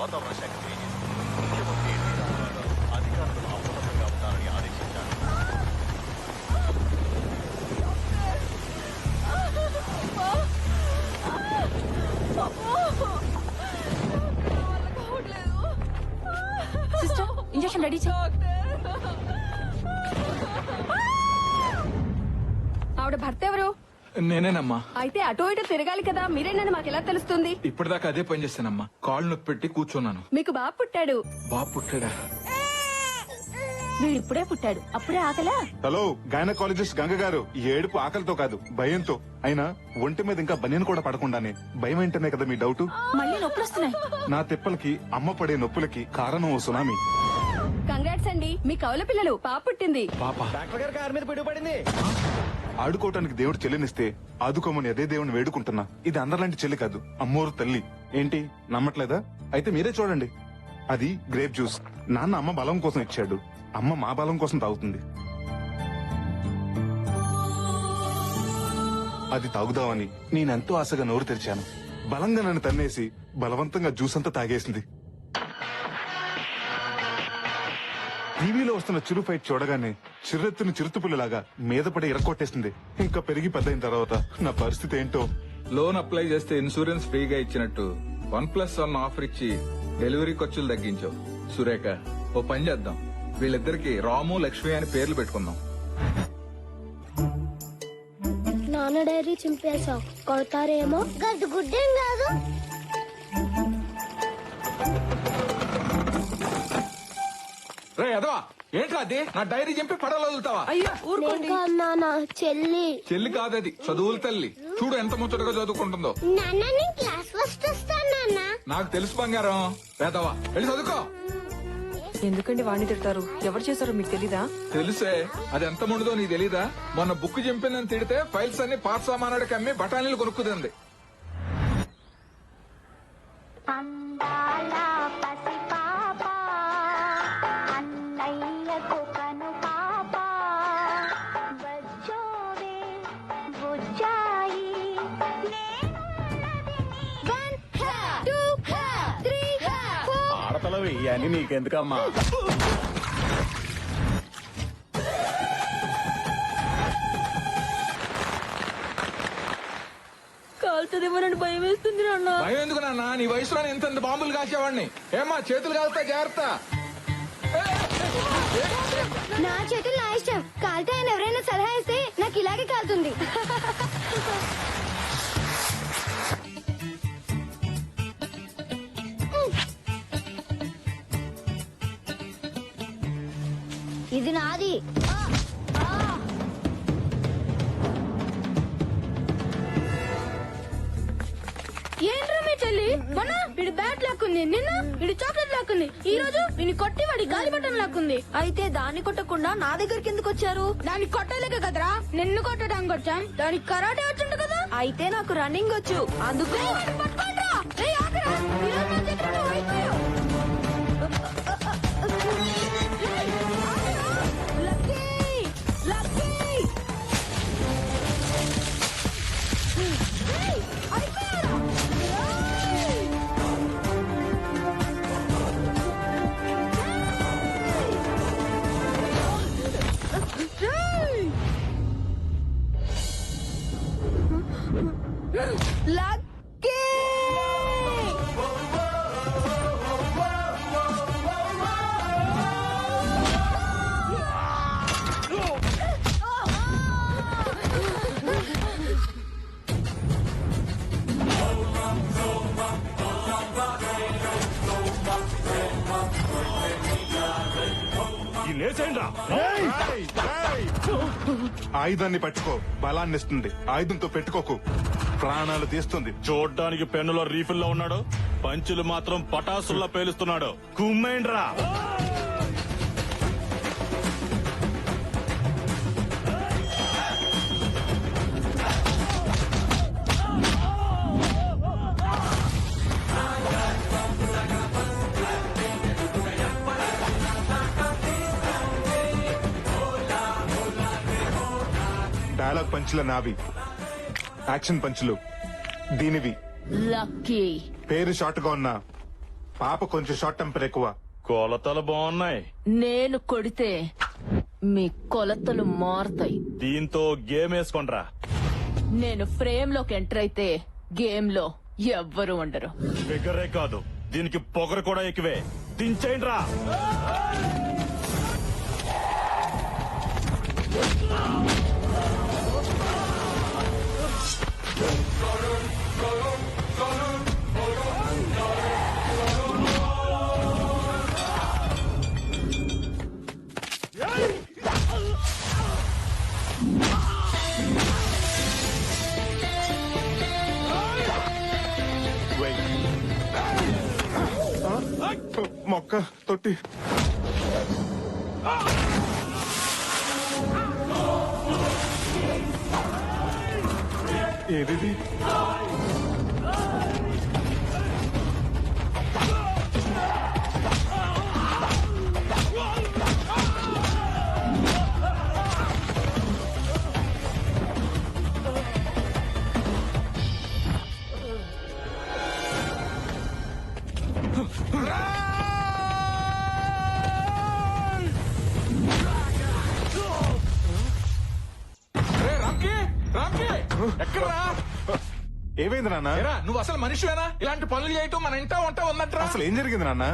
వాతావరణ శాఖ తెలియజేసింది. ముఖ్యమంత్రి ఎన్టీ రామారావు అధికారులను అప్రమత్తంగా ఉండాలని ఆదేశించారు. సిస్టర్, ఇంజెక్షన్ రెడీ చేయి. ఆవిడ భర్త ఎవరు? నేనేనమ్మా. అయితే అటో ఇటో తిరగాలి కదా, మీరేనని మాకు ఎలా తెలుస్తుంది? ఇప్పటిదాకా అదే పని చేస్తానమ్మా. కాళ్ళు నొప్పి పెట్టి కూర్చున్నాను. మీకు బాబు పుట్టాడు. బాబు పుట్టాడా? వీడు ఇప్పుడే పుట్టాడు, అప్పుడే ఆకలా? హలో, గైనకాలజిస్ట్ గంగ గారు, ఈ ఏడుపు ఆకలితో కాదు భయంతో. అయినా ఒంటి మీద ఇంకా బనియన్ కూడా పడకుండానే భయం ఏంటనే కదా మీ డౌట్. మళ్ళీ నొప్పులు వస్తున్నాయి. నా తిప్పలకి అమ్మ పడే నొప్పులకి కారణం ఓ సునామీ. కంగ్రాట్స్ అండి, మీ కవల పిల్లలు పాప పుట్టింది. పాప డాక్టర్ గారి కారు మీద పిడుగుపడింది. ఆడుకోవటానికి దేవుడు చెల్లినిస్తే ఆదుకోమని అదే దేవుని వేడుకుంటున్నా. ఇది అందరిలాంటి చెల్లి కాదు, అమ్మోరు తల్లి. ఏంటి నమ్మట్లేదా? అయితే మీరే చూడండి. అది గ్రేప్ జ్యూస్. నాన్న అమ్మ బలం కోసం ఇచ్చాడు, అమ్మ మా బలం కోసం తాగుతుంది. అది తాగుదామని నేనెంతో ఆశగా నోరు తెరిచాను. బలంగా నన్ను తన్నేసి బలవంతంగా జ్యూస్ అంతా తాగేసింది. టీవీలో వస్తున్న చిరు ఫైట్ చూడగానే చిర్రెత్తుని చిరుతుపుల్లలాగా మీద పడి ఇరక్కొట్టేసింది. ఇంకా పెరిగి పెద్దయిన తర్వాత నా పరిస్థితి ఏంటో. లోన్ అప్లై చేస్తే ఇన్సూరెన్స్ ఫ్రీగా ఇచ్చినట్టు 1+1 ఆఫర్ ఇచ్చి డెలివరీ ఖర్చులు తగ్గించావు. సురేఖ, ఓ పని చేద్దాం, వీళ్ళిద్దరికి రాము లక్ష్మి అని పేర్లు పెట్టుకుందాం. నాన్న డైరీ చింపేశావు, కొడతారేమో. గడ్డు గుడ్డేం కాదు. రే అదవా, ఏంట్రా అది? నా డైరీ చింపి పడవలు వదులుతావా? అయ్యో ఊరుకోండి. నాన్న చెల్లి. చెల్లి కాదది, చదువుల తల్లి. చూడు ఎంత ముచ్చటగా చదువుకుంటుందో. నాన్న నేను క్లాస్ ఫస్ట్ వస్తాను నాన్న. నాకు తెలుసు బంగారం. వేదవా, వెళ్ళి చదువుకో. ఎందుకండి వాణ్ణి తిడతారు? ఎవరు చేశారో మీకు తెలీదా? తెలుసే, అది ఎంత ముందుదో నీకు తెలీదా? మొన్న బుక్ చింపిందని తిడితే ఫైల్స్ అన్ని పాత సామానాడికి అమ్మి బఠానీలు కొనుక్కుతుంది. ఆడతలవి ఇవన్నీ నీకెందుకమ్మా? కాలుతుందేమోనని భయం వేస్తుంది నాన్న. భయం ఎందుకు నాన్న? నీ వయసులో ఎంత బాంబులు కాసేవాడిని. ఏమ్మా, చేతులు కాలుతా, జాగ్రత్త. నా చేతులు నా ఇష్టం. కాలితే ఆయన ఎవరైనా సలహా ఇస్తే నాకు ఇలాగే కాలుతుంది. ఇది నాది. ఏంట్రా మీ చెల్లి? మొన్న వీడి బ్యాట్ లాక్కుంది, నిన్న వీడి చాక్లెట్ లాక్కుంది, ఈ రోజు వీడిని కొట్టి వాడి గాలి బటన్ లాక్కుంది. అయితే దాన్ని కొట్టకుండా నా దగ్గరికి ఎందుకు వచ్చారు? దాన్ని కొట్టలేక కదరా నిన్ను కొట్టడానికి వచ్చాం. దానికి కరాటే వచ్చిండు కదా. అయితే నాకు రన్నింగ్ వచ్చు, అందుకు. పట్టుకోండ్రా. ఏయ్, ఆగరా. ఈరోజు నా దగ్గర నువ్వు ఓడిపోయావు. ఏయ్, ఆగరా. లక్కీ! లక్కీ! ఏయ్, అయిపోయారా? లక్కీ! ఆయుధాన్ని పట్టుకో, బలాన్ని ఇస్తుంది. ఆయుధంతో పెట్టుకోకు, ప్రాణాలు తీస్తుంది. చూడ్డానికి పెన్నులో రీఫిల్ లో ఉన్నాడు, పంచులు మాత్రం పటాసుల్లా పేలుస్తున్నాడు. కుమ్మేండ్రా. డైలాగ్ పంచుల నావి, యాక్షన్ పంచులు దీనివి. లక్కీ పేరు షార్ట్ గా ఉన్నా పాప కొంచెం షార్ట్ టెంపర్ ఎక్కువ. కొలతలు బాగున్నాయి. నేను కొడితే మీ కొలతలు మారుతాయి. దీంతో గేమ్ వేసుకోండ్రా. నేను ఫ్రేమ్ లోకి ఎంటర్ అయితే గేమ్ లో ఎవ్వరు ఉండరు. ఫిగరే కాదు, దీనికి పొగరు కూడా ఎక్కువే. దించేయండ్రా. మొక్క తొట్టి ఏది ఏమైంది నాన్న? నువ్వు అసలు మనిషివేనా? ఇలాంటి పనులు చేయటం మన ఇంటా వంట ఉందంటారా? అసలు ఏం జరిగింది నాన్న?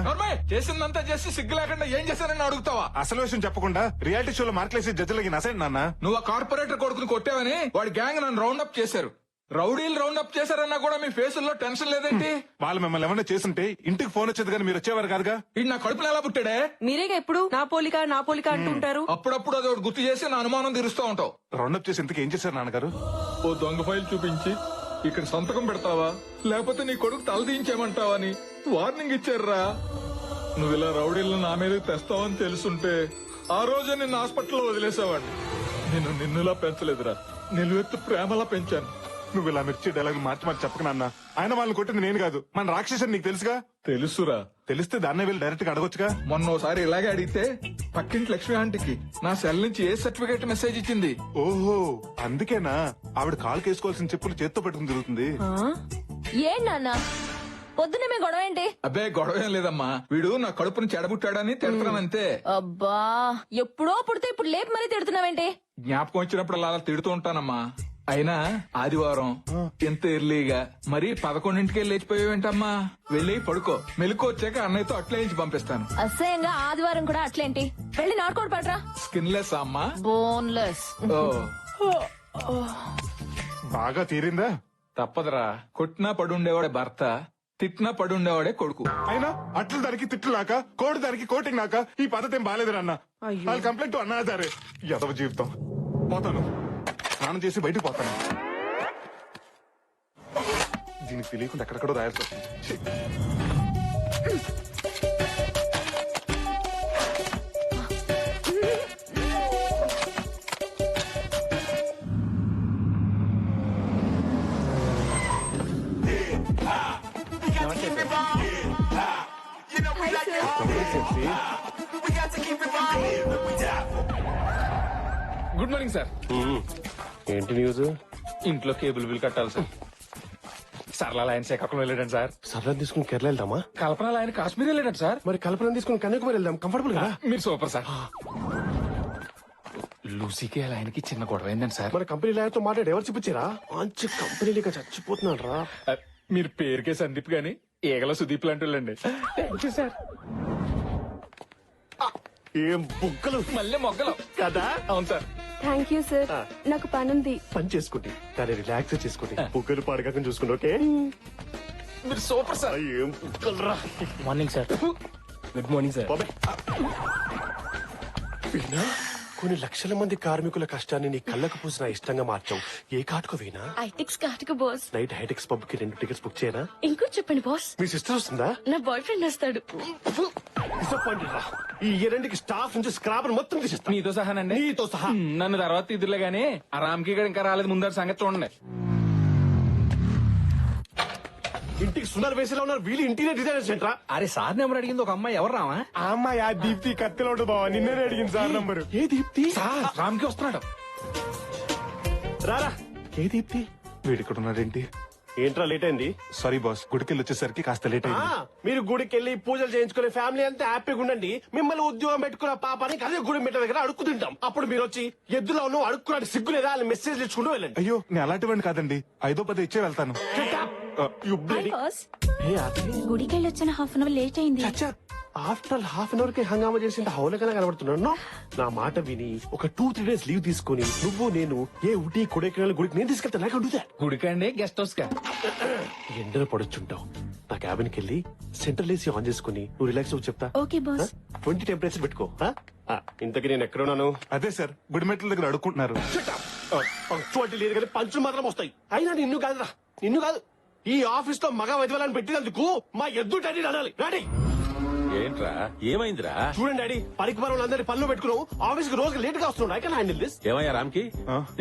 చేసిందంతా చేసి సిగ్గు లేకుండా ఏం చేశారని అడుగుతావా? అసలు విషయం చెప్పకుండా రియాలిటీ షోలో మార్కులేసి జడ్జిలకి నసండి నాన్న. నువ్వు ఆ కార్పొరేటర్ కొడుకుని కొట్టావని వాడి గ్యాంగ్ నన్ను రౌండ్ అప్ చేశారు. రౌడీలు రౌండ్ అప్ చేశారన్నా కూడా మీ ఫేసుల్లో టెన్షన్ లేదేంటి? వాళ్ళు మిమ్మల్ని ఏమన్నా చేస్తుంటే ఇంటికి ఫోన్ వచ్చేది కానీ మీరు వచ్చేవారు కాదుగా. ఇది నా కడుపులో ఎలా పుట్టాడే? మీరేగా ఎప్పుడు నా పోలిక అంటుంటారు. అప్పుడప్పుడు అది ఒకటి గుర్తు చేసి నా అనుమానం తీరుస్తూ ఉంటావు. రౌండప్ చేసి ఇంతకు ఏం చేశారు నాన్నగారు? ఓ దొంగ ఫైల్ చూపించి ఇక్కడ సంతకం పెడతావా లేకపోతే నీ కొడుకు తలదించేమంటావా అని వార్నింగ్ ఇచ్చారా. నువ్వు ఇలా రౌడీలను నా మీదకి తెస్తావని తెలుసుంటే ఆ రోజే నిన్ను హాస్పిటల్లో వదిలేసావాడిని. నేను నిన్నులా పెంచలేదురా, నిలువెత్తు ప్రేమలా పెంచాను. నువ్వు ఇలా మిర్చి డైలాగ్ మార్చి మార్చి చెప్పక నాన్న. ఆయన వాళ్ళని కొట్టింది నేను కాదు, మన రాక్షసుని నీకు తెలుసుగా. తెలుసురా. తెలిస్తే దాన్నే వెళ్ళి డైరెక్ట్ గా అడగొచ్చుగా. మొన్నోసారి ఇలాగే అడిగితే పక్కింటి లక్ష్మి ఆంటీకి నా సెల్ నుంచి ఏ సర్టిఫికేట్ మెసేజ్ ఇచ్చింది. ఓహో అందుకేనా ఆవిడ కాలు కేసుకోవాల్సిన చెప్పులు చేత్తో పెట్టుకుని తిరుగుతుంది. ఏం నాన్న పొద్దునే మీ గొడవ ఏంటి? అబ్బే గొడవ ఏం లేదమ్మా, వీడు నా కడుపుని చెడబుట్టాడని తిడుతున్నానంతే. అబ్బా ఎప్పుడో పుడితే ఇప్పుడు లేపు మరీ తిడుతున్నావేంటి? జ్ఞాపకం వచ్చినప్పుడు అలా తిడుతూ ఉంటానమ్మా. అయినా ఆదివారం ఎంత ఎర్లీగా మరి 11ంటికే లేచిపోయావేంటమ్మా? వెళ్ళి పడుకో, మెలకు వచ్చాక అన్నయ్యతో అట్లే ఇచ్చి పంపిస్తాను. అసహ్యంగా ఆదివారం కూడా అట్లేంటి? వెళ్ళి నాటుకోడు పడరా. స్కిన్లెస్ అమ్మా, బోన్లెస్. బాగా తీరిందా? తప్పదురా, కొట్టినా పడుండేవాడే భర్త, తిట్టినా పడుండేవాడే కొడుకు. అయినా అట్లు దానికి తిట్లు నాక, కోడి దానికి కోటింగ్ నాక, ఈ పద్ధతి ఏం బాగాలేదు అన్న. వాళ్ళు కంప్లైంట్ అన్నారే. యదవ జీవితం. పోతాను, స్నానం చేసి బయటకు పోతాను. దీనికి తెలియకుండా ఎక్కడెక్కడో రాయాల్సి వస్తుంది. Good morning sir. ఏంటి న్యూస్? ఇంట్లో కేబుల్ బిల్ కట్టాలి సార్. సరళ ఆయన శ్రీకాకుళం వెళ్ళాడు సార్. సరళ తీసుకుని కేరళ వెళ్దామా? కల్పన ఆయన కాశ్మీర్ వెళ్ళాడు సార్. మరి కల్పన తీసుకుని కన్యాకుమారి వెళ్దాం, కంఫర్టబుల్ గా. మీరు సూపర్ సార్. లూసీకి ఆయనకి చిన్న గొడవ అయిందండి సార్. మన కంపెనీ లాయర్తో మాట్లాడి ఎవరు చూపించారా? మంచి కంపెనీగా చచ్చిపోతున్నాడు రా. మీరు పేరుకే సందీప్ గాని ఏగల సుదీప్ లాంటి వాళ్ళండి. Thank you sir. ఏం బుగ్గలు మళ్ళీ మొగ్గలు కదా? అవును సార్. థ్యాంక్ యూ సార్, నాకు పనుంది. పని చేసుకోండి కానీ రిలాక్స్ చేసుకోండి. బుగ్గలు పడకాకని చూసుకోండి. ఓకే, మీరు సూపర్ సార్. ఏం బుగ్గలు రా. Morning sir. Good morning sir. Veena, కొన్ని లక్షల మంది కార్మికుల కష్టాన్ని నీ కళ్ళకు పూసిన ఇష్టంగా మార్చావు. ఏ కాటుకు వీణా? ఐటెక్స్ కాటుకు బాస్. నైట్ హైటెక్స్ పబ్ కి 2 టికెట్స్ బుక్ చేయనా? ఇంకో చెప్పండి బాస్, మీ సిస్టర్ వస్తుందా? నా బాయ్ ఫ్రెండ్ వస్తాడు. డిసప్పాయింటెడ్ రా. ఈ రెండుకి స్టాఫ్ నుంచి స్క్రాప్ మొత్తం తీసేస్తా. మీతో సహానండి. నీతో సహా. నన్ను తర్వాత ఇదిలే గానీ ఆ రామ్కి గడు ఇంకా రాలేదు. ముందర సంగతి చూడండి. ఇంటికి సునాలు వేసేలా ఉన్నారు వీళ్ళు. ఇంటీరియర్ డిజైనర్స్ ఏంట్రా? అరే సార్ నెంబర్ అడిగింది ఒక అమ్మాయి. ఎవరు రామా? ఆ అమ్మాయి ఆ దీప్తి కత్తిలో బావా. నిన్నే అడిగింది సార్ నంబరు. ఏ దీప్తి? సార్ రామ్కి వస్తున్నాడు. రారా ఏ దీప్తి వీడిక్కడ ఉన్నాడేంటి? ఏంట్రా లేట్ అయింది? సారీ బాస్, గుడికెళ్ళి వచ్చేసరికి కాస్త లేట్ అయింది. మీరు గుడికి వెళ్ళి పూజలు చేయించుకునే ఫ్యామిలీ అంతా హ్యాపీగా ఉండండి. మిమ్మల్ని ఉద్యోగం పెట్టుకున్న పాపానికి అదే గుడి మెట్ట దగ్గర అడుక్కు తింటాం. అప్పుడు మీరు వచ్చి ఎద్దులో ఉన్న అడుక్కున్నాడు సిగ్గు లేదా అని మెసేజ్ ఇచ్చుకుంటూ వెళ్ళండి. అయ్యో నేను అలాంటివాడిని కాదండి, 5-10 ఇచ్చే వెళ్తాను. గుడికి వెళ్ళి వచ్చిన హాఫ్ అన్ అవర్ లేట్ అయింది. ఆఫ్టర్ హాఫ్ అన్ అవర్ కి హంగామా చేసి హౌలకనే కనబడుతున్నాను. నా మాట విని ఒక 2-3 days లీవ్ తీసుకుని నువ్వు నేను ఏ ఊటీ కొడైకెనాల్ గుడికి నేను తీసుకెళ్తా. నాకు అడుగుతా గుడికండి గెస్ట్ హౌస్ కా? ఎండలో పడొచ్చుంటావు. నా క్యాబిన్ కి వెళ్ళి సెంట్రల్ ఏసీ ఆన్ చేసుకుని నువ్వు రిలాక్స్ అవ్వు చెప్తా. Okay boss. 20 టెంపరేచర్ పెట్టుకో. ఇంతకీ నేను ఎక్కడున్నాను? అదే సార్, గుడిమెట్ల దగ్గర అడుక్కుంటున్నారు. పంక్చువాలిటీ లేదు కానీ పంచులు మాత్రం వస్తాయి. అయినా నిన్ను కాదురా, నిన్ను కాదు. ఈ ఆఫీస్ లో మగ వైద్యులను పెట్టినందుకు మా ఎద్దు డాడీ అనాలి. డాడీ ఏంట్రా ఏమైందిరా? చూడండి డాడీ, పనికి మనం అందరి పనులు పెట్టుకున్నావు. ఆఫీస్ కి రోజు లేట్ గా వస్తున్నాడు. I can handle this. ఏమయ్యా రామ్కి,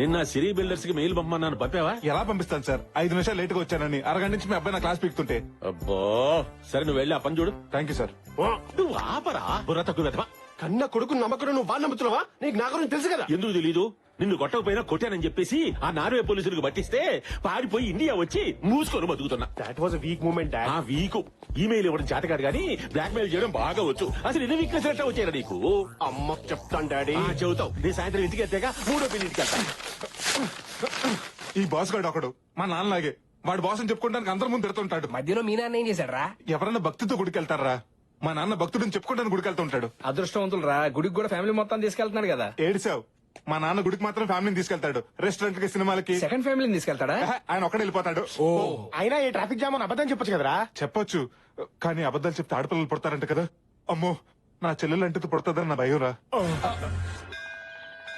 నిన్న సిరీ బిల్డర్స్ కి మెయిల్ పంపమన్నాను, పంపావా? ఎలా పంపిస్తాను సార్? 5 నిమిషాలు లేట్ గా వచ్చానని అరగంట నుంచి మీ అబ్బాయి నా క్లాస్ పీకుతుంటే. అబ్బో సరే, నువ్వు వెళ్ళి ఆ పని చూడు. Thank you sir. నువ్వు ఆపరా బుర్ర తక్కువ. కన్న కొడుకు నమ్మకం నువ్వు బాగా నమ్ముతున్నావా? నీకు నా గురించి తెలుసు కదా. ఎందుకు తెలీదు? నిన్ను కొట్టకపోయినా కొట్టానని చెప్పేసి ఆ నార్వే పోలీసులకు పట్టిస్తే పారిపోయి ఇండియా వచ్చి మూసుకొని బతుకుతున్నా. That was weak moment. ఆ వీకు ఈమెయిల్ ఇవ్వడం చేతకాదు కానీ బ్లాక్ మెయిల్ చేయడం బాగా వచ్చు. అసలు ఎన్ని వీక్నెస్ ఎట్లా వచ్చారా నీకు? అమ్మ చెప్తాను డాడీ. చెబుతావు. నేను సాయంత్రం ఇంటికి వెళ్తాక 3వ ఇంటికి వెళ్తా. ఈ బాస్ గాడు ఒకడు మా నాన్నలాగే. వాడు బాస్ అని చెప్పుకోవడానికి అందరి ముందు తిడుతుంటాడు. మధ్యలో మీ నాన్న ఏం చేశాడు రా? ఎవరన్నా భక్తితో గుడికెళ్తారా? మా నాన్న భక్తుడిని చెప్పుకుంటాను గుడికెళ్తుంటాడు. అదృష్టవంతులు రా, గుడికి కూడా ఫ్యామిలీ మొత్తం తీసుకెళ్తున్నాడు కదా. ఏడిసావు. మా నాన్న గుడికి మాత్రం ఫ్యామిలీని తీసుకెళ్తాడు. రెస్టారెంట్ కి, సినిమాలకి సెకండ్ ఫ్యామిలీని తీసుకెళ్తాడా? ఆయన ఒక్కడే వెళ్ళిపోతాడు. అయినా ఈ ట్రాఫిక్ జామ్ అని అబద్ధం చెప్పొచ్చు కదరా. చెప్పొచ్చు, కానీ అబద్ధాలు చెప్తే ఆడపిల్లలు పుడతారంట కదా. అమ్మో, నా చెల్లెలు అంటే పుడతాదని నా భయం రా.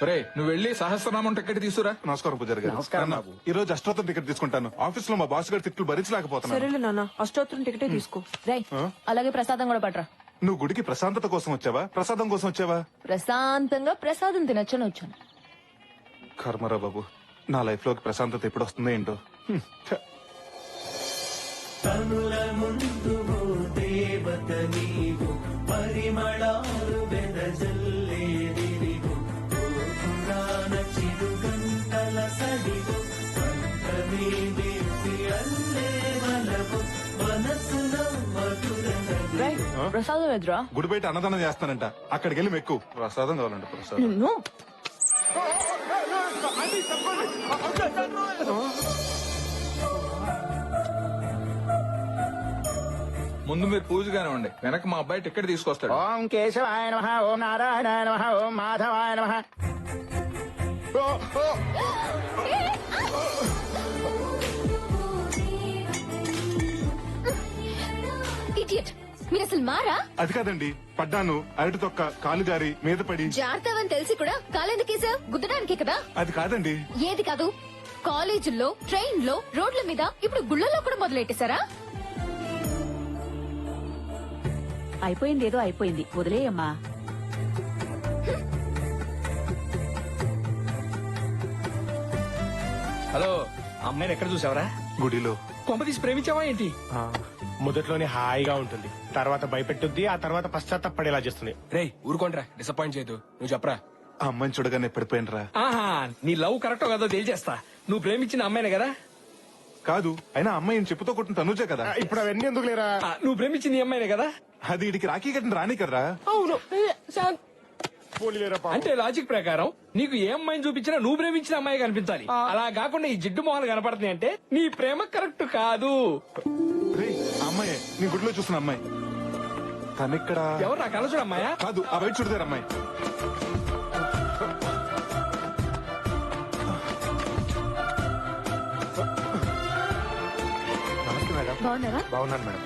రే, నువ్వు వెళ్ళి సహస్రనామం టికెట్ తీసుకురా. నమస్కారం పూజారి గారు. అన్న, ఈ రోజు అష్టోత్తరం టికెట్ తీసుకుంటాను. ఆఫీస్ లో మా బాస్ గారి తిట్లు భరించలేకపోతున్నాను. సరేలే నాన్న, అష్టోత్తరం టికెటే తీసుకో. రై అలాగే ప్రసాదం కూడా పట్రా. నువ్వు గుడికి ప్రశాంతత కోసం వచ్చావా, ప్రసాదం కోసం వచ్చావా? ప్రశాంతంగా ప్రసాదం తినొచ్చని వచ్చాను. కర్మరా బాబు, నా లైఫ్ లోకి ప్రశాంతత ఎప్పుడు వస్తుందో ఏంటో. ఛ. రై ప్రసాదం ఎదురా. గుడి బయట అన్నదానం చేస్తానంట, అక్కడికి వెళ్ళి మెక్కు. ప్రసాదం కావాలంట, ప్రసాదం. నిన్ను ముందు మీరు పూజగానే ఉండి, వెనక మా అబ్బాయి టికెట్ తీసుకొస్తాడు. ఓం కేశవాయ నమః, ఓం నారాయణాయ నమః, ఓం మాధవాయ నమః. ఇడియట్, మీరు అసలు మారా? అది కాదండి, పడ్డాను. అరటి తొక్క కాలు జారి మీద పడి. జాగ్రత్తవని తెలిసి కూడా కాలెందుకేసా? గుద్దడానికే కదా. అది కాదండి. ఏది కాదు? కాలేజీల్లో, ట్రైన్ లో, రోడ్ల మీద, ఇప్పుడు గుళ్ళలో కూడా మొదలెట్టేశారా? అయిపోయింది, ఏదో అయిపోయింది, వదిలేయమ్మా. హలో, అమ్మాయిని ఎక్కడ చూసావరా? గుడిలో. కొంప తీసి ప్రేమించావా ఏంటి? మొదట్లోనే హాయిగా ఉంటుంది, తర్వాత భయపెట్టుద్ది, ఆ తర్వాత పశ్చాత్తాపడేలా చేస్తుంది. రేయ్ ఊరుకోండ్రా, డిసప్పాయింట్ చేయదు. నువ్వు చెప్పరా. ఆ అమ్మాయిని చూడగానే పడిపోయినరా. ఆహా, నీ లవ్ కరెక్టో కాదో తేల్చేస్తా. నువ్వు ప్రేమించిన అమ్మాయినే కదా? కాదు, అయినా అమ్మాయి చెప్పుతో కొట్టిన తనుజే కదా. ఇప్పుడు అవన్నీ ఎందుకు లేరా? నువ్వు ప్రేమించింది ఈ అమ్మాయినే కదా? అది ఇడికి రాఖీ కట్టిన రాని కదరా. అవును. పోనీలేరా పాపం. అంటే లాజిక్ ప్రకారం నీకు ఏ అమ్మాయిని చూపించినా నువ్వు ప్రేమించిన అమ్మాయి కనిపించాలి. అలా కాకుండా ఈ జిడ్డు మొహాలు కనపడుతున్నాయి అంటే నీ ప్రేమ కరెక్ట్ కాదు. రేయ్, ఆ అమ్మాయి నీ గుడిలో చూసిన అమ్మాయి. తనిక్కడ ఎవరు నా కళ్ళ చూడ అమ్మాయా? కాదు, ఆ బయట చూడదారు అమ్మాయి. నమస్తే మేడం. బాగున్నారా? బాగున్నాను మేడం.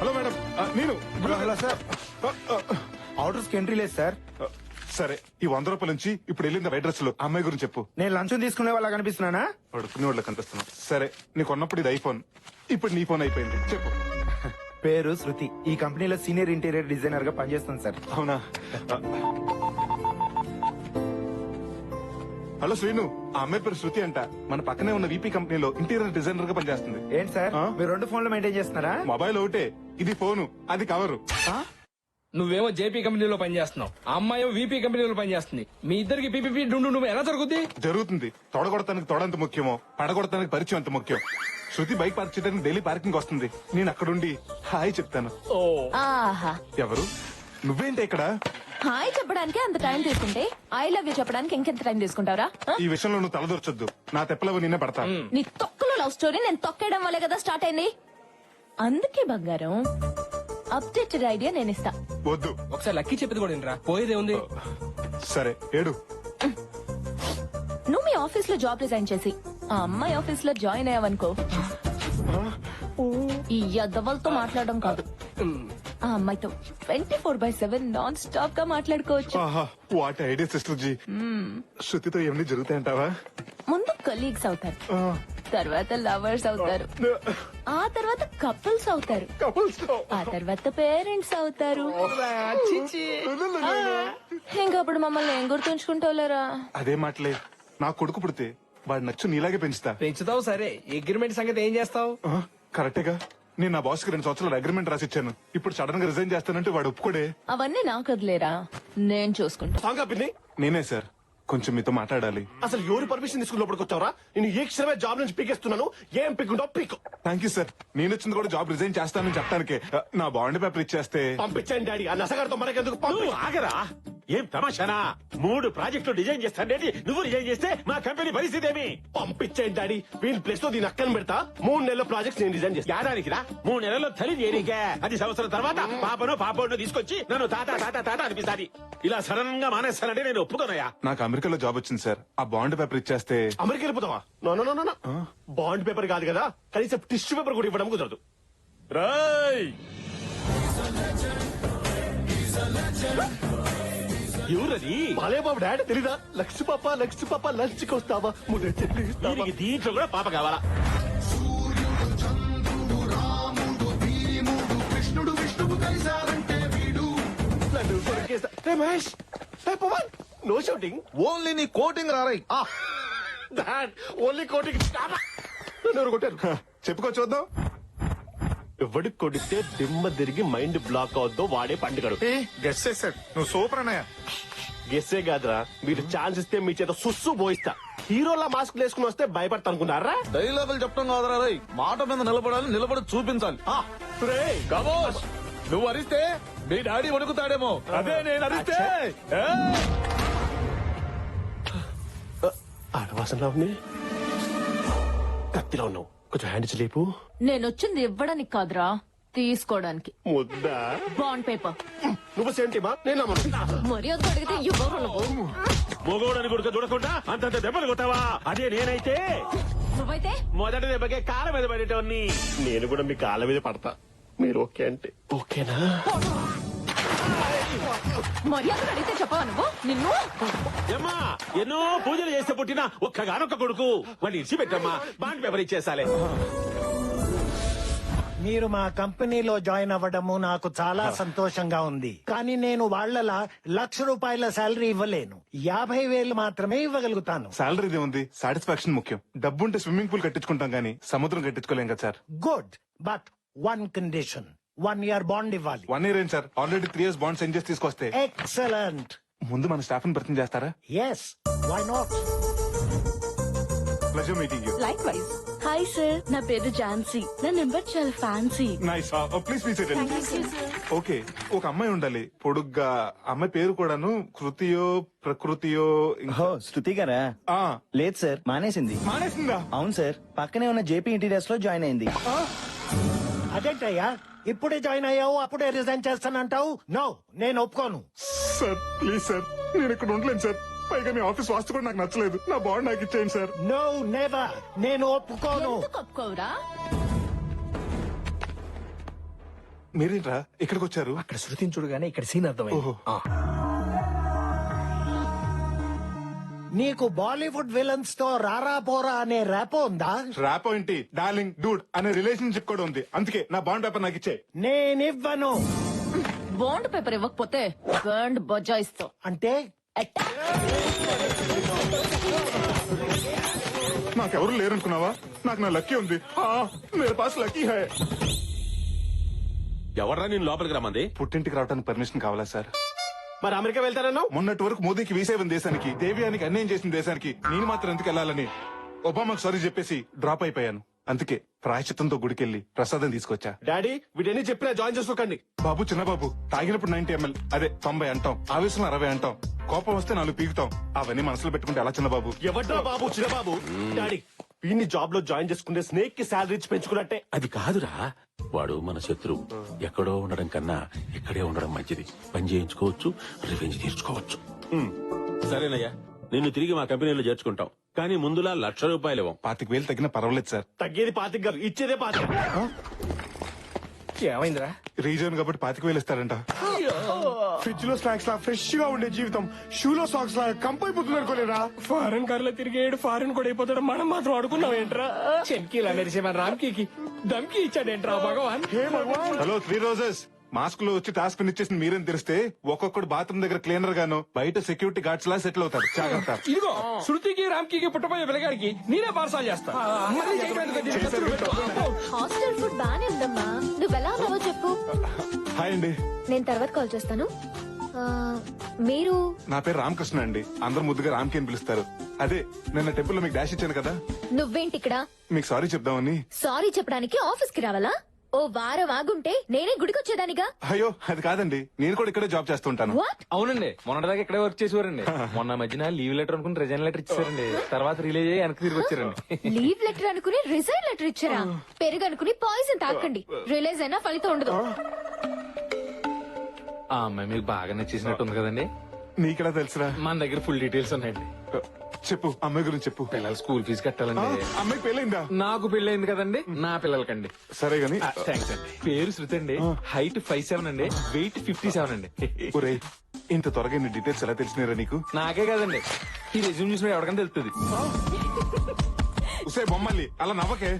హలో మేడం, నేను. Hello sir. ఆర్డర్స్ కి ఎంట్రీ లేదు సార్. సరే, ఈ 100 రూపాయల నుంచి ఇప్పుడు వెళ్ళింది వైట్ డ్రెస్ లో అమ్మాయి గురించి చెప్పు. నేను లంచ్ తీసుకునే వాళ్ళ కనిపిస్తున్నానా? పడుకునే వాళ్ళకి కనిపిస్తున్నావు. సరే, నీకు ఉన్నప్పుడు ఇది ఐఫోన్, ఇప్పుడు నీ ఫోన్ అయిపోయింది. చెప్పు. పేరు శృతి. ఈ కంపెనీలో సీనియర్ ఇంటీరియర్ డిజైనర్ గా పనిచేస్తుంది సార్. అవునా? హలో శ్రీను, ఆ అమ్మాయి పేరు శృతి అంట. మన పక్కనే ఉన్న వీపీ కంపెనీలో ఇంటీరియర్ డిజైనర్ గా పనిచేస్తుంది. ఏంటి సార్, మీరు 2 ఫోన్లు మెయింటైన్ చేస్తున్నారా? మొబైల్ ఒకటే, ఇది ఫోను, అది కవరు. నువ్వేమో జేపీ కంపెనీలో పనిచేస్తున్నావు, ఆ అమ్మాయి వీపీ కంపెనీలో పనిచేస్తుంది. మీ ఇద్దరికి పీపీపీ డుండు నువ్వు ఎలా జరుగుద్ది? జరుగుతుంది. తొడగొడతానికి తొడంత ముఖ్యమో, పడగొడతానికి పరిచయం అంత ముఖ్యం. శృతి బైక్ పార్క్ చేయడానికి డైలీ పార్కింగ్ వస్తుంది. నేను అక్కడుండి హాయ్ చెప్తాను. ఆహా, ఎవరు? నువ్వేంటి ఇక్కడ? హాయ్ చెప్పడానికి అంత టైం తీసుకుంటే ఐ లవ్ యూ చెప్పడానికి ఇంకెంత టైం తీసుకుంటావరా? ఈ విషయంలో నువ్వు తలదూర్చొద్దు. నా తెప్పలవు నిన్నే పడతా. నీ తొక్కలో లవ్ స్టోరీ నేను తొక్కేయడం వల్లే కదా స్టార్ట్ అయింది. అందుకే బంగారం, అప్డేటెడ్ ఐడియా నేను ఇస్తా. వద్దు. ఒకసారి లక్కీ చెప్పింది కూడా వినరా, పోయేదే ఉంది. సరే ఏడు. నువ్వు మీ ఆఫీస్ లో జాబ్ రిజైన్ చేసి ఆ అమ్మాయి ఆఫీస్ లో జాయిన్ అయ్యావనుకో, ఈ యదవలతో మాట్లాడడం కాదు, ఆ అమ్మాయితో 24/7 నాన్ స్టాప్ గా మాట్లాడుకోవచ్చు. ఆహా, వాట్ ఐడియా సిస్టర్ జీ. శృతితో ఏమన్నీ జరుగుతాయంటావా? ముందు కలీగ్స్ అవుతారు, తర్వాత లవర్స్ అవుతారు, ఆ తర్వాత కపుల్స్ అవుతారు, ఆ తర్వాత పేరెంట్స్ అవుతారు. ఇంకప్పుడు మమ్మల్ని ఏం గుర్తుంచుకుంటావులేరా? అదే మాటలే. నా కొడుకు పుడితే వాడు నచ్చు నీలాగే పెంచుతా. పెంచుతావు సరే, అగ్రిమెంట్ సంగతి ఏం చేస్తావు? కరెక్టేగా. నేను నా బాస్ కి 2 సంవత్సరాలు అగ్రిమెంట్ రాసిచ్చాను. ఇప్పుడు సడన్ గా రిజైన్ చేస్తానంటే వాడు ఒప్పుకోడే. అవన్నీ నాకు వదిలేరా, నేను చూసుకుంటా. సాంగా పిన్ని, నేనే సార్, కొంచెం మీతో మాట్లాడాలి. అసలు ఎవరు పర్మిషన్ తీసుకుని లోపలికి వచ్చావరా? నేను ఏ క్షణమే జాబ్ నుంచి పీకేస్తున్నాను. ఏం పీకుంటావు పీక్. Thank you sir. నేను వచ్చింది కూడా జాబ్ రిజైన్ చేస్తానని చెప్పడానికే. నా బాండ్ పేపర్ ఇచ్చేస్తే. పంపించండి డాడీ, ఆ నసగారితో మనకెందుకు? నువ్వు ఆగరా. ఏం తమాషానా? 3 ప్రాజెక్టులు డిజైన్ చేస్తాండేది నువ్వు రిజైన్ చేస్తే మా కంపెనీ పరిస్థితి ఏమి? పంపించండి డాడీ, వీళ్ళ ప్లేస్ లో దీని అక్కని పెడతా. 3 నెలల ప్రాజెక్ట్స్ నేను డిజైన్ చేస్తా. ఏడానికి రా, 3 నెలల్లో తల్లి చేరికే. అది సంవత్సరం తర్వాత పాపను తీసుకొచ్చి నన్ను తాత తాత తాత అనిపిస్తాది. ఇలా సడన్ గా మానేస్తానంటే నేను ఒప్పుకోనయా. నాకు అమెరికాలో జాబ్ వచ్చింది సార్. ఆ బాండ్ పేపర్ ఇచ్చేస్తే. అమెరికా వెళ్ళిపోతావా? No no no no, bond paper కాదు కదా, కనీసం టిష్యూ పేపర్ కూడా ఇవ్వడం కుదరదు. రాయ్ ఎవరది? బాలే బాబు డాడీ తెలీదా? లక్ష్మి పాప లంచ్కి వస్తావా? ముద్ద చెల్లి ఇస్తావా? దీనికి దీంట్లో కూడా పాప కావాలా? నన్ను కొరికేస్తా. రే మహేష్, రే పవన్, నో షౌటింగ్. ఓన్లీ నీ కోటింగ్ రారాయి. డాడ్, ఓన్లీ కోటింగ్. నన్ను ఎవరు కొట్టారు? చెప్పుకో చూద్దాం. ఎవడికి కొడితే దిమ్మ తిరిగి మైండ్ బ్లాక్ అవుద్దో వాడే పండుగడు. గెస్ చేశాడు. నువ్వు సూపర్ అన్నయ్య. గెస్సే కాదురా, మీరు ఛాన్స్ ఇస్తే మీ చేత సుస్సు పోయిస్తా. హీరోలా మాస్క్ వేసుకుని వస్తే భయపడతా అనుకున్నారా? డైలాగులు చెప్పడం కాదురా రై, మాట మీద నిలబడాలి, నిలబడి చూపించాలి. రేయ్, కమోన్, నువ్వు అరిస్తే మీ డాడీ వణుకుతాడేమో, అదే నేను అరిస్తే. ఆడవాసనలా ఉంది, కత్తిలో ఉన్నావు. కొంచెం హ్యాండ్ లేపు. నేను వచ్చింది ఇవ్వడానికి కాదురా, తీసుకోవడానికి. ముద్దా బాండ్ పేపర్. నువ్వు సెంటిమా? నేను మర్యాద అడిగితే ఇవ్వరు నువ్వు. మొగోడని గుడిక చూడకుండా అంతంత దెబ్బలు కొట్టావా? అదే నేనైతే నువ్వైతే మొదటి దెబ్బకే కాళ్ళ మీద పడేటోన్ని. నేను కూడా మీ కాళ్ళ మీద పడతా. మీరు ఓకే అంటే ఓకేనా? మర్యాద అడిగితే చెప్పవా నువ్వు? నిన్ను ఏమ్మా, ఎన్నో పూజలు చేస్తే పుట్టిన ఒక్కగానొక్క కొడుకు. వాడిని ఇచ్చి పెట్టమ్మా, బాండ్ పేపర్ ఇచ్చేసాలే. మీరు మా కంపెనీలో జాయిన్ అవ్వడము నాకు చాలా సంతోషంగా ఉంది. కానీ నేను వాళ్ళలా ₹1,00,000 శాలరీ ఇవ్వలేను. 50,000 మాత్రమే ఇవ్వగలుగుతాను. శాలరీదే ఉంది, సాటిస్ఫాక్షన్ ముఖ్యం. డబ్బుంటే స్విమ్మింగ్ పూల్ కట్టించుకుంటాం గానీ సముద్రం కట్టించుకోలేం కదా sir. Good, but 1 condition. 1 year bond ఇవ్వాలి. 1 year ఏం sir, already 3 years bond send చేసి తీసుకొస్తే. ఎక్సలెంట్. ముందు మన స్టాఫ్ ని పరిచయం చేస్తారా? Yes, why not. Pleasure meeting you. Likewise. Hi sir, నా పేరు ఝాన్సీ. నా నెంబర్ చాలా fancy. Nice. Please please. Okay, ఒక అమ్మాయి ఉండాలి పొడుగ్గా. అమ్మాయి పేరు కూడాను కృతియో ప్రకృతియో. శృతి గారా? లేదు సార్, మానేసింది. మానేసిందా? అవును సార్, పక్కనే ఉన్న జేపీ ఇంటీరియర్స్ లో జాయిన్ అయింది. అదేంటయ్యా, ఇప్పుడే జాయిన్ అయ్యావు అప్పుడే రిజైన్ చేస్తానంటావు? నో, నేను ఒప్పుకోను. సార్ ప్లీజ్ సార్, నేను ఇక్కడ ఉండలేను సార్. పైగా మీ ఆఫీస్ వాస్తు కూడా నాకు నచ్చలేదు. నా బాండ్ నాకు ఇచ్చేయండి సార్. No, never. నేను ఒప్పుకోను. ఎందుకు ఒప్పుకోవురా? మీరేంట్రా ఇక్కడికి వచ్చారు? అక్కడ శృతిని చూడగానే ఇక్కడ సీన్ అర్థమైంది. ఓహో. నీకు బాలీవుడ్ విలన్స్ తో రారా పోరా అనే ర్యాపో ఉందా? ర్యాప్ ఏంటి, డార్లింగ్ డూడ్ అనే రిలేషన్షిప్ కూడా ఉంది. అందుకే నా బాండ్ పేపర్ నాకు ఇచ్చే. నేనివ్వను. బాండ్ పేపర్ ఇవ్వకపోతే బాండ్ బజాయిస్తావు. అంటే నాకెవరు లేరనుకున్నావా? నాకు నా లక్కీ ఉంది. మేరే పాస్ లక్కీ హై. ఎవడరా నేను లోపలికి రమ్మంది? పుట్టింటికి రావడానికి పర్మిషన్ కావాలా సార్? మరి అమెరికా వెళ్తానన్నావు? మొన్నటి వరకు మోదీకి వీసేవన్ దేశానికి, దేవ్యానికి అన్యాయం చేసిన దేశానికి నేను మాత్రం ఎందుకు వెళ్ళాలని ఒబామాకు సారీ చెప్పేసి డ్రాప్ అయిపోయాను. అందుకే ప్రాయశ్చిత్తంతో గుడికెళ్ళి ప్రసాదం తీసుకొచ్చా. డాడీ వీటన్ని చెప్పినా జాయిన్ చేసుకోకండి. బాబు చిన్నబాబు తాగినప్పుడు 90 ml, అదే 90 అంటాం, ఆవేశంలో 60 అంటాం, కోపం వస్తే 4 పీకుతాం. అవన్నీ మనసులో పెట్టుకుంటే ఎలా చిన్నబాబు? ఎవడ్రా బాబు చిన్నబాబు? డాడీ వీడిని జాబ్ లో జాయిన్ చేసుకుంటే స్నేక్ కి శాలరీ ఇచ్చి పెంచుకున్నట్టే. అది కాదురా, వాడు మన శత్రువు. ఎక్కడో ఉండడం కన్నా ఇక్కడే ఉండడం మంచిది. పని చేయించుకోవచ్చు, రివెంజ్ తీర్చుకోవచ్చు. సరేనయ్యా, నిన్ను తిరిగి మా కంపెనీలో చేర్చుకుంటాం. కానీ ముందులా ₹1,00,000 ఇవ్వం. 25,000 తగ్గినా పర్వాలేదు సార్. తగ్గేది 25 గారు, ఇచ్చేదే 25. ఏమైందిరా? రీజన్ కాబట్టి 25,000 ఇస్తారంట. ఫ్రిడ్జ్ లో స్నాక్స్ లా ఫ్రెష్ గా ఉండే జీవితం షూలో సాక్స్ లా కంపైపోతుంది అనుకోలేరా? ఫారెన్ కార్లో తిరిగేడు ఫారెన్ కూడా అయిపోతాడు, మనం మాత్రం అడుగున్నాం ఏంట్రా? చెంకీలా మెరిసే మన రామ్కీకి దమ్కి ఇచ్చాడేంట్రా భగవాన్? హే భగవాన్. హలో 3 రోజెస్, మాస్క్ లో వచ్చి టాస్క్ ఇచ్చేసి మీరేం తెలిస్తే ఒక్కొక్కడు బాత్రూమ్ దగ్గర క్లీనర్ గాను, బయట సెక్యూరిటీ గార్డ్స్ లా సెటిల్ అవుతారు. జాగ్రత్త. ఇదిగో శృతికి రామ్కీకి పుట్టబోయే పిల్లగాడికి నేనే పార్సాల్ చేస్తా. మళ్ళీ హాస్టల్ ఫుడ్ బానే ఉందమ్మా. నువ్వు ఎలా ఉన్నావో చెప్పు. హాయ్ అండి, నేను తర్వాత కాల్ చేస్తాను. ఆ, మీరు? నా పేరు రామకృష్ణ అండి. అందరు ముద్దుగా రామ్కి అని పిలుస్తారు. అదే నిన్న టెంపుల్ లో మీకు డాష్ ఇచ్చాను కదా. నువ్వేంటి ఇక్కడ? మీకు సారీ చెప్దామని. సారీ చెప్పడానికి ఆఫీస్ కి రావాలా? ఓ వారం ఆగుంటే నేనే గుడికొచ్చేదానిగా. అయ్యో అది కాదండి, నేను కూడా ఇక్కడే జాబ్ చేస్తుంటాను. వాట్? అవునండి, మొన్నటిదాకా ఇక్కడే వర్క్ చేసేవారండి. మొన్న మధ్యన లీవ్ లెటర్ అనుకుని రిజైన్ లెటర్ ఇచ్చారండి. తర్వాత రిలీజ్ అయ్యి వెనక్కి తిరిగి వచ్చారండి. లీవ్ లెటర్ అనుకుని రిజైన్ లెటర్ ఇచ్చారా? పెరుగు అనుకుని పాయిజన్ తాకండి. రిలీజ్ అయినా ఫలితం ఉండదు. ఆ అమ్మాయి మీకు బాగా నచ్చేసినట్టుంది కదండి. నీకెలా తెలుసురా? మన దగ్గర ఫుల్ డీటెయిల్స్ ఉన్నాయండి. చెప్పు, అమ్మాయి గురించి చెప్పు. పిల్లల స్కూల్ ఫీజు కట్టాలండి. అమ్మాయి పెళ్ళైందా? నాకు పెళ్ళైంది కదండి, నా పిల్లలకండి. సరే గాని థ్యాంక్స్ అండి. పేరు శృతి అండి, హైట్ 5'7" అండి, వెయిట్ 57 అండి. ఒరే, ఇంత త్వరగా నీ డీటెయిల్స్ ఎలా తెలిసినారా నీకు? నాకే కదండి, ఈ రెజ్యూమ్ చూసిన ఎవరికైనా తెలుస్తుంది. ఉసే బొమ్మల్లి అలా నవ్వకే.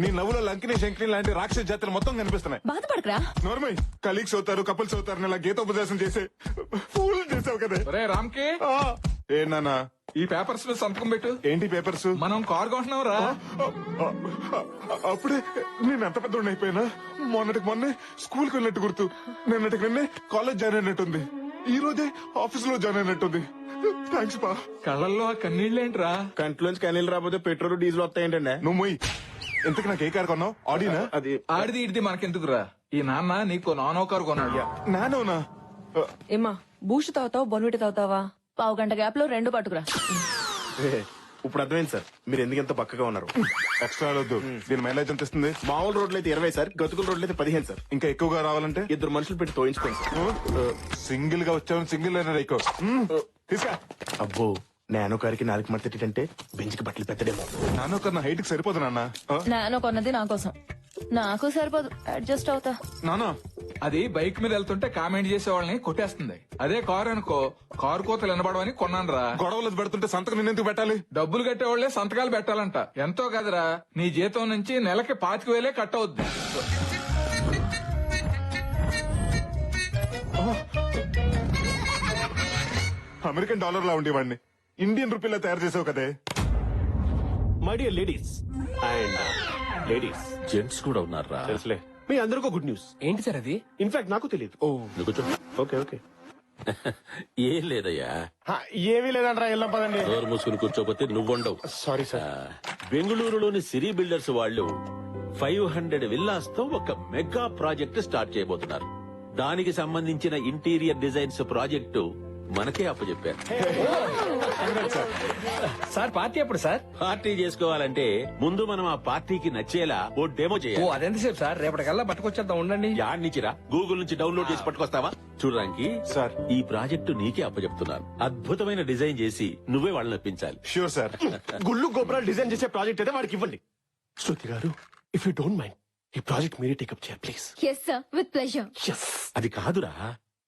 నీ నవ్వులో లంకిని శంకిని లాంటి రాక్షస జాతులు మొత్తం కనిపిస్తున్నాయి. బాధపడకరా. నోర్మై, కలీగ్స్ అవుతారు, కపుల్స్ అవుతారు, ఇలా గీతోపదేశం చేసే ఫూల్ చేసావు కదా. ఒరే రామ్కి, ఏ నాన్న, ఈ పేపర్స్ లో సంతకం పెట్టు. ఏంటి పేపర్స్? మనం కార్ కొంటున్నాం రా. అప్పుడే నేను ఎంత పెద్ద అయిపోయినా. మొన్నటికి మొన్నే స్కూల్ కి వెళ్ళినట్టు గుర్తు, నిన్నటికి నిన్నే కాలేజ్ జాయిన్ అయినట్టుంది, ఈ రోజే ఆఫీస్ లో జాయిన్ అయినట్టుంది. థ్యాంక్స్ పా. కళ్ళల్లో ఆ కన్నీళ్ళేంట్రా? కంట్లోంచి కనీళ్ళు రాకపోతే పెట్రోల్ డీజిల్ వస్తాయంటండి. నువ్వు మొయ్. ఇంతకు నాకు ఏ కార్ కొన్నావు? ఆడినా? అది ఆడిది ఇడిది మనకెందుకురా? ఈ నాన్న నీకు నానో కారు కొన్నాడు. నానోనా? ఏమ్మా బూస్ట్ తాగుతావా బొన్విటి తాగుతావా? 1/2 గంట గ్యాప్ లో 2 పట్టుకురా. ఇప్పుడు అర్థమైంది సార్ మీరు ఎందుకంత పక్కగా ఉన్నారు. ఎక్స్ట్రా వద్దు. దీని మైలేజ్ ఎంత ఇస్తుంది? మామూలు రోడ్లు అయితే 20 సార్, గతుకుల రోడ్లు అయితే 15 సార్. ఇంకా ఎక్కువగా రావాలంటే 2 మనుషులు పెట్టి తోయించుకోండి సార్. సింగిల్ గా వచ్చావు, సింగిల్ అయినా ఎక్కువ తీసుకా. అబ్బో, నానో కారికి 4 మడతేటంటే బెంచ్కి బట్టలు పెట్టడేమో. నానో కన్నా హైట్ కి సరిపోదు నాన్న. నాన్న కొన్నది నా కోసం, నాకు సరిపోదు, అడ్జస్ట్ అవుతా. నానా, అది బైక్ మీద వెళ్తుంటే కామెంట్ చేసే వాళ్ళని కొట్టేస్తుంది. అదే కారు అనుకో, కారు కోతలు వినబడవని కొన్నాను రా. గొడవలు పెడుతుంటే సంతకం నేనెందుకు పెట్టాలి? డబ్బులు కట్టేవాళ్లే సంతకాలు పెట్టాలంట. ఎంతో కదరా, నీ జీతం నుంచి నెలకి 25,000 కట్ అవుద్ది. అమెరికన్ డాలర్ లా ఉండేవాడిని ఇండియన్ రూపీలా తయారు చేసావు కదే. My dear ladies and ladies gents కూడా ఉన్నారా? తెలుసులే. మీ అందరికీ గుడ్ న్యూస్. ఏంటి సార్ అది? ఇన్ఫాక్ట్ నాకు తెలియదు. నువ్వు కూర్చో. Okay okay. ఏం లేదయ్యా, ఏమీ లేదంటారా, వెళ్ళాం పదండి. డోర్ మూసుకుని కూర్చోపోతే నువ్వుండవు. Sorry sir. బెంగళూరులోని సిరి బిల్డర్స్ వాళ్ళు 500 విల్లాస్ తో ఒక మెగా ప్రాజెక్ట్ స్టార్ట్ చేయబోతున్నారు. దానికి సంబంధించిన ఇంటీరియర్ డిజైన్స్ ప్రాజెక్టు మనకే అప్పచెప్పారు. సార్ పార్టీ ఎప్పుడు సార్? పార్టీ చేసుకోవాలంటే ముందు మనం ఆ పార్టీకి నచ్చేలా ఓ డెమో ఓ చేయాలి. అదెంతసేపు సార్? రేపటికల్లా పట్టుకొచ్చేద్దాం, ఉండండి. యాడ్ నుంచిరా, గూగుల్ నుంచి డౌన్లోడ్ చేసి పట్టుకొస్తావా? చూడడానికి సార్, ఈ ప్రాజెక్టు నీకే అప్పచెప్తున్నాను. అద్భుతమైన డిజైన్ చేసి నువ్వే వాళ్ళని ఒప్పించాలి. Sure sir. గుళ్ళు గోపురాలు డిజైన్ చేసే ప్రాజెక్ట్ అయితే వాడికి ఇవ్వండి. శృతి గారు, ఇఫ్ యూ డోంట్ మైండ్, ఈ ప్రాజెక్ట్ మీరే టేకప్ చేయాలి please. Yes sir, with pleasure. అది కాదురా,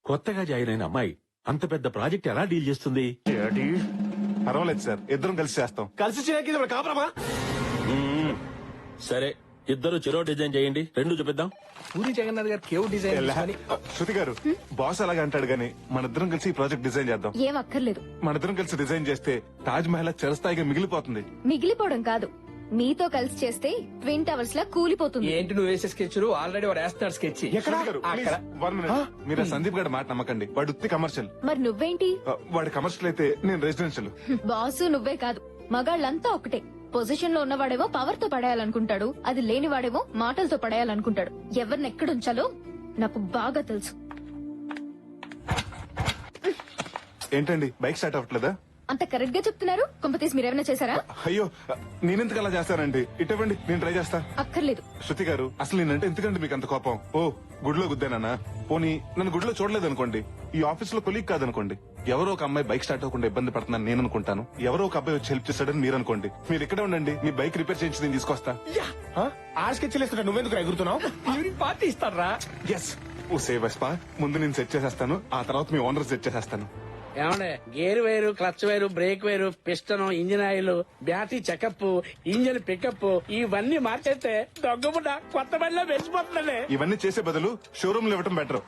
కొత్తగా జాయిన్ అయిన అమ్మాయి అంత పెద్ద ప్రాజెక్ట్ ఎలా డీల్ చేస్తుంది? పర్వాలేదు సార్, ఇద్దరం కలిసి చేస్తాం. కలిసి చేయడానికి ఇది కాపురమా? సరే, ఇద్దరు చెరో డిజైన్ చేయండి, 2 చూపిద్దాం. పూరి జగన్నాథ్ గారు కేవ్ డిజైన్ అని. శృతి గారు, బాస్ అలాగే అంటాడు గానీ మన ఇద్దరం కలిసి ఈ ప్రాజెక్ట్ డిజైన్ చేద్దాం. ఏం అక్కర్లేదు. మన ఇద్దరం కలిసి డిజైన్ చేస్తే తాజ్ మహల్ చిరస్థాయిగా మిగిలిపోతుంది. మిగిలిపోవడం కాదు, మీతో కలిసి చేస్తే ట్విన్ టవర్స్ లా కూలిపోతుంది. ఏంటి నువ్వు వేసే స్కెచ్ ఆల్రెడీ వాడు వేస్తున్నాడు స్కెచ్. అక్కడ మీరు సందీప్ గారి మాట నమ్మకండి, వాడు ఉత్తి కమర్షియల్. మరి నువ్వేంటి? వాడి కమర్షియల్ అయితే నేను రెసిడెన్షియల్. బాసు నువ్వే కాదు, మగాళ్ళంతా ఒకటే. పొజిషన్ లో ఉన్నవాడేమో పవర్ తో పడేయాలనుకుంటాడు, అది లేనివాడేమో మాటలతో పడేయాలనుకుంటాడు. ఎవరిని ఎక్కడుంచాలో నాకు బాగా తెలుసు. ఏంటండి బైక్ స్టార్ట్ అవ్వట్లేదా? అంత కరెక్ట్ గా చెప్తున్నారు. కొంపతీసి మీరేమైనా చేశారా? అయ్యో, నేనెందుకు అలా చేస్తానండి? ఇటువంటి నేను ట్రై చేస్తా. అక్కర్లేదు. శృతి గారు, అసలు నేనంటే ఎందుకండి మీకు అంత కోపం? ఓ గుడిలో గుద్దానా? పోనీ నన్ను గుడిలో చూడలేదు అనుకోండి, ఈ ఆఫీస్ లో కొలీగ్ కాదనుకోండి, ఎవరో ఒక అమ్మాయి బైక్ స్టార్ట్ అవ్వకుండా ఇబ్బంది పడుతున్నాను నేను అనుకుంటాను, ఎవరో ఒక అబ్బాయి వచ్చి హెల్ప్ చేస్తాడని మీరు అనుకోండి. మీరు ఇక్కడే ఉండండి, మీ బైక్ రిపేర్ చేయించి నేను తీసుకొస్తా. ఆశకెచ్చలేస్తున్నా, నువ్వెందుకు ఎగురుతున్నావు? ఈవినింగ్ పార్టీ ఇస్తారా? ఎస్, ఓ సేవ్ వెస్పా, ముందు నేను సెట్ చేసేస్తాను, ఆ తర్వాత మీ ఓనర్ సెట్ చేసేస్తాను. ఏమండే, గేర్ వేరు, క్లచ్ వేరు, బ్రేక్ వేరు, piston, engine oil, battery checkup, engine pickup ఇవన్నీ మార్చేస్తే దొంగబుడ్డ కొత్త బండిలో వెలిసిపోతుందండి. ఇవన్నీ చేసే బదులు షోరూమ్ లో ఇవ్వటం బెటర్.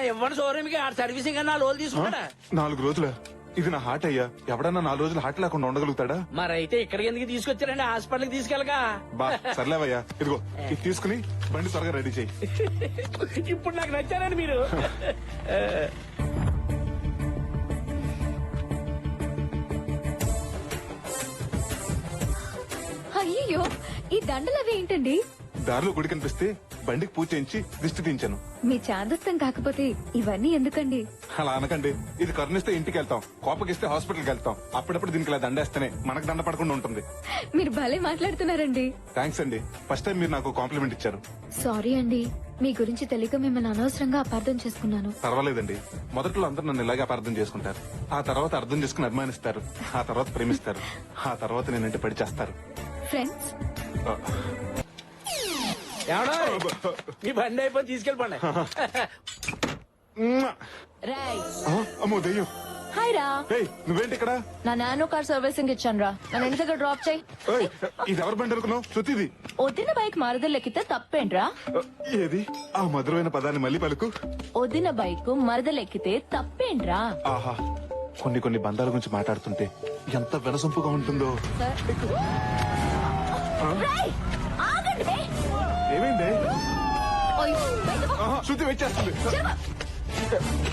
ఇవ్వండి షోరూమ్ కి, ఆ సర్వీసింగ్ అన్నా లోన్ తీసుకుంటాడా? 4 రోజుల ఇది నా హార్ట్ అయ్యా, ఎవడన్నా 4 రోజులు హార్ట్ లేకుండా ఉండగలుగుతాడా? మరైతే ఇక్కడికి ఎందుకు తీసుకొచ్చారండి? హాస్పిటల్ కి తీసుకెళ్ళగా. బా సర్లేవయ్యా, ఇదిగో ఇది తీసుకుని బండి త్వరగా రెడీ చేయి. ఇప్పుడు నాకు నచ్చారండి మీరు. అయ్యో, ఈ దండలు అవి ఏంటండి? దారిలో గుడి కనిపిస్తే బండికి పూజ చేయించి దిష్టి తీయించాను. మీ చాదస్తం కాకపోతే ఇవన్నీ ఎందుకండి? అలా అనకండి, ఇది కరుణిస్తే ఇంటికి వెళ్తాం, కోపగిస్తే హాస్పిటల్కి వెళ్తాం. అప్పుడప్పుడు దీనికి ఇలా దండేస్తేనే మనకు దండ పడకుండా ఉంటుంది. మీరు భలే మాట్లాడుతున్నారండి. థ్యాంక్స్ అండి, ఫస్ట్ టైం మీరు నాకు కాంప్లిమెంట్ ఇచ్చారు. సారీ అండి, మీ గురించి తెలియక మిమ్మల్ని అనవసరంగా అపార్థం చేసుకున్నాను. పర్వాలేదండి, మొదట్లో అందరూ నన్ను ఇలాగే అపార్థం చేసుకుంటారు, ఆ తర్వాత అర్థం చేసుకుని అభిమానిస్తారు, ఆ తర్వాత ప్రేమిస్తారు, ఆ తర్వాత నేనంటే పడి చేస్తారు. ఫ్రెండ్స్, ఏమన్నా మీ బండి అయిపోయి తీసుకెళ్ళిపోండి. అమ్మో దెయ్యం. హాయ్ రా. ఏయ్, నువ్వేంటి ఇక్కడ? నా నానో కార్ సర్వీసింగ్ ఇచ్చాను రా, నన్ను ఇంటి దగ్గర డ్రాప్ చేయి. ఏయ్, ఇది ఎవరి బండి అనుకున్నావు? శృతిది. వదిన బైక్ మరదలెక్కితే తప్పేంట్రా? ఏది ఆ మధురమైన పదాన్ని మళ్ళీ పలుకు. వదిన బైక్ మరదలెక్కితే తప్పేంట్రా? ఆహా, కొన్ని బంధాల గురించి మాట్లాడుతుంటే ఎంత వినసొంపుగా ఉంటుందో. ఆగండి. ఏమైంది? ఆహా, శృతి వెయిట్ చేస్తుంది.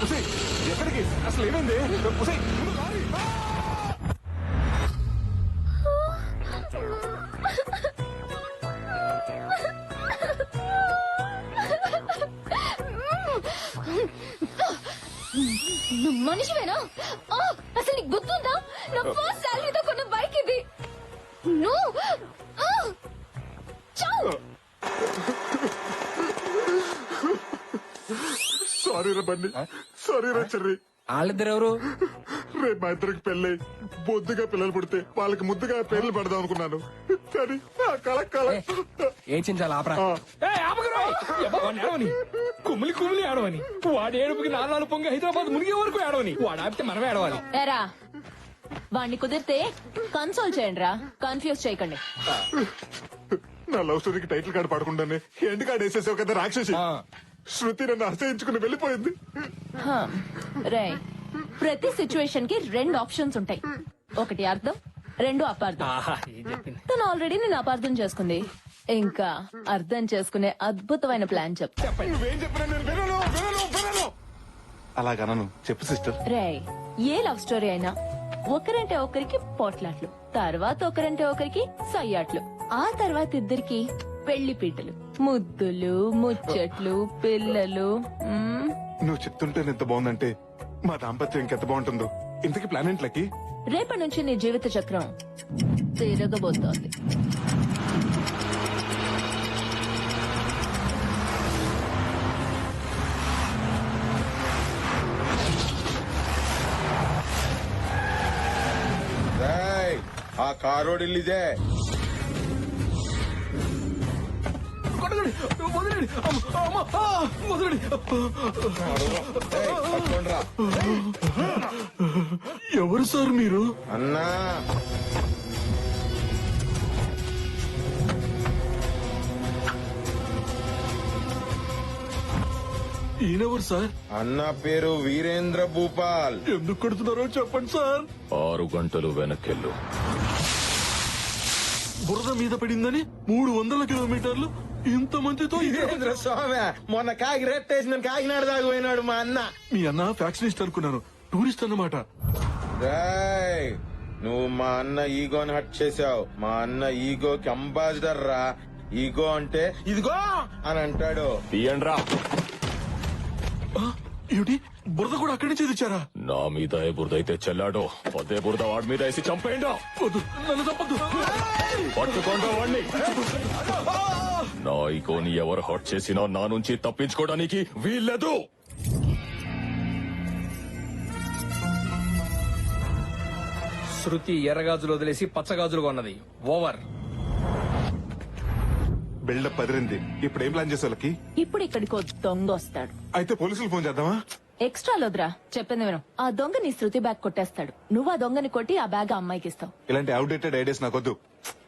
ఉసేయ్, ఎక్కడికి? అసలు ఏమైంది? ఉసేయ్, ముందు లారీ. నువ్వు మనిషివేనా? అసలు నీకు గుర్తుందా? నా ఫస్ట్ సాలరీతో కొన్న బైక్ ఇది. నువ్వు సారీ రా బండి, సారీ రా చెర్రి. వాళ్ళిద్దరు ఎవరు? రేపు మా ఇద్దరికి పెళ్ళై బొద్దుగా పిల్లలు పుడితే వాళ్ళకి ముద్దుగా పేర్లు పెడదాం అనుకున్నాను, కానీ ఆ కళ ఏం చించాలి ఆపరా. ఏడవని కుమ్మిలి కుమ్మిలి ఏడవని, వాడు ఏడుపుకి 4 పొంగి హైదరాబాద్ మునిగే వరకు ఏడవని, వాడు ఆపితే మనమే ఏడవాలి. ఏరా, వాణ్ణి కుదిరితే కన్సోల్ చేయండి రా, కన్ఫ్యూజ్ చేయకండి. నా లవ్ స్టోరీకి టైటిల్ కార్డు పడకుండానే ఎండ్ కార్డు వేసేసావు కదా రాక్షసి. శృతి నన్ను అసహించుకుని వెళ్ళిపోయింది. రే, ప్రతి సిచ్యువేషన్ కి 2 ఆప్షన్స్ ఉంటాయి, ఒకటి అర్థం, 2 అపార్థం. తను ఆల్రెడీ నేను అపార్థం చేసుకుంది, ఇంకా అర్థం చేసుకునే అద్భుతమైన ప్లాన్ చెప్తా. నువ్వేం చెప్పినా నేను వినను, వినను, వినను. అలాగనను, చెప్పు సిస్టర్. రే, ఏ లవ్ స్టోరీ అయినా ఒకరంటే ఒకరికి పోట్లాట్లు, తర్వాత ఒకరంటే ఒకరికి సయ్యాట్లు, ఆ తర్వాత ఇద్దరికి పెళ్లి పీటలు, ముద్దులు, ముచ్చట్లు, పిల్లలు. నువ్వు చెప్తుంటే ఎంత బాగుందంటే మా దాంపత్యం ఇంకెంత బాగుంటుందో. ఇంతకీ ప్లాన్ ఏంట్లకి? రేపటి నుంచి నీ జీవిత చక్రం తిరగబోతోంది. ఆ కారోడిల్లిదే. ఎవరు సార్ మీరు? అన్నా, ఈయనెవరు సార్? అన్న పేరు వీరేంద్ర భూపాల్. ఎందుకు కొడుతున్నారో చెప్పండి సార్. 6 గంటలు వెనకెళ్ళు. బురద మీద పడిందని 300 కిలోమీటర్లు ఇంత మందితో ఇదేంద్ర స్వామి మొన్న కాకి రెట్టేసిన కాకినాడ దాకా పోయినాడు మా అన్న. మీ అన్న ఫ్యాక్షనిస్ట్ అనుకున్నాను, టూరిస్ట్ అన్నమాట. నువ్వు మా అన్న ఈగోని హట్ చేసావు. మా అన్న ఈగోకి అంబాసిడర్ రా. ఈగో అంటే ఇదిగో అని అంటాడు. తీయండ్రా. ఏమిటి, బురద కూడా అక్కడి నుంచి తెచ్చారా? నా మీద ఏ బురద అయితే చెల్లాడో అదే బురద వాడి మీద వేసి చంపేయండి. వద్దు, నన్ను తప్పదు. పట్టుకోండి వాడిని. నా ఈగోని ఎవరు హట్ చేసినా నా నుంచి తప్పించుకోవడానికి వీల్లేదు. శృతి ఎర్రగాజులు వదిలేసి పచ్చగాజులు కొన్నది. ఓవర్. బిల్డప్ పదిరింది. ఇప్పుడు ఏం ప్లాన్ చేసే? ఇప్పుడు ఇక్కడికి ఓ దొంగ వస్తాడు. అయితే పోలీసులు ఫోన్ చేద్దామా? ఎక్స్ట్రా లోద్రా, చెప్పింది విను. ఆ దొంగ నీ శృతి బ్యాగ్ కొట్టేస్తాడు. నువ్వు ఆ దొంగని కొట్టి ఆ బ్యాగ్ ఆ అమ్మాయికి ఇస్తావు. ఇలాంటి అవుట్డేటెడ్ ఐడియాస్ నాకొద్దు.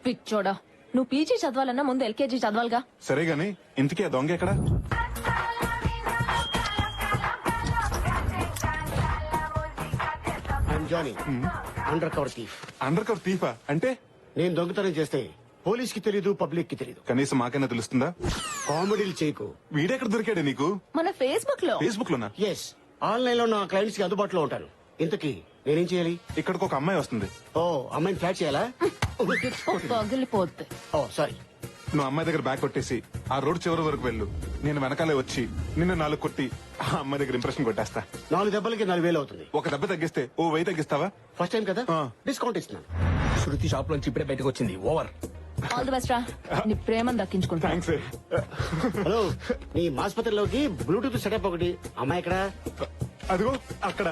పిచ్చోడా, నువ్వు పీజీ చదవాలన్నా ముందు ఎల్కేజీ చదవాలిగా. సరే గాని ఇంతకీ ఆ దొంగ ఎక్కడ? Johnny, under cover thief. Under cover థీఫా అంటే? నేను దొంగతనం చేస్తే పోలీస్ కి తెలీదు, పబ్లిక్ కి తెలీదు. కనీసం మాకైనా తెలుస్తుందా? కామెడీలు చేయకు. వీడెక్కడ దొరికాడే నీకు? మన ఫేస్బుక్ లో. ఫేస్బుక్ లోనా? ఎస్, ఆన్లైన్ లో నా క్లయింట్స్ కి అందుబాటులో ఉంటాను. ఇంతకీ నేనేం చేయాలి? ఇక్కడికి ఒక అమ్మాయి వస్తుంది. ఓ, అమ్మాయిని ఫ్లాట్ చేయాలా? పగిలిపోద్ది. ఓ సారీ. నువ్వు అమ్మాయి దగ్గర బ్యాగ్ కొట్టేసి ఆ రోడ్ చివరి వరకు వెళ్ళు. నేను వెనకాలే వచ్చి నిన్ను 4 కొట్టి ఆ అమ్మాయి దగ్గర ఇంప్రెషన్ కొట్టేస్తా. 4 దెబ్బలకి 4,000 అవుతుంది. ఒక దెబ్బ తగ్గిస్తే ఓ 1000 తగ్గిస్తావా? ఫస్ట్ టైం కదా, డిస్కౌంట్ ఇస్తున్నాను. శృతి షాప్ నుంచి ఇప్పుడే బయటకు వచ్చింది. ఓవర్. ఆల్ ది బెస్ట్ రా, నీ ప్రేమను దక్కించుకుంటా. థ్యాంక్స్. హలో, నీ ఆసుపత్రిలోకి బ్లూటూత్ సెటప్ ఒకటి. అమ్మాయి ఎక్కడ? అదిగో అక్కడ.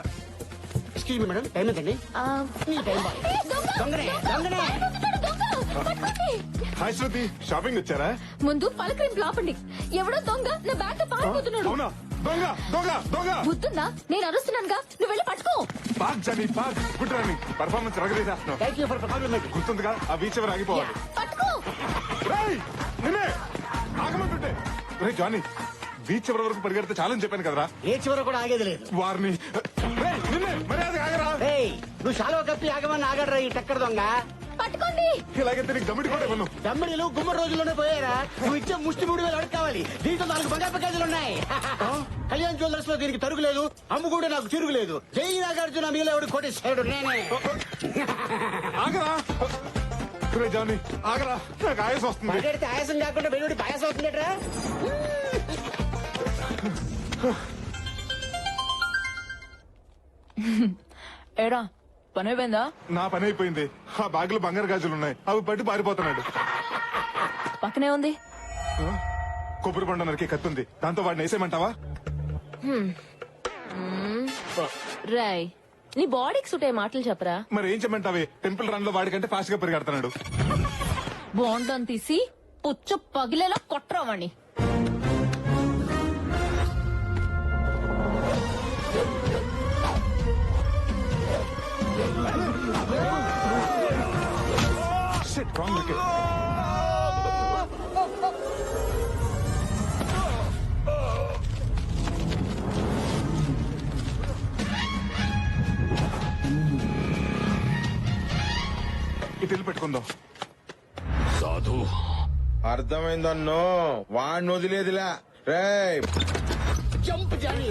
ఎక్స్క్యూజ్ మీ మేడం, టైం ఎంతండి? Time boy. దొంగనే, దొంగనే. హాయ్ శృతి, షాపింగ్ వచ్చారా? ముందు పలకరింపు లాపండి. ఎవడో దొంగ నా బ్యాగ్ తో పారిపోతున్నాడు. అవునా? దొంగ దొంగ దొంగ. బుద్ధుందా? నేను అరుస్తున్నానుగా, నువ్వు వెళ్ళి పట్టుకో. పాక్ జానీ పాక్. Good running. పర్ఫార్మెన్స్ రగరేసేస్తున్నావు. Thank you for compliment. గుర్తుందిగా ఆ బీచ్ ఎవరు ఆగిపోవాలి. పట్టుకో. రేయ్, నిన్నే ఆగమంటుంటే. రే జానీ, బీచ్ ఎవరి వరకు పరిగెడితే చాలని చెప్పాను కదరా. ఏ చివర కూడా ఆగేది లేదు. వారిని రేయ్, నిన్నే మర్యాద ఆగరా. ఏయ్, నువ్వు శాలువా కప్పి ఆగమని ఆగడరా ఈ టక్కర్ దొంగ. పట్టుకోండి. ఇలాగే తిరిగి గమ్మిడి కూడా ఇవ్వను. దమ్మిడిలు గుమ్మడి రోజుల్లోనే పోయారా? నువ్వు ఇచ్చే ముష్టి 3,000 అడుగు కావాలి. దీంతో 4 బంగారు ప్యాకేజీలు ఉన్నాయి. కళ్యాణ్ జ్యువెలర్స్ లో దీనికి తరుగు లేదు, అమ్ము కూడా నాకు తిరుగు లేదు. జై నాగార్జున మీలో ఎవడు కోటేశ్వరుడు నేనే. ఆగరా. రే జానీ ఆగరా, నాకు ఆయాసం వస్తుంది. మాట్లాడితే ఆయాసం కాకుండా వెలువడి పాయాసం అవుతుందట్రా. ఏరా, పని అయిపోయిందా? నా పని అయిపోయింది. ఆ బ్యాగ్ లో బంగారు గాజులు ఉన్నాయి, అవి పట్టి పారిపోతున్నాడు. పక్కనే ఉంది. కొబ్బరి బండ నరికి కత్తుంది, దాంతో వాడిని వేసేయమంటావా? రాయ్, నీ బాడీకి సుటే మాటలు చెప్పరా. మరి ఏం చెప్పమంటావే? టెంపుల్ రన్ లో వాడికంటే ఫాస్ట్ గా పరిగెడుతున్నాడు. బోండం తీసి పుచ్చు పగిలేలా కొట్టరావాణ్ణి. Shit, wrong wicket. ఇటు వెళ్ళి పెట్టుకుందాం. సాధు, అర్థమైందన్నో, వాడిని వదిలేదిలా. రేయ్, జంప్ జానీ.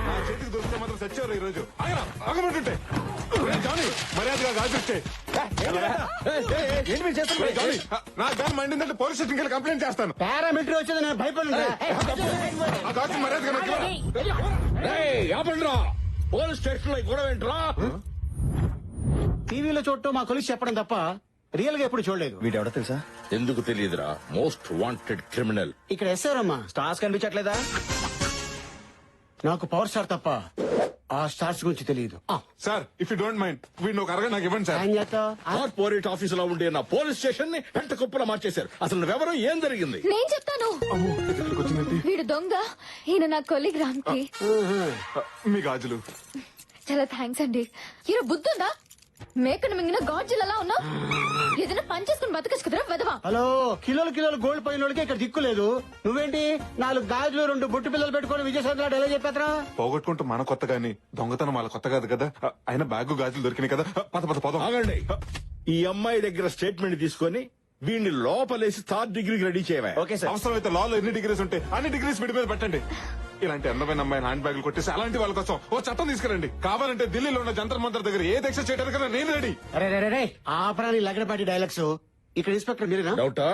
నా చేతికి దొరికితే మాత్రం సచ్చారు ఈ రోజు. ఆగరా, ఆగమంటుంటే. రే జానీ, మర్యాదగా గాజుస్తే. నా బ్యాన్ మండిందంటే పోలీస్ స్టేషన్కి వెళ్ళి కంప్లైంట్ చేస్తాను. పారామిలిటరీ వచ్చేది నేను భయపడుతున్నా. ఆ గాజు మర్యాదగా నాకు ఇవ్వు. పోలీస్ స్టేషన్ లో గొడవ ఏంట్రా? టీవీలో చూడటం మా కొలిసి చెప్పడం తప్ప రియల్ గా ఎప్పుడు చూడలేదు. వీడెవడో తెలుసా? ఎందుకు తెలియదురా? Most wanted criminal. ఇక్కడ ఎస్సారమ్మా. స్టార్స్ కనిపించట్లేదా? నాకు పవర్ స్టార్ తప్ప ఆ స్టార్స్ గురించి తెలియదు. Sir, if you don't mind వీడిని ఒక అరగంట నాకు ఇవ్వండి సార్. ఏం చేస్తావ్? కార్పొరేట్ ఆఫీస్ లో ఉండే నా పోలీస్ స్టేషన్ ని పెంట కుప్పలా మార్చేశారు. అసలు నువ్వెవరో, ఏం జరిగింది? నేను చెప్తాను. వీడు దొంగ, ఈయన నా కొలీగ్ రామ్కి. మీ గాజులు. చాలా థ్యాంక్స్ అండి. ఈయన బుద్ధుందా? మేకను మింగిన గాజులలా ఉన్నా. ఏదైనా పని చేసుకుని బతకచ్చు కదరా వెదవా. హలో, కిలోలు కిలోలు గోల్డ్ పోయిన వాళ్ళకి ఇక్కడ దిక్కు లేదు. నువ్వేంటి 4 గాజులు 2 బొట్టు పిల్లలు పెట్టుకుని విజయసాయి ఎలా చెప్పేతరా? పోగొట్టుకుంటూ మన కొత్త గాని దొంగతనం వాళ్ళ కొత్త కాదు కదా. అయినా బ్యాగు గాజులు దొరికినాయి కదా. పద పద పదం. ఆగండి. ఈ అమ్మాయి దగ్గర స్టేట్మెంట్ తీసుకొని వీడిని లోపలేసి 3rd డిగ్రీకి రెడీ చేయవా. Okay sir. అవసరమైతే లాలో ఎన్ని డిగ్రీస్ ఉంటాయి అన్ని డిగ్రీస్ వీడి మీద పెట్టండి. ఇలాంటి అందమైన అమ్మాయిని హ్యాండ్ బ్యాగులు కొట్టేసి అలాంటి వాళ్ళ కోసం ఓ చట్టం తీసుకురండి. కావాలంటే ఢిల్లీలో ఉన్న జంతర్ మంతర్ దగ్గర ఏ దీక్ష చేయడానికైనా నేను రెడీ. అరే ఆపరాని లగడపాటి డైలాగ్స్. ఇక్కడ ఇన్స్పెక్టర్ మీరేనా? డౌటా?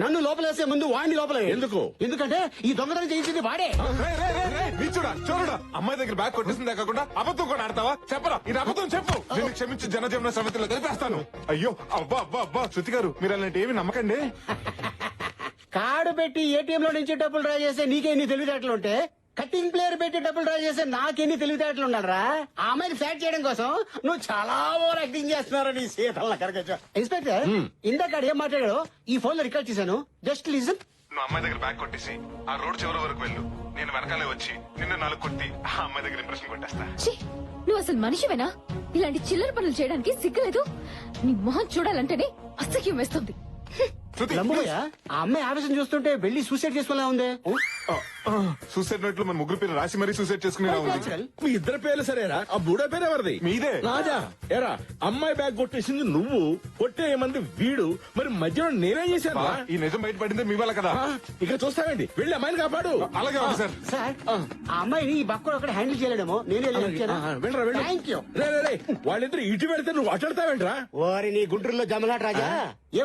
నన్ను లోపలేసే ముందు వాడిని లోపల ఎందుకు? ఎందుకంటే ఈ దొంగతనం చేయించింది వాడే. చూడడా అమ్మాయి దగ్గర బ్యాగ్ కొట్టేసిందే కాకుండా అబద్ధం కూడా ఆడతావా? చెప్పరా ఇది అబద్ధం చెప్పు. నేను క్షమించి జనజీవన సమితిలో కలిపేస్తాను. అయ్యో అబ్బా అబ్బా అబ్బా శృతి గారు మీరు అలాంటి ఏమి నమ్మకండి. కార్డు పెట్టి ఏటీఎం లో నుంచి డబ్బులు డ్రా చేసే నీకెన్ని తెలివితేటలు ఉంటే కటింగ్ ప్లేయర్ పెట్టి డబ్బులు డ్రా చేసే నాకెన్ని తెలివితేటలు ఉండాలరా? ఆ అమ్మాయిని ఫ్లాట్ చేయడం కోసం నువ్వు చాలా ఓవర్ యాక్టింగ్ చేస్తున్నావు. నీ సీతల కరగచ్చు. ఇన్స్పెక్టర్ ఇందాక ఏం మాట్లాడాడో ఈ ఫోన్ లో రికార్డ్ చేశాను. Just listen. నువ్వు అమ్మాయి దగ్గర బ్యాగ్ కొట్టేసి ఆ రోడ్ చివరి వరకు వెళ్ళు. నేను వెనకాలే వచ్చి నిన్ను 4 కొట్టి ఆ అమ్మాయి దగ్గర ఇంప్రెషన్ కొట్టేస్తా. ఛీ, నువ్వు అసలు మనిషివేనా? ఇలాంటి చిల్లర పనులు చేయడానికి సిగ్గులేదు? నీ మొహం చూడాలంటేనే అసహ్యం వేస్తుంది. లంబోయా, ఆ అమ్మాయి ఆవేశం చూస్తుంటే వెళ్ళి సూసైడ్ చేసుకోలే ఉంది. సూసైడ్ నోట్లో మన ముగ్గురు పేరు రాసి మరీ సూసైడ్ చేసుకునేలా ఉంది. మీ ఇద్దరు పేర్లు సరేరా? ఆ బూడో పేరు ఎవరిది? మీదే. రాజా ఎరా అమ్మాయి బ్యాగ్ కొట్టేసింది నువ్వు, కొట్టేయమంది వీడు, మరి మధ్యలో నేనేం చేశాను? ఈ నిజం బయటపడిందే మీ వల్ల కదా. ఇక చూస్తానండి, వెళ్ళి అమ్మాయిని కాపాడు. అలాగే ఉంది సార్. సార్ ఆ అమ్మాయిని ఈ బక్కడు ఒకటి హ్యాండిల్ చేయలేడేమో. నేనే వెళ్ళరా వెళ్ళి. Thank you. రే వాళ్ళిద్దరు ఇటు పెడితే నువ్వు అట్లాడతావేంట్రా? ఓరి నీ గుంటూరులో జమలాట్ రాజా,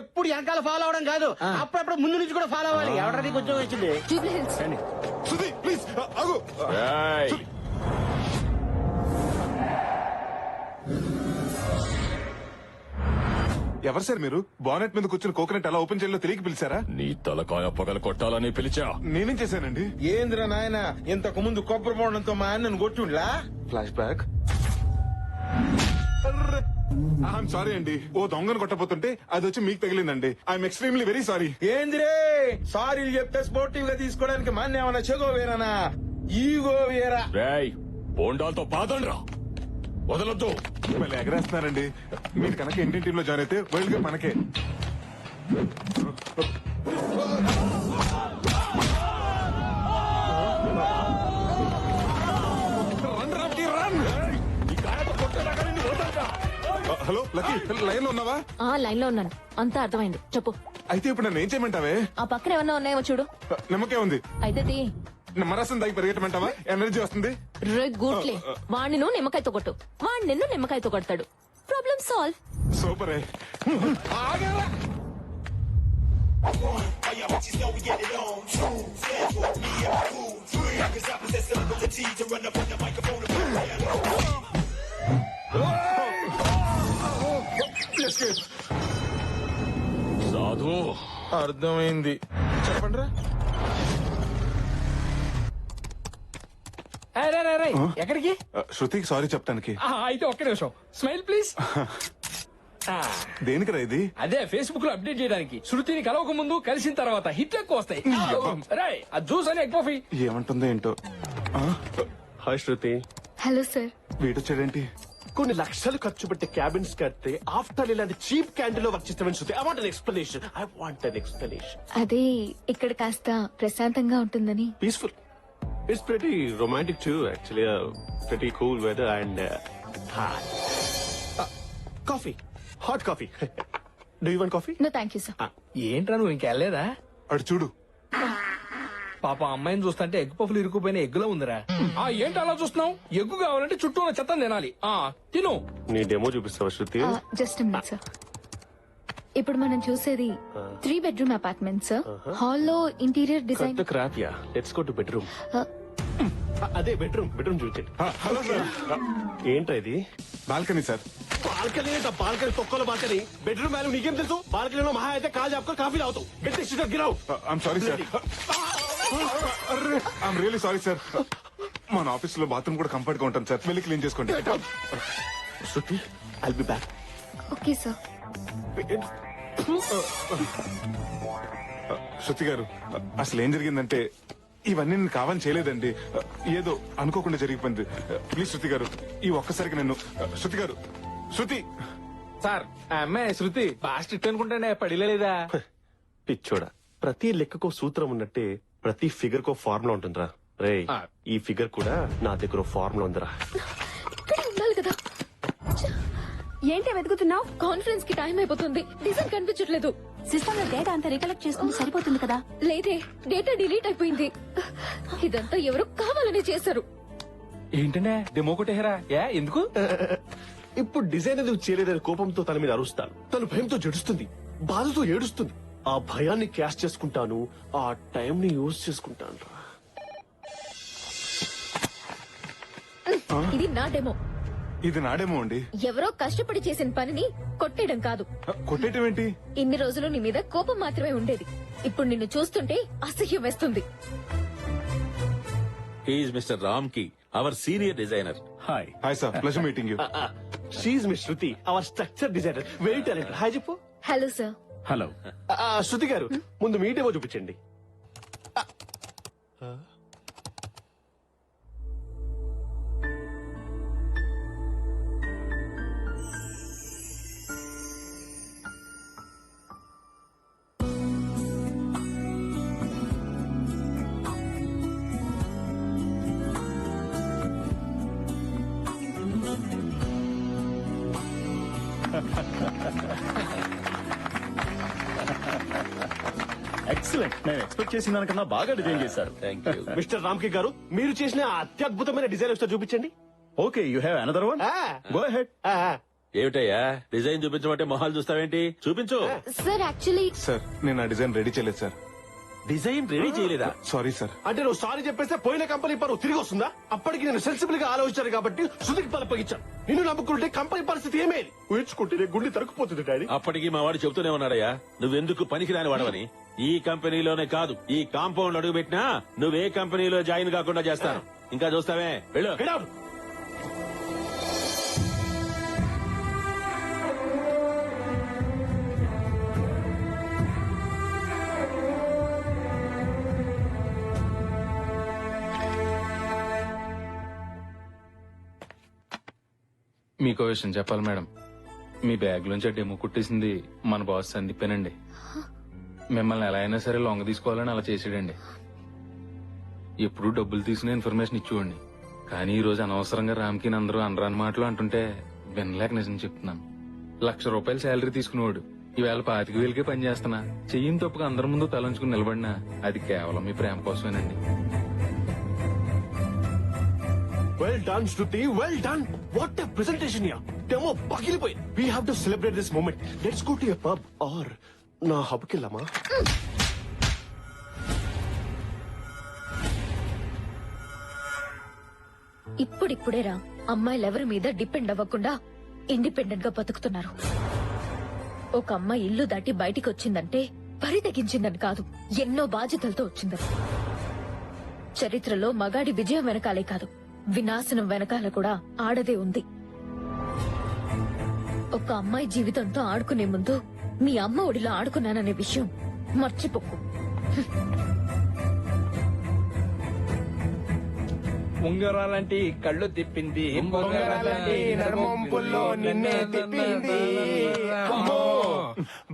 ఎప్పుడు వెనకాల ఫాలో అవడం కాదు, అప్పుడప్పుడు ముందు నుంచి కూడా ఫాలో అవ్వాలి. ఎవడ నీకు ఉద్యోగం వచ్చింది? శృతి ప్లీజ్ ఆగు. ఎవరు సార్ మీరు? బానెట్ మీద కూర్చుని కోకోనట్ ఎలా ఓపెన్ చేయాలో తెలియక పిలిచారా? నీ తలకాయ పగల కొట్టాలని పిలిచా. నేనేం చేశానండి? ఏంద్రా నాయన, ఇంతకు ముందు కొబ్బరి బోండంతో మా అన్నను కొట్టిండ్లా? Flash back. ఐఎమ్ సారీ అండి. ఓ దొంగను కొట్టబోతుంటే అది వచ్చి మీకు తగిలిందండి. I'm extremely very sorry. ఏందిరే సారీలు చెప్తే స్పోర్టివ్ గా తీసుకోవడానికి మన ఏమన్నా చెగో వేరానా? ఈగో వేరా? రేయ్ బోండాలతో పాదండ్రా, వదలొద్దు. మళ్ళీ ఎగరేస్తున్నారండి. మీరు కనుక ఇండియన్ టీమ్ లో జాయిన్ అయితే వరల్డ్ కప్ మనకే. హలో లక్కీ, లైన్ లో ఉన్నావా? లైన్ లో ఉన్నాను, అంతా అర్థమైంది. చెప్పు. అయితే ఇప్పుడు నన్ను ఏం చేయమంటావే? ఆ పక్కన ఏమన్నా ఉన్నాయేమో చూడు. నిమ్మకే ఉంది. అయితే తీ. నిమ్మరసం దాగి పరిగెట్టమంటావా? ఎనర్జీ వస్తుంది. గూట్లే, వాణ్ణి నువ్వు నిమ్మకాయతో కొట్టు, వాణ్ణి నిన్ను నిమ్మకాయతో కొడతాడు. Problem solve. సూపరే. సాధు అర్థమైంది, చెప్పండి రా. ఎక్కడికి? శృతికి సారీ చెప్తానికి. అయితే ఒక్క నిమిషం, స్మైల్ ప్లీజ్. దేనికిరా ఇది? అదే ఫేస్బుక్ లో అప్డేట్ చేయడానికి. శృతిని కలవక ముందు, కలిసిన తర్వాత హిట్లు ఎక్కువ వస్తాయి. రాయ్ ఆ జ్యూస్ అని ఎగ్ కాఫీ. ఏమంటుందో ఏంటో. హాయ్ శృతి. Hello sir. వీడొచ్చాడేంటి? కొన్ని లక్షలు ఖర్చు పెట్టి క్యాబిన్స్ కడితే ఆఫ్టర్ ఇలాంటి చీప్ క్యాంటీన్ లో వర్క్ చేస్తామని Shruti. I want an explanation. I want an explanation. అదే ఇక్కడ కాస్త ప్రశాంతంగా ఉంటుందని. Peaceful. It's pretty romantic too actually. Pretty cool weather and coffee, hot coffee. Do you want coffee? No thank you sir. ఏంట్రా నువ్వు ఇంకెళ్ళలేదా? అడు చూడు. పాప అమ్మాయిని చూస్తుంటే ఎగ్గు పఫ్లు ఇరుక్కుపోయిన ఎగ్గులో ఉందిరా. ఏంటి అలా చూస్తున్నావు? ఎగ్గు కావాలంటే చుట్టూ ఉన్న చెత్త తినాలి. తిను. నీ డెమో చూపిస్తావా శృతి? Just minute sir. ఇప్పుడు మనం చూసేది 3 bedroom అపార్ట్మెంట్ సార్. హాల్లో ఇంటీరియర్ డిజైన్. క్రాప్ యా. Let's go to bedroom. అదే బెడ్రూమ్ చూపించండి. Hello sir. ఏంటా ఇది? Balcony sir. బాల్కనీ ఏంటా? బాల్కనీ తొక్కల బాల్కనీ. బెడ్రూమ్ వాల్యూ నీకేం తెలుసు? బాల్కనీలో మహా అయితే కాల్ చెప్పుకొని కాఫీ తాగుతావు. Get this give out. I'm sorry sir. I'm really sorry sir. మన ఆఫీస్ లో బాత్రూమ్ కూడా కంఫర్ట్ గా ఉంటాను సార్. వెళ్ళి క్లీన్ చేసుకోండి. Shruti I'll be back. Okay sir. శృతి గారు అసలు ఏం జరిగిందంటే ఇవన్నీ నేను కావాలని చేయలేదండి. ఏదో అనుకోకుండా జరిగిపోయింది. ప్లీజ్ శృతి గారు ఈ ఒక్కసారికి నన్ను. శృతి గారు. శృతి సార్, ఆ అమ్మాయి శృతి బాగా స్ట్రిక్ట్ అనుకుంటానే, పడిలేదా? పిచ్చోడా, ప్రతి లెక్కకో సూత్రం ఉన్నట్టే ప్రతి ఫిగర్ కో ఫార్ములా ఉంటుందిరా. రే ఈ ఫిగర్ కూడా నా దగ్గర ఫార్ములా ఉందిరా. ఇక్కడ ఉండాలి కదా. ఏంటి వెతుకుతున్నావు? కాన్ఫరెన్స్ కి టైం అయిపోతుంది. డిజైన్ కనిపించట్లేదు. సిస్టమ్ లో డేటా అంతా రికలెక్ట్ చేసుకుంటే సరిపోతుంది కదా. లేదే, డేటా డిలీట్ అయిపోయింది. ఇదంతా ఎవరు కావాలని చేశారు. ఏంటంటే డెమో కొట్టేహరా? ఎందుకు? ఇప్పుడు డిజైన్ ఎందుకు చేయలేదని కోపంతో తన మీద అరుస్తాను. తను భయంతో జడుస్తుంది, బాధతో ఏడుస్తుంది. ఆ భయాన్ని క్యాష్ చేసుకుంటాను, ఆ టైం ని యూజ్ చేసుకుంటాను. ఇది నా డెమో. ఇది నాడేమో అండి. ఎవరో కష్టపడి చేసిన పనిని కొట్టేయడం కాదు. కొట్టేయటం ఏంటి? ఇన్ని రోజులు నీ మీద కోపం మాత్రమే ఉండేది. ఇప్పుడు నిన్ను చూస్తుంటే అసహ్యం వేస్తుంది. హీఈస్ మిస్టర్ రామ్ కి, our senior designer. Hi. Hi sir, pleasure meeting you. She's miss Shruti, our structure designer, very talented. Hi చెప్పు. Hello sir. Hello. Shruti garu, ముందు మీ డెమో చూపించండి. ఎక్సలెంట్. నేను ఎక్స్పెక్ట్ చేసిన దానికన్నా బాగా డిజైన్ చేశారు. Thank you. మిస్టర్ రామ్కి గారు, మీరు చేసిన ఆ అత్యద్భుతమైన డిజైన్ ఒకసారి చూపించండి. Okay, you have another one. Go ahead. ఏమిటయ్యా డిజైన్ చూపించమంటే మొహాలు చూస్తావేంటి? చూపించు. సార్ యాక్చువల్లీ సార్, నేను ఆ డిజైన్ రెడీ చేయలేదు సార్. డిజైన్ రెడీ చేయలేదా? Sorry sir. అంటే నువ్వు సారీ చెప్పేస్తే పోయిన కంపెనీ పరువు తిరిగి వస్తుందా? అప్పటికి నేను సెన్సిబుల్ గా ఆలోచించాను కాబట్టి శృతికి పలపగించాను. నిన్ను నమ్ముకుంటే కంపెనీ పరిస్థితి ఏమేది? ఊహించుకుంటే గుండె తరుక్కుపోతుంది డాడీ. అప్పటికి మా వాడు చెబుతూనే ఉన్నాడయ్యా, నువ్వెందుకు పనికిరాని వాడవని. ఈ కంపెనీలోనే కాదు, ఈ కాంపౌండ్ అడుగు పెట్టినా నువ్వే కంపెనీలో జాయిన్ కాకుండా చేస్తాను. ఇంకా చూస్తావే, వెళ్ళు. Get out. మీకో విషయం చెప్పాలి మేడం. మీ బ్యాగ్ లోంచి డెమో కుట్టేసింది మన బాస్ సందీపేనండి. మిమ్మల్ని ఎలా అయినా సరే లొంగ తీసుకోవాలని అలా చేసాడండి. ఎప్పుడు డబ్బులు తీసుకునే ఇన్ఫర్మేషన్ ఇచ్చేవాడిని. కానీ ఈ రోజు అనవసరంగా రామ్కి అందరూ అనరాని మాటలు అంటుంటే వినలేక నిజం చెప్తున్నాను. ₹1,00,000 శాలరీ తీసుకునేవాడు ఈవేళ 25,000కే పని చేస్తున్నా. చెయ్యిని తప్పుగా అందరి ముందు తలంచుకుని నిలబడినా అది కేవలం మీ ప్రేమ కోసమేనండి. Well done, Shruti. Well done. What a presentation here. Demo పగిలిపోయింది. We have to celebrate this moment. Let's go to a pub or నా హబ్ కి వెళ్దామా? ఇప్పుడిప్పుడేరా అమ్మాయిలెవరి మీద డిపెండ్ అవ్వకుండా ఇండిపెండెంట్ గా బతుకుతున్నారు. ఒక అమ్మాయి ఇల్లు దాటి బయటికి వచ్చిందంటే పరి తెగించిందని కాదు, ఎన్నో బాధ్యతలతో వచ్చిందని. చరిత్రలో మగాడి విజయం వెనకాలే కాదు, వినాశనం వెనకాల కూడా ఆడదే ఉంది. ఒక అమ్మాయి జీవితంతో ఆడుకునే ముందు మీ అమ్మ ఒడిలో ఆడుకున్నాననే విషయం మర్చిపోకు. ఉంగరాలంటి కళ్ళు తిప్పింది, ఉంగరాలంటి నడుమొంపుల్లో నిన్నే తిప్పింది. అమ్మో,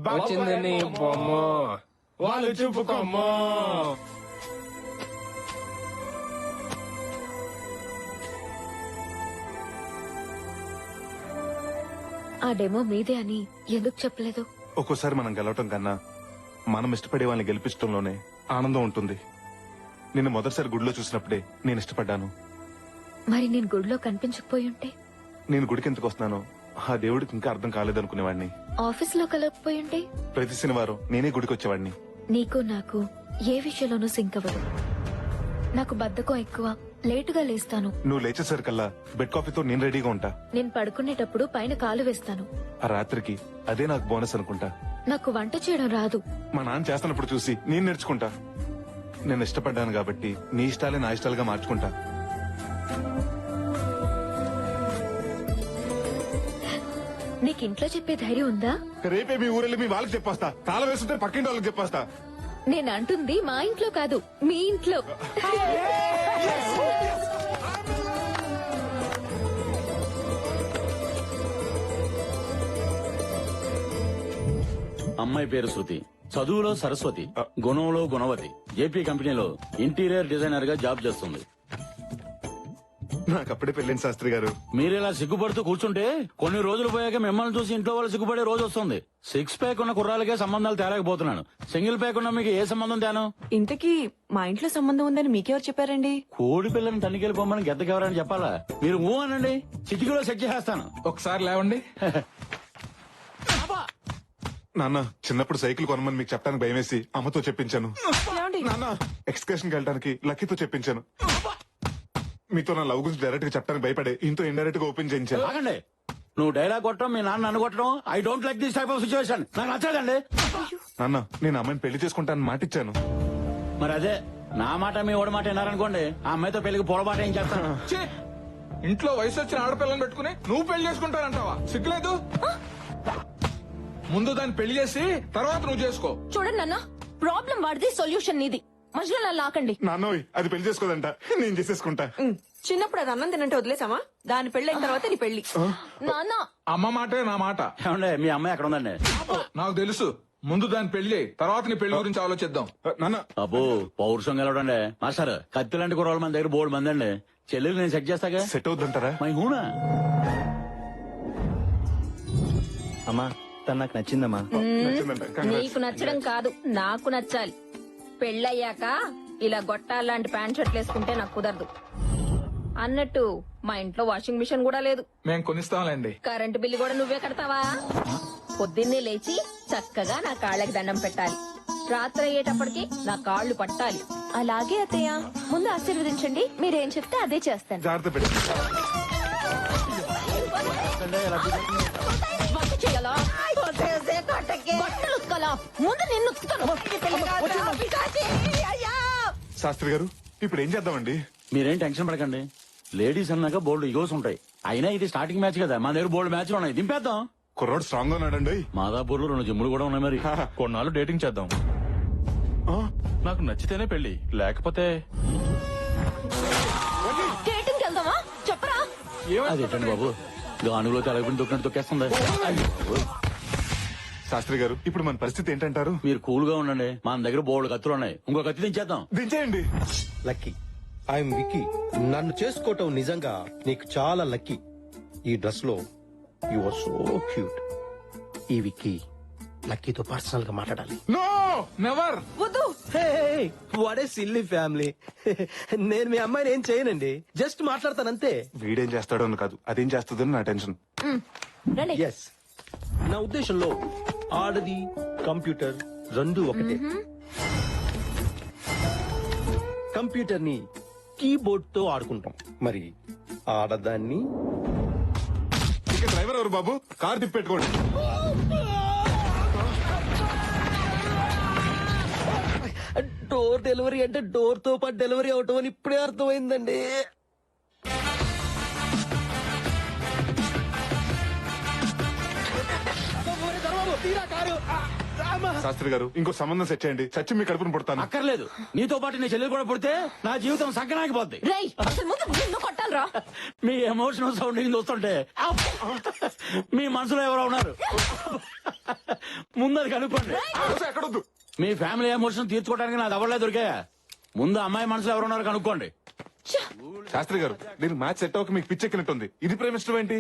వచ్చింది నీ బొమ్మ, వాళ్ళు చూపుకోమ్మో. ఆ డెమో మీదే అని ఎందుకు చెప్పలేదు? ఒక్కోసారి మనం గెలవటం కన్నా మనం ఇష్టపడే వాళ్ళని గెలిపించడంలోనే ఆనందం ఉంటుంది. నిన్ను మొదటిసారి గుడిలో చూసినప్పుడే నేను ఇష్టపడ్డాను. మరి నేను గుడిలో కనిపించకపోయి ఉంటే? నేను గుడికి ఎందుకు వస్తున్నానో ఆ దేవుడికి ఇంకా అర్థం కాలేదనుకునేవాడిని. ఆఫీస్ లో కలగకపోయి ఉంటే? ప్రతి శనివారం నేనే గుడికి వచ్చేవాడిని. నీకు నాకు ఏ విషయంలోనూ సింక్ అవ్వదు. నాకు బద్ధకం ఎక్కువ, లేటుగా లేస్తాను. నువ్వు లేచేసరికల్లా బెడ్ కాఫీతో నేను రెడీగా ఉంటా. నేను పడుకునేటప్పుడు పైన కాలు వేస్తాను. ఆ రాత్రికి అదే నాకు బోనస్ అనుకుంటా. నాకు వంట చేయడం రాదు. మా నాన్న చేస్తున్నప్పుడు చూసి నేను నేర్చుకుంటా. నేను ఇష్టపడ్డాను కాబట్టి నీ ఇష్టాలే నా ఇష్టాలుగా మార్చుకుంటా. నీకు ఇంట్లో చెప్పే ధైర్యం ఉందా? రేపే మీ ఊరెళ్ళి మీ వాళ్ళకి చెప్పేస్తా. తాళం వేస్తుంటే పక్కింటి వాళ్ళకి చెప్పేస్తా. నేను అంటుంది మా ఇంట్లో కాదు, మీ ఇంట్లో. అమ్మాయి పేరు శృతి, చదువులో సరస్వతి, గుణంలో గుణవతి. జేపీ కంపెనీలో ఇంటీరియర్ డిజైనర్ గా జాబ్ చేస్తుంది. నాకు అప్పుడే పెళ్ళండి శాస్త్రి గారు. మీరు ఇలా సిగ్గుపడుతూ కూర్చుంటే కొన్ని రోజులు పోయాక మిమ్మల్ని చూసి ఇంట్లో వాళ్ళు సిగ్గుపడే రోజు వస్తుంది. 6 ప్యాక్ ఉన్న కుర్రాలకే సంబంధాలు తేలేకపోతున్నాను. సింగిల్ ప్యాక్ ఉన్న మీకు ఏ సంబంధం తేను? ఇంతకీ మా ఇంట్లో సంబంధం ఉందని మీకెవరు చెప్పారండి? కోడి పిల్లని తనికెళ్ళిపోమని గెద్దకెవరని చెప్పాలా? మీరు ఊ అనండి, చిటికీలో సెట్ చేసేస్తాను. ఒకసారి లేవండి. నాన్న చిన్నప్పుడు సైకిల్ కొనమని మీకు చెప్పడానికి భయం వేసి అమ్మతో చెప్పించాను. నాన్న ఎక్స్కర్షన్ కి వెళ్ళడానికి లక్కీతో చెప్పించాను. మీతో నా లవ్ గురించి డైరెక్ట్ గా చెప్పడానికి భయపడే ఇంతో ఇండైరెక్ట్ గా ఓపెన్ చేయించాను. ఆగండి, నువ్వు డైలాగ్ కొట్టడం మీ నాన్న నన్ను కొట్టడం I don't like this type of situation. నాకు నచ్చదండి. నాన్న నేను అమ్మాయిని పెళ్లి చేసుకుంటానని మాట ఇచ్చాను. మరి అదే నా మాట మీ ఓడి మాట విన్నారనుకోండి, ఆ అమ్మాయితో పెళ్లికి పొడబాట ఏం చేస్తాను? ఛీ! ఇంట్లో వయసు వచ్చిన ఆడపిల్లని పెట్టుకుని నువ్వు పెళ్లి చేసుకుంటానంటావా? సిగ్గులేదు? ముందు దాన్ని పెళ్లి చేసి తర్వాత నువ్వు చేసుకో. చూడండి నాన్న, ప్రాబ్లం వాడిది, సొల్యూషన్ నీది. మధ్యలో నన్ను లాకండి. నాన్నోయ్ అది పెళ్లి చేసుకోదంట, నేను చేసేసుకుంటా. చిన్నప్పుడు అది అన్నం తినంటే వదిలేసామా? దాని పెళ్ళైన తర్వాత నీ పెళ్లి. నాన్న, అమ్మ మాటే నా మాట. ఏమండి మీ అమ్మాయి ఎక్కడ ఉందండి? నాకు తెలుసు. ముందు దాన్ని పెళ్లి చేయి, తర్వాత నీ పెళ్లి గురించి ఆలోచిద్దాం. నాన్న అబ్బో పౌరుషం గెలవడండి. మాస్టర్ కత్తి లాంటి కుర్రాళ్ళు మన దగ్గర బోర్డు మంది అండి. చెల్లెలు నేను సెట్ చేస్తాగా. సెట్ అవుతుంటారా? మై హూనా అమ్మా తను నాకు నచ్చిందమ్మా. నీకు నచ్చడం కాదు, నాకు నచ్చాలి. పెళ్ళయ్యాక ఇలా గొట్టాలాంటి ప్యాంట్ షర్ట్లు వేసుకుంటే నాకు కుదరదు. అన్నట్టు మా ఇంట్లో వాషింగ్ మిషన్ కూడా లేదు. మేం కొనిస్తాంలేండి. కరెంటు బిల్లు కూడా నువ్వే కడతావా? పొద్దున్నే లేచి చక్కగా నా కాళ్ళకి దండం పెట్టాలి. రాత్రి అయ్యేటప్పటికి నా కాళ్ళు పట్టాలి. అలాగే అత్తయ్య, ముందు ఆశీర్వదించండి. మీరేం చెప్తే అదే చేస్తాను. జాగ్రత్త పెట్టి వంట చేయాలా? బట్టలు ఉతకాలా? ముందు నిన్ను ఉతుకుతాను. శాస్త్రి గారు ఇప్పుడు ఏం చేద్దామండి? మీరేం టెన్షన్ పడకండి. లేడీస్ అన్నాక బోల్డ్ ఈగోస్ ఉంటాయి. అయినా ఇది స్టార్టింగ్ మ్యాచ్ కదా, మన దగ్గర బోల్డ్ మ్యాచ్లు ఉన్నాయి. దింపేద్దాం. కుర్రోడు స్ట్రాంగ్ గా ఉన్నాడండి. మాదాపూర్ లో 2 జిమ్ములు కూడా ఉన్నాయి. మరి కొన్నాళ్ళు డేటింగ్ చేద్దాం. నాకు నచ్చితేనే పెళ్లి, లేకపోతే డేటింగ్ వెళ్దామా? చెప్పరా? అదేంటండి బాబు, గానుగులో తెలగకుండా తొక్కినట్టు తొక్కేస్తుంది. శాస్త్రి గారు ఇప్పుడు మన పరిస్థితి ఏంటంటారు? మీరు కూల్ గా ఉండండి, మన దగ్గర బోల్డ్ కత్తులు ఉన్నాయి. ఇంకో కత్తి దించేద్దాం. దించేయండి. Lucky, I'm Vicky. నన్ను చేసుకోవటం నిజంగా నీకు చాలా లక్కీ. ఈ డ్రెస్ లో యు ఆర్ సో క్యూట్. ఈ విక్కీ లక్కీతో పర్సనల్ గా మాట్లాడాలి. No never. వద్దు. What a silly family. నేను మీ అమ్మాయిని ఏం చేయనండి, జస్ట్ మాట్లాడతానంతే. వీడేం చేస్తాడో అని కాదు, అదేం చేస్తుందని నా టెన్షన్. రండి. ఎస్, నా ఉద్దేశంలో ఆడది కంప్యూటర్ రెండు ఒకటే. కంప్యూటర్ ని కీబోర్డ్ తో ఆడుకుంటాం, మరి ఆడదాన్ని. ఇక డ్రైవర్ ఎవరు బాబు? కార్ తిప్పెట్టుకోండి. డోర్ డెలివరీ అంటే డోర్ తో పాటు డెలివరీ అవటం అని ఇప్పుడే అర్థమైందండి. శాస్త్రి గారు ఇంకో సంబంధం సెట్ చేయండి, చచ్చి మీ కడుపును పుడతాను. అక్కర్లేదు, నీతో పాటు నీ చెల్లెలు కూడా పుడితే నా జీవితం సంకనాగిపోద్ది. రేయ్, అసలు ముందు నిన్ను కొట్టాలరా? మీ ఎమోషనల్ సౌండింగ్ చూస్తుంటే మీ మనసులో ఎవరో ఉన్నారు. ముందు అది కనుక్కోండి. ఎక్కడొద్దు. మీ ఫ్యామిలీ ఎమోషన్ తీర్చుకోవడానికి నాది ఎవరలే దొరికాయా? ముందు అమ్మాయి మనసులో ఎవరు ఉన్నారో కనుక్కోండి. శాస్త్రి గారు దీనికి మ్యాచ్ సెట్ అవ్వక మీకు పిచ్చెక్కినట్టుంది. ఇది ప్రేమిష్టం ఏంటి?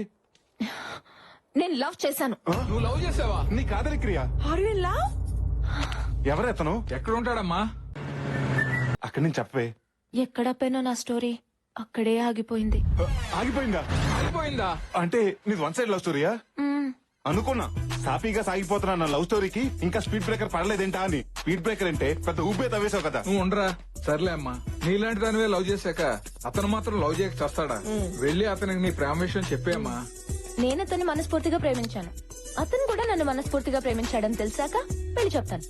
నేను లవ్ చేశాను. నువ్వు లవ్ చేసావా? నీ కాదలి క్రియ. ఎవరెతను? ఎక్కడ ఉంటాడమ్మా? అక్కడి నుంచి చెప్పవే. ఎక్కడ పెనో నా స్టోరీ అక్కడే ఆగిపోయింది. ఆగిపోయిందా? అయిపోయిందా? అంటే నీది 1 సైడ్ లవ్ స్టోరీయా? అనుకున్నా సాఫీగా సాగిపోతున్నా నా లవ్ స్టోరీకి ఇంకా స్పీడ్ బ్రేకర్ పడలేదేంటా అని. స్పీడ్ బ్రేకర్ అంటే పెద్ద ఊపే తవ్వేశావు కదా. నువ్వు ఉండరా. సర్లే అమ్మా, నీలాంటి దానివే లవ్ చేశాక అతను మాత్రం లవ్ చేయక చేస్తాడా? వెళ్ళి అతనికి నీ ప్రేమ విషయం చెప్పేమ్మా. నేను అతన్ని మనస్ఫూర్తిగా ప్రేమించాను, అతను కూడా నన్ను మనస్ఫూర్తిగా ప్రేమించాడని తెలిసాక పెళ్లి చెప్తాను.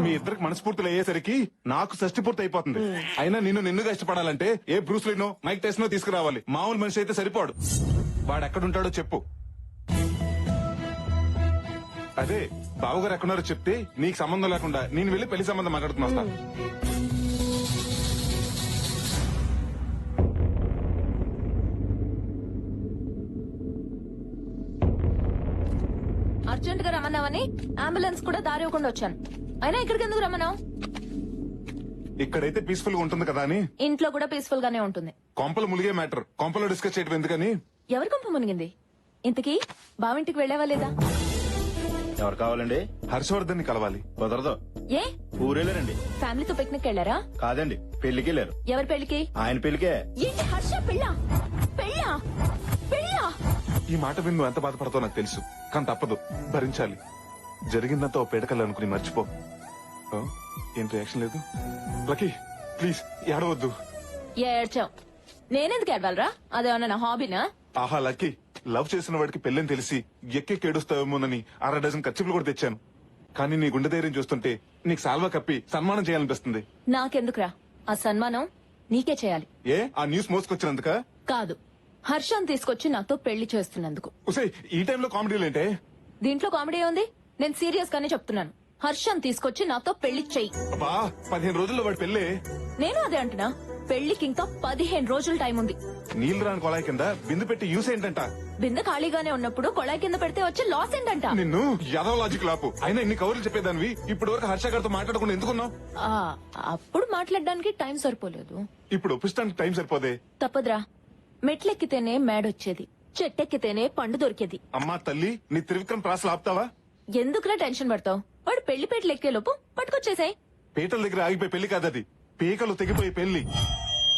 మీ ఇద్దరికి మనస్ఫూర్తులు అయ్యేసరికి నాకు షష్టి పూర్తి అయిపోతుంది. అయినా నిన్నుగా ఇష్టపడాలంటే ఏ బ్రూస్లీనో మైక్ టెస్ట్నో తీసుకురావాలి. మామూలు మనిషి అయితే సరిపోడు. వాడు ఎక్కడుంటాడో చెప్పు. అదే బావగారు ఎక్కడున్నారో చెప్తే నీకు సంబంధం లేకుండా నేను వెళ్ళి పెళ్లి సంబంధం మాట్లాడుతున్నా వస్తా. అర్జెంట్ గా రమ్మన్నావని అంబులెన్స్ కూడా దారి ఇవ్వకుండా వచ్చాను. అయినా ఇక్కడికి ఎందుకు రమ్మన్నావు? ఇక్కడైతే పీస్ఫుల్ గా ఉంటుంది కదా అని. ఇంట్లో కూడా పీస్ఫుల్ గానే ఉంటుంది. కొంపలు ములిగే మ్యాటర్ కొంపలో డిస్కస్ చేయడం ఎందుకని. ఎవరి కొంప మునిగింది? ఇంతకీ బావింటికి వెళ్ళావా లేదా? ఎవరు కావాలండి? హర్షవర్ధన్ ని కలవాలి. కుదరదు. ఏ ఊరెళ్ళారండి. ఫ్యామిలీతో పిక్నిక్ వెళ్ళారా? కాదండి, పెళ్లికి వెళ్ళారు. ఎవరి పెళ్లికి? ఆయన పెళ్లికే. ఏంటి హర్ష పెళ్ళా? పెళ్ళా? పెళ్ళా? ఈ మాట విని నువ్వు ఎంత బాధపడతావు నాకు తెలుసు, కానీ తప్పదు, భరించాలి. జరిగిందంతా ఓ పేడకల్లా అనుకుని మర్చిపో. ఆ, ఏం రియాక్షన్ లేదు? లక్కీ ప్లీజ్ ఏడవద్దు. ఏడ్చావు. నేనెందుకు ఏడవాలరా? అదేమన్నా నా హాబీనా? ఆహా లక్కీ, లవ్ చేసిన వాడికి పెళ్ళని తెలిసి ఎక్కేడుస్తావేమోనని 6 డజన్ ఖర్చులు కూడా తెచ్చాను. కానీ నీ గుండె ధైర్యం చూస్తుంటే నీకు సాల్వా కప్పి సన్మానం చేయాలనిపిస్తుంది. నాకెందుకురా ఆ సన్మానం? నీకే చేయాలి. ఏ ఆ న్యూస్ మోసుకొచ్చినందుక? కాదు, హర్షం తీసుకొచ్చి నాతో పెళ్లి చేస్తున్నందుకు. ఉసే ఈ టైంలో కామెడీలేంటే? దీంట్లో కామెడీ ఉంది? నేను సీరియస్ గానే చెప్తున్నాను. హర్షం తీసుకొచ్చి నాతో పెళ్లి చెయ్యి. అబ్బా 15 రోజుల్లో వాడి పెళ్ళే. నేను అదే అంటున్నా, పెళ్లికి ఇంకా 15 రోజులు టైం ఉంది. నీళ్లు రాని కొలాయి కింద బిందు పెట్టి యూస్ ఏంటంట? బిందె ఖాళీగానే ఉన్నప్పుడు కొళాయి కింద పెడితే వచ్చే లాస్ ఏంటంట? నిన్ను యాదవ లాజిక్ లాపు. అయినా ఇన్ని కవర్లు చెప్పేదానివి ఇప్పటి వరకు హర్ష గారితో మాట్లాడకుండా ఎందుకున్నావు? అప్పుడు మాట్లాడడానికి టైం సరిపోలేదు. ఇప్పుడు ఒప్పిస్తానికి టైం సరిపోదే. తప్పదురా, మెట్లెక్కితేనే మేడొచ్చేది, చెట్టెక్కితేనే పండు దొరికేది. అమ్మా తల్లి, నీ త్రివిక్రమ్ ప్రాసలు ఆపుతావా? ఎందుకురా టెన్షన్ పడతావు? వాడు పెళ్లి పేటలు ఎక్కే లోపు పట్టుకొచ్చేసాయి. పీటల దగ్గర ఆగిపోయి పెళ్లి కాదది, పీకలు తెగిపోయి పెళ్లి.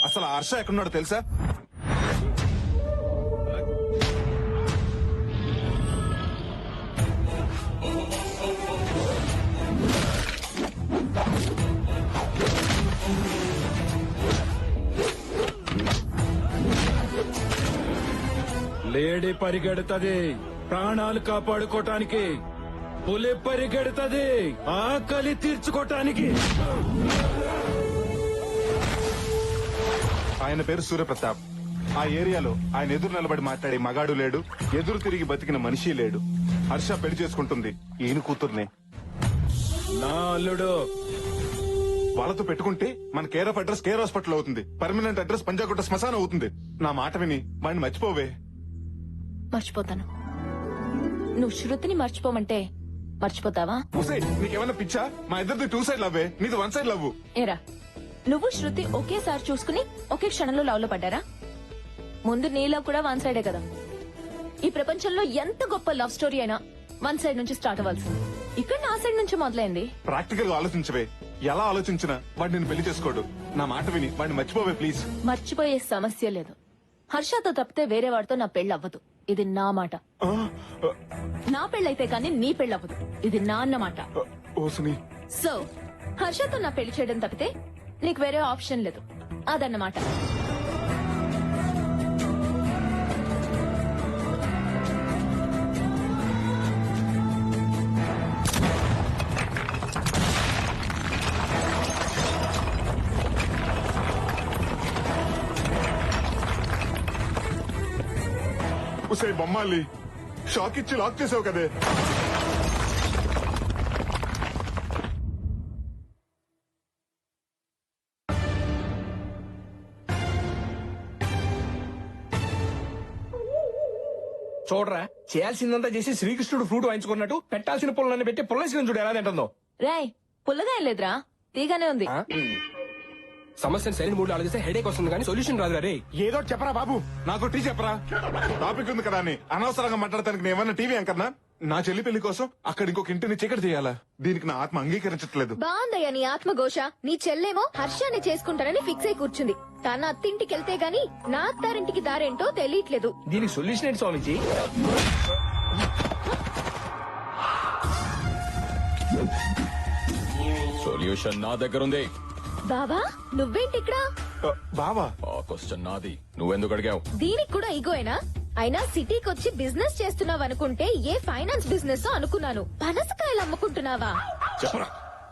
అసలు ఆ హర్ష ఎక్కడున్నాడో తెలుసా? లేడీ పరిగెడుతుంది ప్రాణాలు కాపాడుకోటానికి, పులి పరిగెడుతుంది ఆకలి తీర్చుకోటానికి. ఆయన పేరు సూర్యప్రతాప్. ఆ ఏరియాలో ఆయన ఎదురు నిలబడి మాట్లాడే మగాడు లేడు, ఎదురు తిరిగి బతికిన మనిషి లేడు. హర్ష పెళ్లి చేసుకుంటుంది ఈయన కూతుర్నే. నా అల్లుడు. వాళ్ళతో పెట్టుకుంటే మన care of address care hospital అవుతుంది, పర్మనెంట్ అడ్రస్ పంజాగుట్ట శ్మశానం అవుతుంది. నా మాట విని వాడిని మర్చిపోవే. మర్చిపోతాను. నువ్వు శృతిని మర్చిపోమంటే మర్చిపోతావా? నీకేమన్నా పిచ్చా? మా ఇద్దరిది 2 సైడ్ లవ్వే, నీది 1 సైడ్ లవ్. ఏరా, నువ్వు శృతి ఒకేసారి చూసుకుని ఒకే క్షణంలో లవ్ లో పడ్డారా? ముందు నీ లవ్ కూడా 1 సైడే కదా. ఈ ప్రపంచంలో ఎంత గొప్ప లవ్ స్టోరీ అయినా 1 సైడ్ నుంచి స్టార్ట్ అవ్వాల్సింది. ఇక్కడ నా సైడ్ నుంచి మొదలైంది. ప్రాక్టికల్ గా ఆలోచించవే. ఎలా ఆలోచించినా వాడు నేను పెళ్లి చేసుకోడు. నా మాట విని వాడిని మర్చిపోవే ప్లీజ్. మర్చిపోయే సమస్య లేదు. హర్షతో తప్పితే వేరే వాడితో నా పెళ్లి అవ్వదు. ఇది నా మాట. నా పెళ్ళైతే కానీ నీ పెళ్లి అవ్వదు. ఇది నా అన్నమాట. సో హర్షతో నా పెళ్లి చేయడం తప్పితే నీకు వేరే ఆప్షన్ లేదు. అదన్నమాట. ఉసే బొమ్మాలి, షాక్ ఇచ్చి లాక్ చేసావు కదే. చూడరా, చేయాల్సిందంతా చేసి శ్రీకృష్ణుడు ఫ్రూట్ వాయించుకున్నట్టు పెట్టాల్సిన పుల్లన్ని పెట్టి పుల్లేసిన చూడు ఎలా తింటుందో. రాయ్, పుల్లగా ఏం లేదురా, తీగానే ఉంది. సమస్యను సరైన మూడు ఆలోచిస్తే హెడేక్ వస్తుంది కానీ సొల్యూషన్ రాదు రే. ఏదో చెప్పరా బాబు, నాకు టీ చెప్పరా. టాపిక్ ఉంది కదా అని అనవసరంగా మాట్లాడటానికి నేమన్నా టీవీ అంకన్నా? నా చెల్లి పెళ్లి కోసం అక్కడ ఇంకొక ఇంటిని చీకటి చేయాలా? దీనికి నా ఆత్మ అంగీకరించట్లేదు. బాగుందయ్యా నీ ఆత్మఘోష. నీ చెల్లేమో హర్షాన్ని చేసుకుంటానని ఫిక్స్ అయి కూర్చుంది. తన అత్తింటికి వెళ్తే గాని నా అత్తారింటికి దారేంటో తెలియట్లేదు. దీనికి సొల్యూషన్ ఏంటి స్వామిజీ? సొల్యూషన్ నా దగ్గర ఉంది. బావా నువ్వేంటి ఇక్కడ? బావా, ఆ క్వశ్చన్ నాది, నువ్వెందుకు అడిగావు? దీనికి కూడా ఈగోయేనా? అయినా సిటీకి వచ్చి బిజినెస్ చేస్తున్నావు అనుకుంటే ఏ ఫైనాన్స్ బిజినెస్ అనుకున్నాను. పనసకాయలు అమ్ముకుంటున్నావా? చెప్పరా.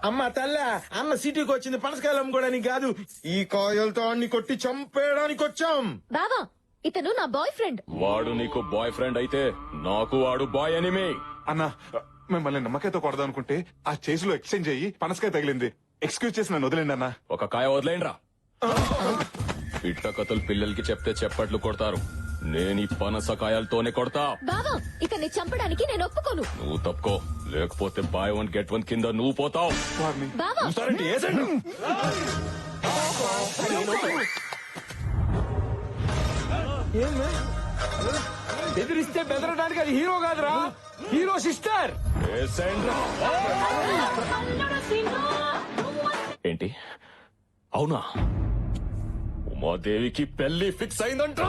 అమ్మ తల్ల, అన్న సిటీకి వచ్చింది పనసకాయలు అమ్ముకోవడానికి కాదు, ఈ కాయలతో అన్ని కొట్టి చంపేయడానికి వచ్చాం. బావా, ఇతను నా బాయ్ ఫ్రెండ్. వాడు నీకు బాయ్ ఫ్రెండ్ అయితే నాకు వాడు బాయ్ ఎనిమి. అన్నా, మిమ్మల్ని నమ్మకాయతో కొడదాం అనుకుంటే ఆ చేసిలో ఎక్స్చేంజ్ అయ్యి పనసకాయ తగిలింది. ఎక్స్క్యూజ్ చేసి నన్ను వదిలేండి అన్నా. ఒక కాయ వదిలేండ్రా. పిట్ట కథలు పిల్లలకి చెప్తే చెప్పట్లు కొడతారు, నేను ఈ పనసకాయలతోనే కొడతా. బావా, ఇతన్ని చంపడానికి నేను ఒప్పుకోను. నువ్వు తప్పుకో, లేకపోతే బై 1 గెట్ 1 కింద నువ్వు పోతావు. బావా, చూస్తారంటే బెదిరిస్తే బెదరడానికి అది హీరో కాదురా, హీరో సిస్టర్. ఏంటి అవునా? ఉమాదేవికి పెళ్లి ఫిక్స్ అయిందంట.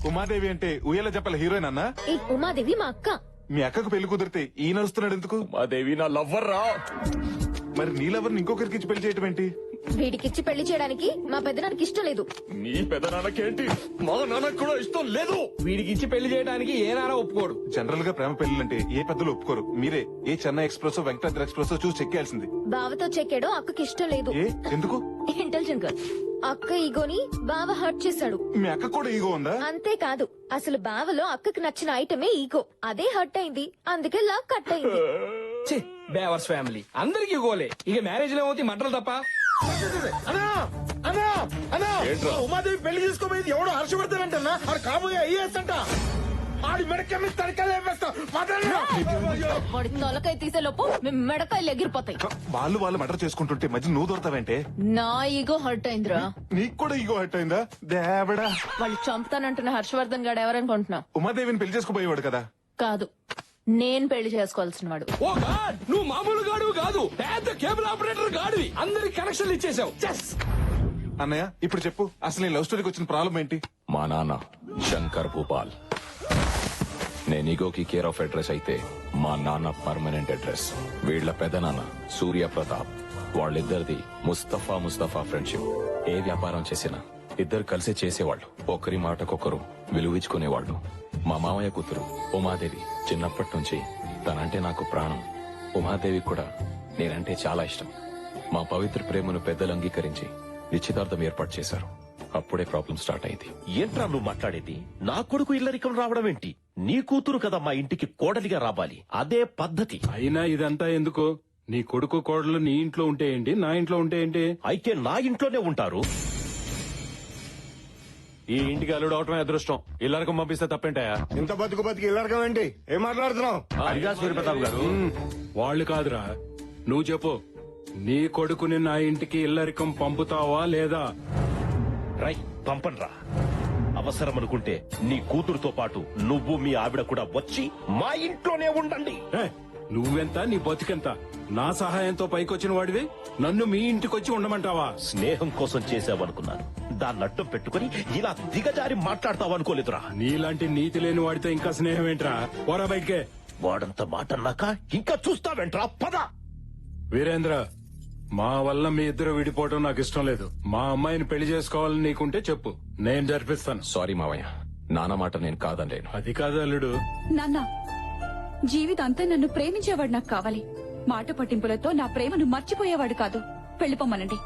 ఉమాదేవి అంటే ఉయ్యాల చెప్పల హీరోయిన్ అన్నా? ఈ ఉమాదేవి మా అక్క. మీ అక్కకు పెళ్లి కుదిరితే ఈ నడుస్తున్నాడు ఎందుకు? ఉమాదేవి నా లవ్వర్ రా. మరి నీ లవర్ని ఇంకొకరికి ఇచ్చి పెళ్లి చేయటం ఏంటి? వీడికిచ్చి పెళ్లి చేయడానికి మా పెద్దనానికి ఇష్టం లేదు. నీ పెదనాన్నకేంటి? మా నాన్నకు కూడా ఇష్టం లేదు. వీడికి ఇచ్చి పెళ్లి చేయడానికి ఏ నాన్న ఒప్పుకోడు. జనరల్ గా ప్రేమ పెళ్లిలంటే ఏ పెద్దలు ఒప్పుకోరు. మీరే ఏ చెన్నై ఎక్స్ప్రెస్ వెంకటాద్రి ఎక్స్ప్రెస్ చూసి చెక్కేయాల్సింది. బావతో చెక్కాడో అక్కకి ఇష్టం లేదు. ఏ ఎందుకు? Intelligent girl. అక్క ఈగోని బావ హర్ట్ చేశాడు. మీ అక్క కూడా ఈగో ఉందా? అంతేకాదు, అసలు బావలో అక్కకి నచ్చిన ఐటమే ఈగో. అదే హర్ట్ అయింది, అందుకే లవ్ కట్ అయింది. బేవర్స్ ఫ్యామిలీ అందరికి గోలే. ఇక మ్యారేజ్ లో ఏమవుతాయి మంటలు తప్ప. ఉమాదేవి పెళ్లి చేసుకోబోయేది ఎవడో హర్షవర్ధన్ ఆడు కాబోయే ఐఏఎస్ అంట. ఆడి మెడక మీద తడకలు వేస్తా. వాడి తొలకాయ తీసే లోపు మీ మెడకాయలు ఎగిరిపోతాయి. వాళ్ళు మర్డర్ చేసుకుంటుంటే మధ్య నువ్వు దొరతావంటే? నా ఈగో హర్ట్ అయిందిరా. నీకు కూడా ఈగో హర్ట్ అయిందా? దేవడా, వాళ్ళు చంపుతానంటున్న హర్షవర్ధన్ గాడు ఎవరనుకుంటున్నావు? ఉమాదేవిని పెళ్లి చేసుకోబోయేవాడు కదా. కాదు, నేను పెళ్లి చేసుకోవాల్సిన వాడు. ఓ గాడ్, నువ్వు మామూలు గాడు కాదు, పెద్ద కేబుల్ ఆపరేటర్ గాడివి. అందరికి కనెక్షన్లు ఇచ్చేసావు. అన్నయ్య ఇప్పుడు చెప్పు, అసలు నీ లవ్ స్టోరీకి వచ్చిన ప్రాబ్లం ఏంటి? మా నాన్న శంకర్ భూపాల్. నేను ఈగోకి కేర్ ఆఫ్ అడ్రస్ అయితే మా నాన్న పర్మనెంట్ అడ్రస్. వీళ్ల పెదనాన్న సూర్య ప్రతాప్. వాళ్ళిద్దరిది ముస్తఫా ఫ్రెండ్షిప్. ఏ వ్యాపారం చేసినా ఇద్దరు కలిసి చేసేవాళ్ళు. ఒకరి మాటకొకరు విలువించుకునేవాళ్ళు. మా మామయ్య కూతురు ఉమాదేవి చిన్నప్పటి నుంచి తనంటే నాకు ప్రాణం. ఉమాదేవి కూడా నేనంటే చాలా ఇష్టం. మా పవిత్ర ప్రేమను పెద్దలు అంగీకరించి నిశ్చితార్థం ఏర్పాటు చేశారు. అప్పుడే ప్రాబ్లం స్టార్ట్ అయింది. ఏంట్రా నువ్వు మాట్లాడేది? నా కొడుకు ఇల్లరికం రావడం ఏంటి? నీ కూతురు కదా మా ఇంటికి కోడలిగా రావాలి, అదే పద్ధతి. అయినా ఇదంతా ఎందుకు? నీ కొడుకు కోడలు నీ ఇంట్లో ఉంటే ఏంటి, నా ఇంట్లో ఉంటే ఏంటి? అయితే నా ఇంట్లోనే ఉంటారు. ఈ ఇంటికి అల్లుడు అవటమే అదృష్టం. ఇల్లరికం పంపిస్తే తప్పేంటాయా? ఇంత బతుకు ఇల్లరకం ఏంటి? ఏం మాట్లాడుతున్నావు? అడిగా సూర్యప్రతాప్ గారు. వాళ్ళు కాదురా, నువ్వు చెప్పు. నీ కొడుకుని నా ఇంటికి ఇల్లరికం పంపుతావా లేదా? రై పంపన్రా. అవసరం అనుకుంటే నీ కూతురుతో పాటు నువ్వు మీ ఆవిడ కూడా వచ్చి మా ఇంట్లోనే ఉండండి. నువ్వెంత, నీ బతికెంత? నా సహాయంతో పైకొచ్చిన వాడివి నన్ను మీ ఇంటికొచ్చి ఉండమంటావా? స్నేహం కోసం చేసావనుకున్నాను, దాన్ని అడ్డం పెట్టుకుని ఇలా దిగజారి మాట్లాడతావనుకోలేదురా. నీలాంటి నీతి లేని వాడితో ఇంకా స్నేహం ఏంట్రా? పోరా బయటికే. వాడంత మాట అన్నాక ఇంకా చూస్తావేంట్రా? పద. వీరేంద్ర, మా వల్ల మీ ఇద్దరు విడిపోవడం నాకు ఇష్టం లేదు. మా అమ్మాయిని పెళ్లి చేసుకోవాలని నీకుంటే చెప్పు, నేను జరిపిస్తాను. సారీ మావయ్య, నాన్న మాట నేను కాదనలేను. అది కాదు అల్లుడు. నాన్న, జీవితాంతా నన్ను ప్రేమించేవాడు నాకు కావాలి. మాట పట్టింపులతో నా ప్రేమను మర్చిపోయేవాడు కాదు. వెళ్ళిపోమనండి.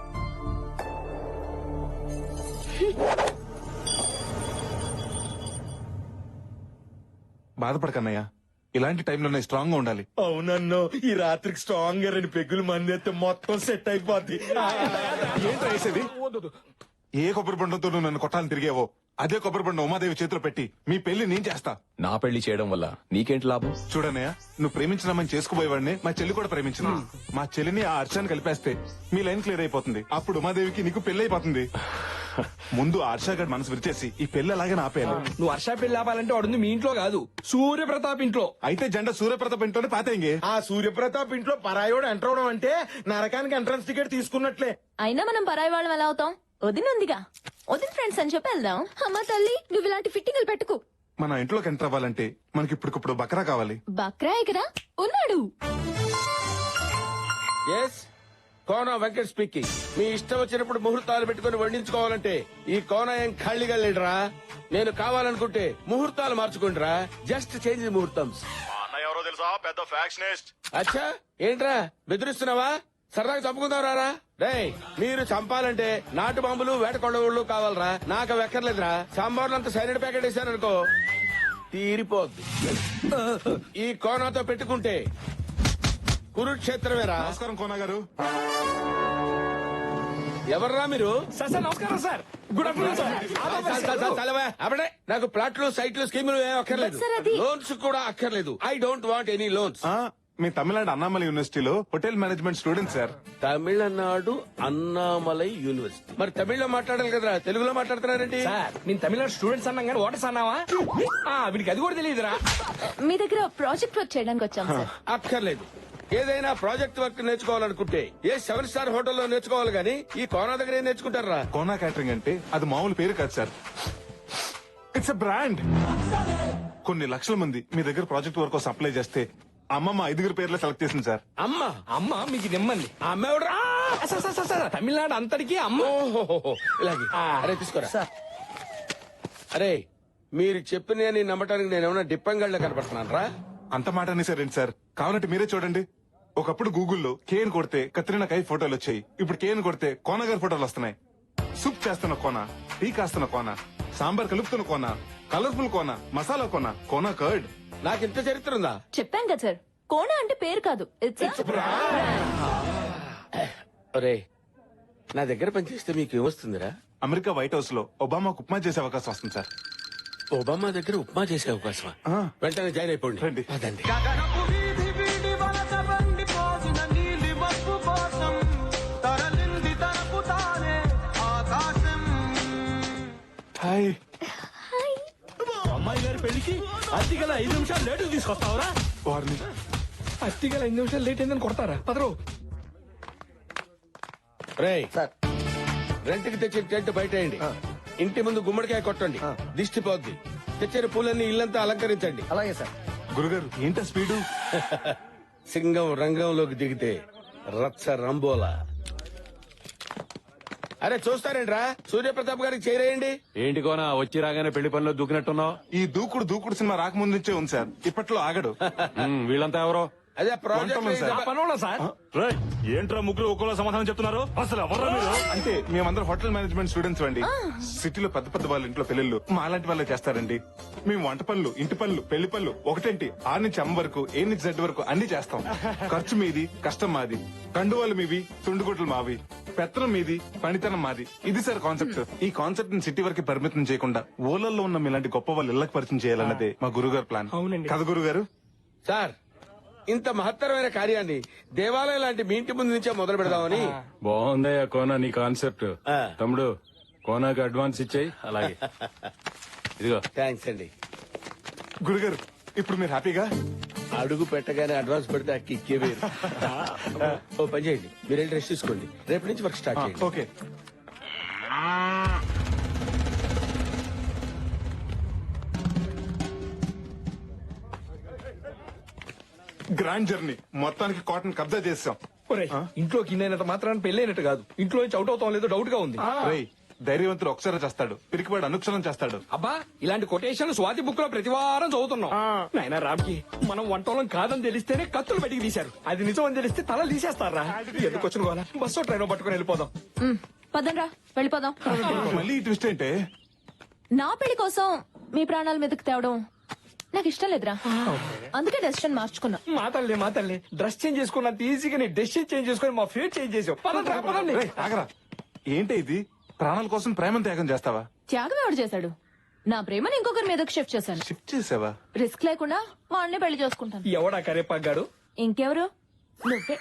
బాధపడకన్నయ్య, ఇలాంటి టైంలోనే స్ట్రాంగ్ గా ఉండాలి. అవునన్ను, ఈ రాత్రికి స్ట్రాంగ్ గా 2 పెగ్గులు మంది అయితే మొత్తం సెట్ అయిపోద్ది. ఏంటో వేసేది? ఏ కొబ్బరి బండంతో నువ్వు నన్ను కొట్టాలని తిరిగేవో అదే కొబ్బరి బండం ఉమాదేవి చేతిలో పెట్టి మీ పెళ్లి నేను చేస్తా. నా పెళ్లి చేయడం వల్ల నీకేంటి లాభం? చూడన్నయ్య, నువ్వు ప్రేమించినామని చేసుకుపోయేవాడిని మా చెల్లి కూడా ప్రేమించిన. మా చెల్లిని ఆ హర్షాన్ని కలిపేస్తే మీ లైన్ క్లియర్ అయిపోతుంది. అప్పుడు ఉమాదేవికి నీకు పెళ్లి అయిపోతుంది. ముందు హర్షగాడి మనసు విరిచేసి ఈ పెళ్లి అలాగే ఆపేయాలి. నువ్వు హర్ష పెళ్లి ఆపాలంటే వాడుంది మీ ఇంట్లో కాదు, సూర్యప్రతాప్ ఇంట్లో. అయితే జెండా సూర్యప్రతాప్ ఇంట్లోనే పాతేంగే. ఆ సూర్యప్రతాప్ ఇంట్లో పరాయోడు ఎంటర్ అవడం అంటే నరకానికి ఎంట్రన్స్ టికెట్ తీసుకున్నట్లే. అయినా మనం పరాయి వాళ్ళం ఎలా అవుతాం? వదినుందిగా, వదిన ఫ్రెండ్స్ అని చెప్పి వెళ్దాం. అమ్మ తల్లి, నువ్వు ఇలాంటి ఫిట్టింగ్లు పెట్టుకు. మన ఇంట్లోకి ఎంటర్ అవ్వాలంటే మనకి ఇప్పుడు బకరా కావాలి. బక్రా కదా ఉన్నాడు. Yes, Kona Venkat speaking. మీ ఇష్టం వచ్చినప్పుడు ముహూర్తాలు పెట్టుకుని వండించుకోవాలంటే ఈ కోన ఏం ఖాళీగా లేడురా. నేను కావాలనుకుంటే ముహూర్తాలు మార్చుకుంటారా. జస్ట్ చేంజ్ ముహూర్తం. ఎవరో తెలుసా? పెద్ద ఫ్యాక్షనిస్ట్. అచ్చా, ఏంట్రా బెదిరిస్తున్నావా? సరదాగా చంపుకుందాం రారా. రేయ్, మీరు చంపాలంటే నాటు బాంబులు వేటకొండవుళ్ళు కావాలరా. నాకు అవి ఎక్కర్లేదురా. సాంబార్లు అంతా సైలెంట్ ప్యాకెట్ వేసారనుకో తీరిపోద్ది. ఈ కోనాతో పెట్టుకుంటే కురుక్షేత్రమేరా. నమస్కారం కోన గారు. ఎవర్రా మీరు? సార్ నమస్కారం సార్. Good afternoon sir. చలవా అప్పుడే. నాకు ప్లాట్లు, సైట్లు, స్కీములు ఏం అక్కర్లేదు. సార్, అది- లోన్స్ కూడా అక్కర్లేదు. I don't want any loans. మీ తమిళనాడు అన్నామలై యూనివర్సిటీలో hotel management student sir. Tamil Nadu Annamalai university. మరి తమిళ్లో మాట్లాడాలి కదరా, తెలుగులో మాట్లాడుతున్నారేంటి? సార్ నేను తమిళనాడు స్టూడెంట్స్ అన్నాం కానీ ఓటర్స్ అన్నావా? వీడికి అది కూడా తెలియదురా. మీ దగ్గర ప్రాజెక్ట్ వర్క్ చేయడానికి వచ్చాం సార్. అక్కర్లేదు. ఏదైనా ప్రాజెక్ట్ వర్క్ నేర్చుకోవాలనుకుంటే ఏ 7 స్టార్ హోటల్లో నేర్చుకోవాలి గానీ ఈ కోనా దగ్గర ఏం నేర్చుకుంటారా? కోనా క్యాటరింగ్ అంటే అది మామూలు పేరు కాదు సార్, ఇట్స్ ఎ బ్రాండ్. కొన్ని లక్షల మంది మీ దగ్గర ప్రాజెక్ట్ వర్క్ కోసం అప్లై చేస్తే అమ్మ మా 5 పేర్లు సెలెక్ట్ చేసింది సార్. అమ్మ మీకు నిమ్మంది. ఆ అమ్మ ఎవడరా? సార్ తమిళనాడు అంతటికి అమ్మ. ఇలాగే అరే తీసుకోరా. అరే మీరు చెప్పిన నమ్మటానికి నేను ఏమైనా డిప్పంగళ్ళ కనపడుతున్నాను రా? అంత మాట అనేసారేంటి సార్? కావాలంటే మీరే చూడండి. ఒకప్పుడు గూగుల్లో కేన్ కొడితే కత్రినా కైఫ్ ఫోటోలు వచ్చాయి. ఇప్పుడు కేన్ కొడితే కోన గారి ఫోటోలు వస్తున్నాయి. సూప్ చేస్తున్న కోన, టీ కాస్తున్న కోన, సాంబార్ కలుపుతున్న కోన, కలర్ఫుల్ కోన, మసాలా కోన, కోన కర్డ్. నాకు ఇంత చరిత్ర ఉందా? చెప్పాను కదా సార్, కోనా అంటే పేరు కాదు, ఇట్స్ ఒరే నా దగ్గర పనిచేస్తే మీకు ఏమొస్తుందిరా? అమెరికా వైట్ హౌస్ లో ఒబామాకు ఉప్మా చేసే అవకాశం వస్తుంది సార్. ఒబామా దగ్గర ఉప్మా చేసే అవకాశమా? వెంటనే జాయిన్ అయిపోండి. రండి. అదండి. హాయ్. అమ్మాయి గారి పెళ్లికి అత్తిగల 5 నిమిషాలు లేటు తీసుకొస్తావురా? వారిని అత్తిగల 5 నిమిషాలు లేట్ అయిందని కొడతారా? పదరు. రేయ్ రెంట్ కి తెచ్చిన టెంట్ బయటేయండి. ఇంటి ముందు గుమ్మడికాయ కొట్టండి, దిష్టి పోద్ది. తెచ్చిన పూలన్నీ ఇల్లంతా అలంకరించండి. అలాగే సార్. గురుగారు ఏంటో స్పీడు? సింగం రంగంలోకి దిగితే రచ్చ రంబోలా. అరే చూస్తారేంట్రా, సూర్యప్రతాప్ గారికి చేరేయండి. ఏంటి కోనా వచ్చి రాగానే పెళ్లి పనిలో దూకినట్టున్నావు? ఈ దూకుడు సినిమా రాకముందు నుంచే ఉంది సార్. ఇప్పట్లో ఆగడు. వీళ్ళంతా ఎవరో? అదే ప్రాజెక్ట్ సార్. ఏంట్రా ముగ్గురు ఒక్కోలా సమాధానం చెప్తున్నారు? అసలు ఎవరు మీరు? అంటే మేమందరం హోటల్ మేనేజ్మెంట్ స్టూడెంట్స్ అండి. సిటీలో పెద్ద పెద్ద వాళ్ళ ఇంట్లో పెళ్లిళ్ళు మా లాంటి వాళ్ళే చేస్తారండి. మేము వంట పనులు, ఇంటి పనులు, పెళ్లి పనులు ఒకటేంటి 6 నుంచి M వరకు, A నుంచి Z వరకు అన్ని చేస్తాం. ఖర్చు మీది, కష్టం మాది. కండువాలు మీవి, తుండుగుట్లు మావి. పెత్తనం మీది, పనితనం మాది. ఇది సార్ కాన్సెప్ట్. ఈ కాన్సెప్ట్ ని సిటీ వరకు పరిమితం చేయకుండా ఊళ్ళల్లో ఉన్న మీలాంటి గొప్ప వాళ్ళు ఇళ్లకు పరిచయం చేయాలన్నదే మా గురుగారు ప్లాన్. కదా గురుగారు? సార్ ఇంత మహత్తరమైన కార్యాన్ని దేవాలయం లాంటి మీ ఇంటి ముందు నుంచే మొదలు పెడదామని. బాగుందయ్యా కోనా నీ కాన్సెప్ట్. తమ్ముడు కోనాకి అడ్వాన్స్ ఇచ్చేయి. అలాగే ఇదిగో. థ్యాంక్స్ అండి. గురుగారు ఇప్పుడు మీరు హ్యాపీగా? అడుగు పెట్టగానే అడ్వాన్స్ పెడితే ఆ కిక్కే వేరు. ఓ పని చేయండి, మీరు వెళ్ళి రెస్ట్ తీసుకోండి. రేపు నుంచి వర్క్ స్టార్ట్ చేయండి. ఓకే. గ్రాండ్ జర్నీ మొత్తానికి కాటన్ కబ్జా చేసాం. ఇంట్లోకి ఇన్నైనంత మాత్రాన్ని పెళ్ళైనట్టు కాదు. ఇంట్లో నుంచి అవుట్ అవుతాం లేదో డౌట్ గా ఉంది. ధైర్యవంతుడు ఒకసారి చేస్తాడు, పిరికివాడు అనుక్షణం చేస్తాడు. అబ్బా ఇలాంటి కొటేషన్ స్వాతి బుక్ లో ప్రతి వారం చదువుతున్నాం. నాయనా రామ్కి మనం వంటోళం కాదని తెలిస్తేనే కత్తులు బయటికి తీశారు. అది నిజం అని తెలిస్తే తల తీసేస్తారా? ఎందుకు వచ్చిన వాళ్ళ బస్సు ట్రైన్ పట్టుకుని వెళ్ళిపోదాం. పదండ్రా వెళ్ళిపోదాం. మళ్ళీ ట్విస్ట్ ఏంటే? నా పెళ్లి కోసం మీ ప్రాణాల మీదకి తేవడం నాకు ఇష్టం లేదురా. అందుకే డెసిషన్ మార్చుకున్నా. మా తల్లి డ్రెస్ చేంజ్ చేసుకున్నంత ఈజీగా నీ డెసిషన్ చేంజ్ చేసుకుని మా ఫేట్ చేంజ్ చేసావు. పదండి. ఆగరా, ఏంటి ఇది? ప్రాణాల కోసం ప్రేమను త్యాగం చేస్తావా? త్యాగం ఎవడు చేశాడు? నా ప్రేమను ఇంకొకరి మీదకి షిఫ్ట్ చేశాను. షిఫ్ట్ చేసావా? రిస్క్ లేకుండా వాడిని పెళ్లి చేసుకుంటాను. ఎవడా కరేపాగాడు? ఇంకెవరు? నువ్వే.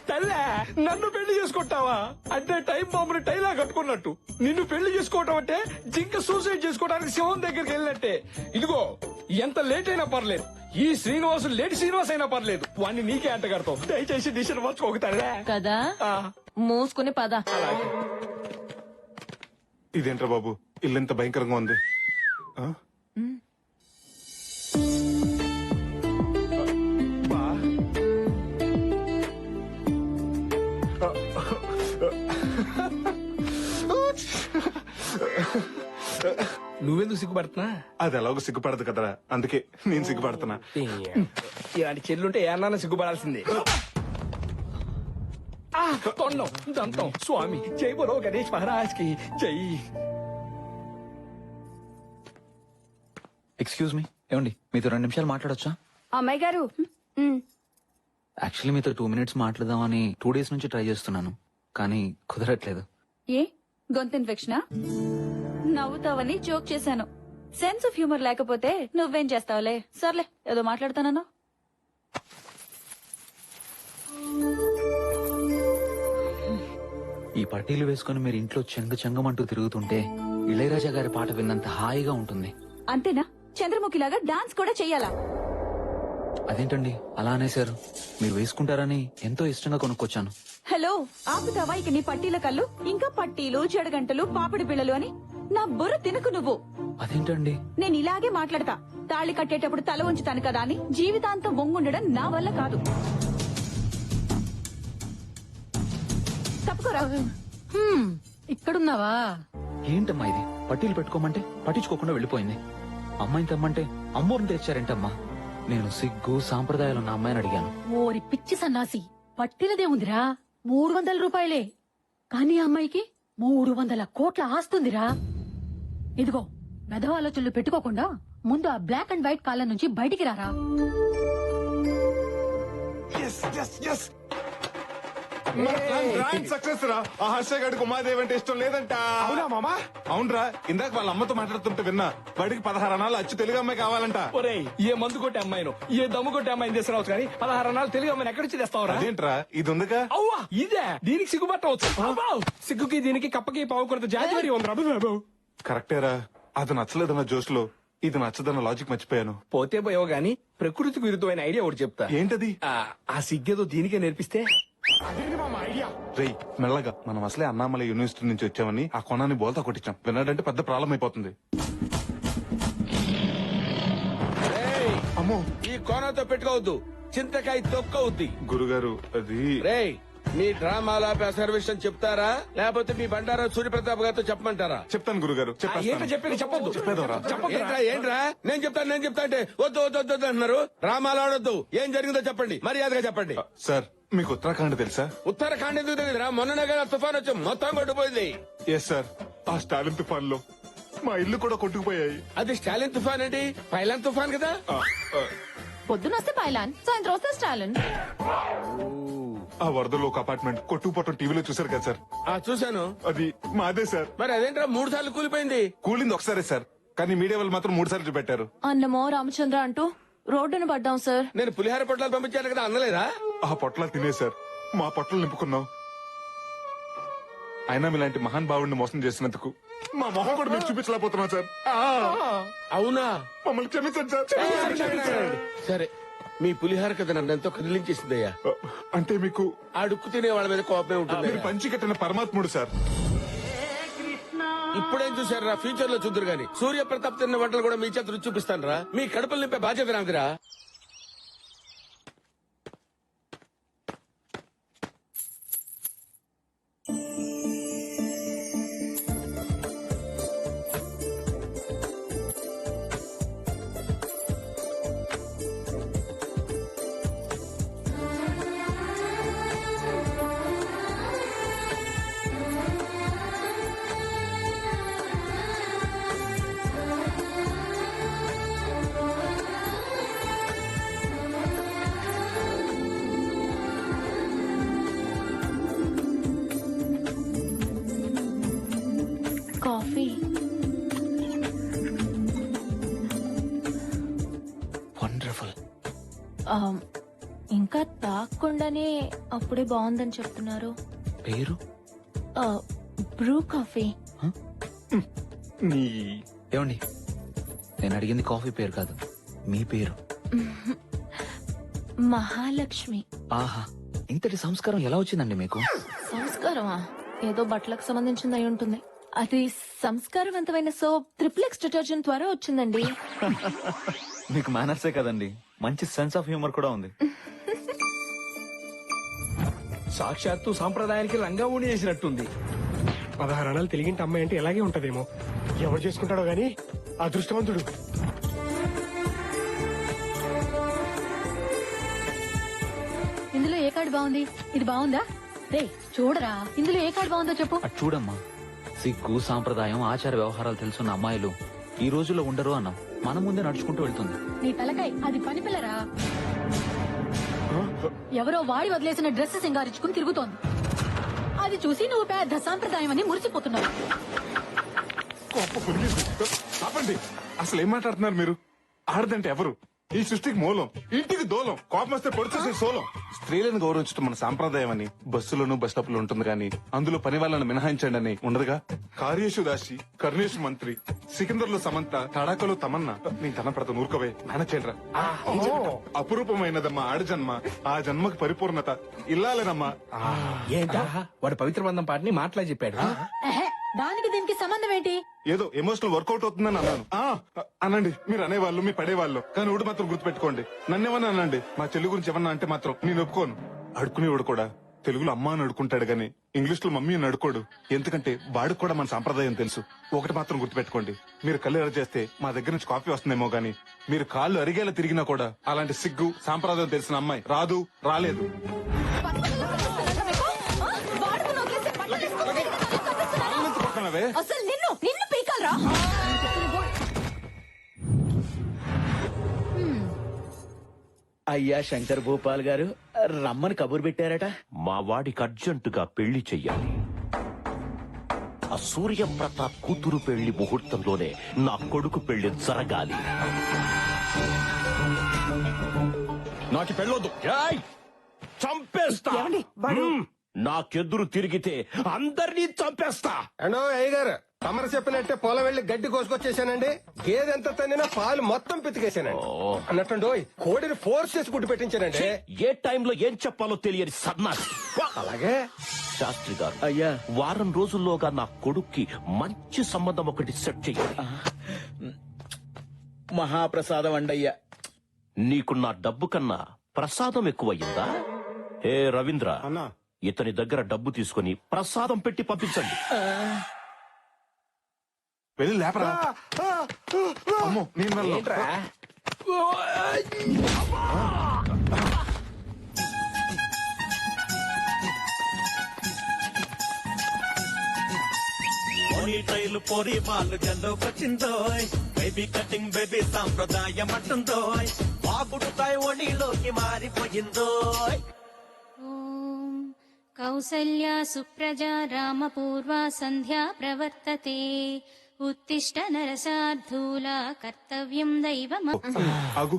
తల్లే నన్ను పెళ్లి చేసుకుంటావా? అంటే టైం బాంబుని టైలా కట్టుకున్నట్టు నిన్ను పెళ్లి చేసుకోవటం అంటే జింక సూసైడ్ చేసుకోవడానికి శివం దగ్గరికి వెళ్ళినట్టే. ఇదిగో ఎంత లేట్ అయినా పర్లేదు, ఈ శ్రీనివాసు లేట్ శ్రీనివాస్ అయినా పర్లేదు, వాడిని నీకే అంట కడతావు. దయచేసి డిసిషన్ మార్చుకోగలే కదా. మూసుకుని పద. ఇదేంట్రా బాబు ఇల్లు ఎంత భయంకరంగా ఉంది? నువ్వెందుకు సిగ్గుపడుతున్నా? అది ఎలాగో సిగ్గుపడదు కదరా, అందుకే నేను సిగ్గుపడుతున్నా. ఇలాంటి చెల్లుంటే ఏమన్నా సిగ్గుపడాల్సిందే. తొండం దంతం స్వామి జై బోలో గణేష్ మహారాజ్ కి జై. ఎక్స్క్యూజ్ మీ, ఏమండి మీతో 2 నిమిషాలు మాట్లాడొచ్చా? అమ్మాయి గారు యాక్చువల్లీ మీతో 2 మినిట్స్ మాట్లాడదామని 2 days నుంచి ట్రై చేస్తున్నాను, కానీ కుదరట్లేదు. ఏ గొంతు ఇన్ఫెక్షనా? నవ్వుతావని జోక్ చేశాను. సెన్స్ ఆఫ్ హ్యూమర్ లేకపోతే నువ్వేం చేస్తావులే. సర్లే ఏదో మాట్లాడతానన్నా. ఈ పట్టీలు వేసుకుని మీరు ఇంట్లో చెంగమంటూ తిరుగుతుంటే ఇళయరాజా గారి పాట విన్నంత హాయిగా ఉంటుంది. అంతేనా? చంద్రముఖిలాగా డాన్స్ కూడా చెయ్యాలా? అదేంటండి అలా అనేశారు? మీరు వేసుకుంటారని ఎంతో ఇష్టంగా కొనుక్కొచ్చాను. హలో, ఆపుతావా ఇక నీ పట్టీల కళ్ళు? ఇంకా పట్టీలు, చెడగంటలు, పాపిడి పిల్లలు అని నా బుర్ర తినకు నువ్వు. అదేంటండి? నేను ఇలాగే మాట్లాడతా. తాళి కట్టేటప్పుడు తల ఉంచుతాను కదా అని జీవితాంతం వంగుండడం నా వల్ల కాదు. తప్పుకోరా. ఇక్కడున్నావా? ఏంటమ్మా ఇది? పట్టీలు పెట్టుకోమంటే పట్టించుకోకుండా వెళ్ళిపోయింది. అమ్మాయిని తెమ్మంటే అమ్మోరిని తెచ్చారేంటమ్మా? నేను సిగ్గు సాంప్రదాయాలు ఉన్న అమ్మాయిని అడిగాను. ఓరి పిచ్చి సన్నాసి, పట్టినదే ఉందిరా 300 రూపాయలే, కానీ అమ్మాయికి 300 కోట్ల ఆస్తుందిరా. ఇదిగో మెదవ ఆలోచనలు పెట్టుకోకుండా ముందు ఆ బ్లాక్ అండ్ వైట్ కాలం నుంచి బయటికి రారా. సక్సెస్ రా. ఆ హర్ష గడికి ఉమాదేవి అంటే ఇష్టం లేదంట. అవునా మామా? అవునరా, ఇందాక వాళ్ళ అమ్మతో మాట్లాడుతుంటే విన్నా. వాడికి 16 అనాలు అచ్చు తెలుగు అమ్మాయి కావాలంట. ఒరేయ్, ఏ మందు కొట్టే అమ్మాయిను, ఏ దమ్ము కొట్టే అమ్మాయిని తీసుకురావచ్చు కానీ 16 అన్నాలు తెలుగు అమ్మాయిని ఎక్కడి నుంచి తెస్తావురా? అదేంట్రా, ఇది ఉందిగా. అవ్వా, ఇదే దీనికి సిగ్గుపట్టవచ్చు. సిగ్గుకి దీనికి కప్పకి పావు కొరత జాతి మరి ఉంది. కరెక్టేరా, అది నచ్చలేదన్న జోష్లో ఇది నచ్చదన్న లాజిక్ మర్చిపోయాను. పోతే పోయావు గాని ప్రకృతికి విరుద్ధమైన ఐడియా ఒకటి చెప్తా. ఏంటది? ఆ సిగ్గేదో దీనికే నేర్పిస్తే. రేయ్, మెల్లగా. మనం అసలే అన్నామలై యూనివర్సిటీ నుంచి వచ్చామని ఆ కొనాన్ని బోల్తా కొట్టించాం. విన్నాడంటే పెద్ద ప్రాబ్లం అయిపోతుంది. అమ్మో, ఈ కోనతో పెట్టుకోవద్దు, చింతకాయ తొక్కవుద్ది. గురుగారు అది. రేయ్, మీ డ్రామాల విషయం చెప్తారా లేకపోతే మీ బండారా సూర్యప్రతాప్ గారితో చెప్పమంటారా? చెప్తాను గురుగారు. ఏంటో చెప్పేది చెప్పొద్దు. ఏంట్రా నేను చెప్తా అంటే వద్దు వద్దు వద్దు వద్దు అంటున్నారు. డ్రామాలు ఆడొద్దు. ఏం జరిగిందో చెప్పండి, మర్యాదగా చెప్పండి. సార్, మీకు ఉత్తరాఖండ్ తెలుసా? ఉత్తరాఖండ్ ఎందుకు తెలియదురా? మొన్ననే కదా తుఫాన్ వచ్చి మొత్తం కొట్టుపోయింది. ఎస్ సార్, ఆ స్టాలిన్ తుఫాన్ లో మా ఇల్లు కూడా కొట్టుకుపోయాయి. అది స్టాలిన్ తుఫాన్ ఏంటి? పైలాన్ తుఫాన్ కదా. పొద్దునొస్తే పైలాన్, సాయంత్రం వస్తే స్టాలిన్. ఆ వరదలో ఒక అపార్ట్మెంట్ కొట్టుకుపోవటం టీవీలో చూసారు కదా సార్? చూశాను. అది మాదే సార్. మరి అదేంట్రా 3 సార్లు కూలిపోయింది? కూలింది ఒకసారే సార్, కానీ మీడియా వాళ్ళు మాత్రం 3 సార్లు చూపెట్టారు. అన్నమో రామచంద్ర అంటూ రోడ్డును పడ్డాం సార్. నేను పులిహార పొట్లాలు పంపించాను కదా, అందలేదా? ఆ పొట్లాలు తినే సార్ మా పొట్టలు నింపుకున్నాం. అయినా మీలాంటి మహాన్ భావుడిని మోసం చేసినందుకు మా మొహం కూడా మీకు చూపించలేకపోతున్నాం సార్. అవునా? మమ్మల్ని క్షమించండి సార్. సరే, మీ పులిహార కథ నన్ను ఎంతో కదిలించేసిందయ్యా. అంటే మీకు అడుక్కు తినే వాళ్ళ మీద కోపమే ఉంటుంది. మీరు పంచి కట్టిన పరమాత్ముడు సార్. ఇప్పుడేం చూసారా? ఫ్యూచర్ లో చూద్దరు గాని సూర్యప్రతాప్ తిన్న వంటలు కూడా మీ చేత రుచి చూపిస్తాను రా. మీ కడుపులు నింపే బాధ్యత నాదిరా. కాఫీ. వండర్ఫుల్. ఇంకా తాగకుండానే అప్పుడే బాగుందని చెప్తున్నారు. పేరు? Bru coffee. ఏమండి, నేను అడిగింది కాఫీ పేరు కాదు, మీ పేరు. మహాలక్ష్మి. ఆహా, ఇంతటి సంస్కారం ఎలా వచ్చిందండి మీకు? సంస్కారమా? ఏదో బట్టలకు సంబంధించింది అయి ఉంటుంది. అది సంస్కారవంతమైన సోప్ ట్రిప్లెక్స్ డిటర్జెంట్ ద్వారా వచ్చిందండి. మీకు మేనర్సే కదండి, మంచి సెన్స్ ఆఫ్ హ్యూమర్ కూడా ఉంది. సాక్షాత్తు సాంప్రదాయానికి రంగా ఊడి చేసినట్టుంది. 16 అనాలు తెలిగింటి అమ్మాయి అంటే ఎలాగే ఉంటదేమో. ఎవరు చేసుకుంటాడో గాని అదృష్టవంతుడు. ఇందులో ఏ కార్డు బాగుంది? ఇది బాగుందా? రే చూడరా, ఇందులో ఏ కార్డు బాగుందో చెప్పు. అటు చూడమ్మా. సిగ్గు సాంప్రదాయం ఆచార వ్యవహారాలు తెలుసున్న అమ్మాయిలు ఈ రోజుల్లో ఉండరు అన్నాం. మన ముందే నడుచుకుంటూ వెళ్తుంది. నీ తలకాయ అది పని పిల్లరా. ఎవరో వాడి వదిలేసిన డ్రెస్ సింగారించుకుని తిరుగుతోంది. అది చూసి నువ్వు పెద్ద సాంప్రదాయం అని మురిసిపోతున్నావు. ఆపండి, అసలు ఏం మాట్లాడుతున్నారు మీరు? ఆడదంటే ఎవరు? ఈ సృష్టికి మూలం, ఇంటికి దూలం, కోపం వస్తే పొడి చేసే సోలం. స్త్రీలను గౌరవించడం మన సాంప్రదాయం అని బస్సులోను బస్ స్టాప్ లో ఉంటుంది కానీ అందులో పని వాళ్ళని మినహాయించండి అని ఉండదుగా. కార్యేషు దాసి కర్ణేషు మంత్రి సికిందర్లో సమంత తడాకలో తమన్నా నేను తన ప్రత నూరుకోవే నానచేండ్రా. అపురూపమైనదమ్మా ఆడజన్మ, ఆ జన్మకు పరిపూర్ణత ఇల్లాలేనమ్మా. ఏంటా వాడు పవిత్ర బంధం పాటని మాటలా చెప్పాడు. దానికి దీనికి సంబంధం ఏంటి? ఏదో ఎమోషనల్ వర్కౌట్ అవుతుందని అన్నాను. అనండి, మీరు అనేవాళ్ళు మీ పడేవాళ్ళు, కానీ ఒకటి మాత్రం గుర్తుపెట్టుకోండి, నన్నేమన్నా అనండి, మా చెల్లి గురించి ఏమన్నా అంటే మాత్రం నేను ఒప్పుకోను. అడుకునేవాడు కూడా తెలుగులో అమ్మ అని అడుకుంటాడు గానీ ఇంగ్లీష్ లో మమ్మీ అని అడుకోడు. ఎందుకంటే వాడికి కూడా మన సాంప్రదాయం తెలుసు. ఒకటి మాత్రం గుర్తుపెట్టుకోండి, మీరు కళ్ళు ఎర్ర చేస్తే మా దగ్గర నుంచి కాఫీ వస్తుందేమో గానీ మీరు కాళ్ళు అరిగేలా తిరిగినా కూడా అలాంటి సిగ్గు సాంప్రదాయం తెలిసిన అమ్మాయి రాదు, రాలేదు. అసలు నిన్ను నిన్ను పీకాలరా? అయ్యా శంకర్ భూపాల్ గారు రమ్మని కబురు పెట్టారట. మా వాడికి అర్జెంటుగా పెళ్లి చెయ్యాలి. ఆ సూర్యప్రతాప్ కూతురు పెళ్లి ముహూర్తంలోనే నా కొడుకు పెళ్లి జరగాలి. నాకు పెళ్ళొద్దు, చంపేస్తా. నాకెదురు తిరిగితే అందరినీ చంపేస్తా. అండో అయ్యగారు, తమరు చెప్పినట్టే పొలం వెళ్లి గడ్డి కోసుకొచ్చేసానండి. గేదెంత తన్నినా పాలు మొత్తం పితికేశానండి. అన్నట్టు కోడిని ఫోర్స్ చేసి గుడ్డు పెట్టించానండి. ఏ టైంలో ఏం చెప్పాలో తెలియని సన్నాసి. అలాగే శాస్త్రి గారు, అయ్యా, వారం రోజుల్లోగా నా కొడుక్కి మంచి సంబంధం ఒకటి సెట్ చెయ్యాలి. మహాప్రసాదం అండయ్యా. నీకు నా డబ్బు కన్నా ప్రసాదం ఎక్కువయ్యిందా? ఏ రవీంద్ర, ఇతని దగ్గర డబ్బు తీసుకుని ప్రసాదం పెట్టి పంపించండి. వెళ్ళి లేపరా. అమ్మో, నేను వెళ్ళను. టైలు పొరి వాళ్ళు జల్లోకొచ్చిందో, బేబీ కటింగ్ బేబీ సాంప్రదాయం అంటుందో, బాగుడుతాయి ఒడిలోకి మారిపోయిందో. కౌసల్యా సుప్రజా రామపూర్వా సంధ్యా ప్రవర్తతే, ఉత్తిష్ట నరసార్థూలా కర్తవ్యం దైవం. ఆగు,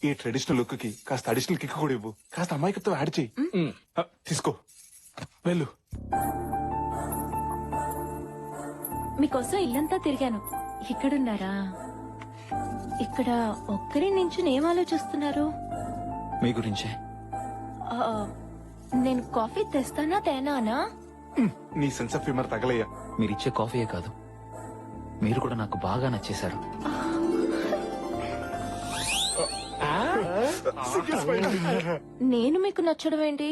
ఈ ట్రెడిషనల్ లుక్ కి కాస్త అడిషనల్ కిక్ కూడా ఇవ్వు. కాస్త అమాయకత్వం యాడ్ చెయ్యి. తీసుకో, వెళ్ళు. మీకోసం ఇల్లంతా తిరిగాను. ఇక్కడున్నారా? ఇక్కడ ఒక్కరి నుంచి ఏం ఆలోచిస్తున్నారు? మీ గురించే. నేను కాఫీ తెస్తానా తేనానా? నీ సెన్స్ ఆఫ్ హ్యూమర్ తగలయ్యా. మీరిచ్చే కాఫీయే కాదు, మీరు కూడా నాకు బాగా నచ్చేశారు. నేను మీకు నచ్చడం ఏంటి?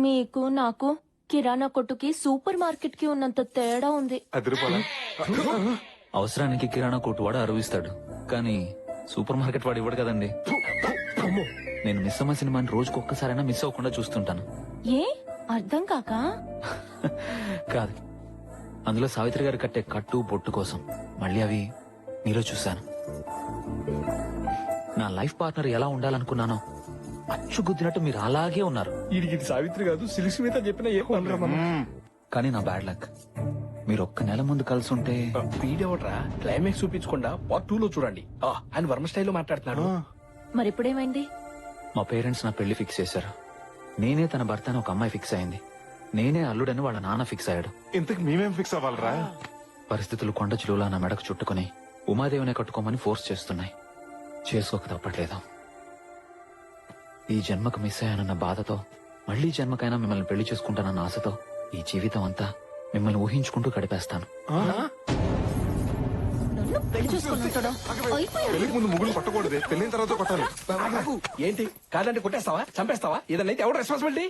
మీకు నాకు కిరాణా కొట్టుకి సూపర్ మార్కెట్ కి ఉన్నంత తేడా ఉంది. అవసరానికి కిరాణా కొట్టు వాడు అరువిస్తాడు, కానీ సూపర్ మార్కెట్ వాడు ఇవ్వడు కదండి. నేను మిస్ అమ్మ సినిమాని రోజుకు ఒక్కసారైనా మిస్ అవ్వకుండా చూస్తుంటాను. ఏ అర్థం కాక కాదు, అందులో సావిత్రి గారు కట్టే కట్టు బొట్టు కోసం మళ్ళీ అవి మీలో చూశాను. నా లైఫ్ పార్ట్నర్ ఎలా ఉండాలనుకున్నానో అచ్చుగుద్దినట్టు మీరు అలాగే ఉన్నారు. ఇది సావిత్రి కాదు, సిలిసి మీద చెప్పిన ఏ కానీ నా బ్యాడ్ లక్, మీరు ఒక్క నెల ముందు కలిసి ఉంటే. వీడెవడ్రా క్లైమాక్స్ చూపించకుండా పార్ట్ 2 లో చూడండి. ఆయన వర్మ స్టైల్లో మాట్లాడుతున్నాడు. మరిప్పుడేమైంది? మా పేరెంట్స్ నా పెళ్లి ఫిక్స్ చేశారు. నేనే తన భర్త అని ఒక అమ్మాయి ఫిక్స్ అయింది. నేనే అల్లుడని వాళ్ళ నాన్న ఫిక్స్ అయ్యాడు. ఇంతకు మేమేం ఫిక్స్ అవ్వాలరా? పరిస్థితులు కొండ చిలువలా నా మెడకు చుట్టుకుని ఉమాదేవినే కట్టుకోమని ఫోర్స్ చేస్తున్నాయి. చేసుకోక తప్పట్లేదు. ఈ జన్మకు మిస్ అయ్యానన్న బాధతో, మళ్లీ జన్మకైనా మిమ్మల్ని పెళ్లి చేసుకుంటానన్న ఆశతో ఈ జీవితం అంతా మిమ్మల్ని ఊహించుకుంటూ గడిపేస్తాను. పెళ్లికి ముందు ముగ్గురు పట్టకూడదు, పెళ్లిన తర్వాత కొట్టాలి. ఏంటి కాదంటే కొట్టేస్తావా, చంపేస్తావా? ఏదన్నా అయితే ఎవరు రెస్పాన్సిబిలిటీ?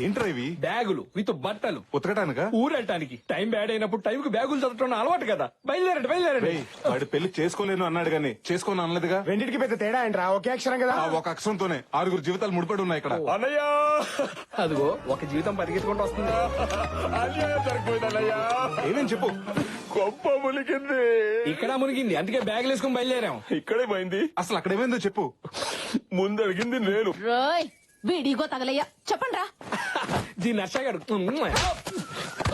ఏంట్రా ఇవి? బ్యాగులు విత్ బట్టలు ఉతకటానికా? ఊరెళ్ళటానికి. టైం బ్యాడ్ అయినప్పుడు టైంకి బ్యాగులు చదవటం అలవాటు కదా. బయలుదేరండి. వాడు పెళ్లి చేసుకోలేను అన్నాడు గానీ చేసుకోను అనలేదుగా. రెండింటికి పెద్ద తేడా ఏంట్రా? ఒకే అక్షరం కదా. ఒక అక్షరంతోనే 6 జీవితాలు ముడిపడి ఉన్నాయి ఇక్కడ. అన్నయ్యా, అదిగో ఒక జీవితం పరిగెత్తుకుంటూ వస్తుంది. ఏమేం చెప్పు. గొప్ప మునిగింది. ఇక్కడ మునిగింది, అందుకే బ్యాగులు వేసుకుని బయలుదేరాం. ఇక్కడే పోయింది. అసలు అక్కడేమైందో చెప్పు. ముందు అడిగింది నేను. వీడిగో తగలయ్యా, చెప్పండి రా. దీన్ని నర్సగాడు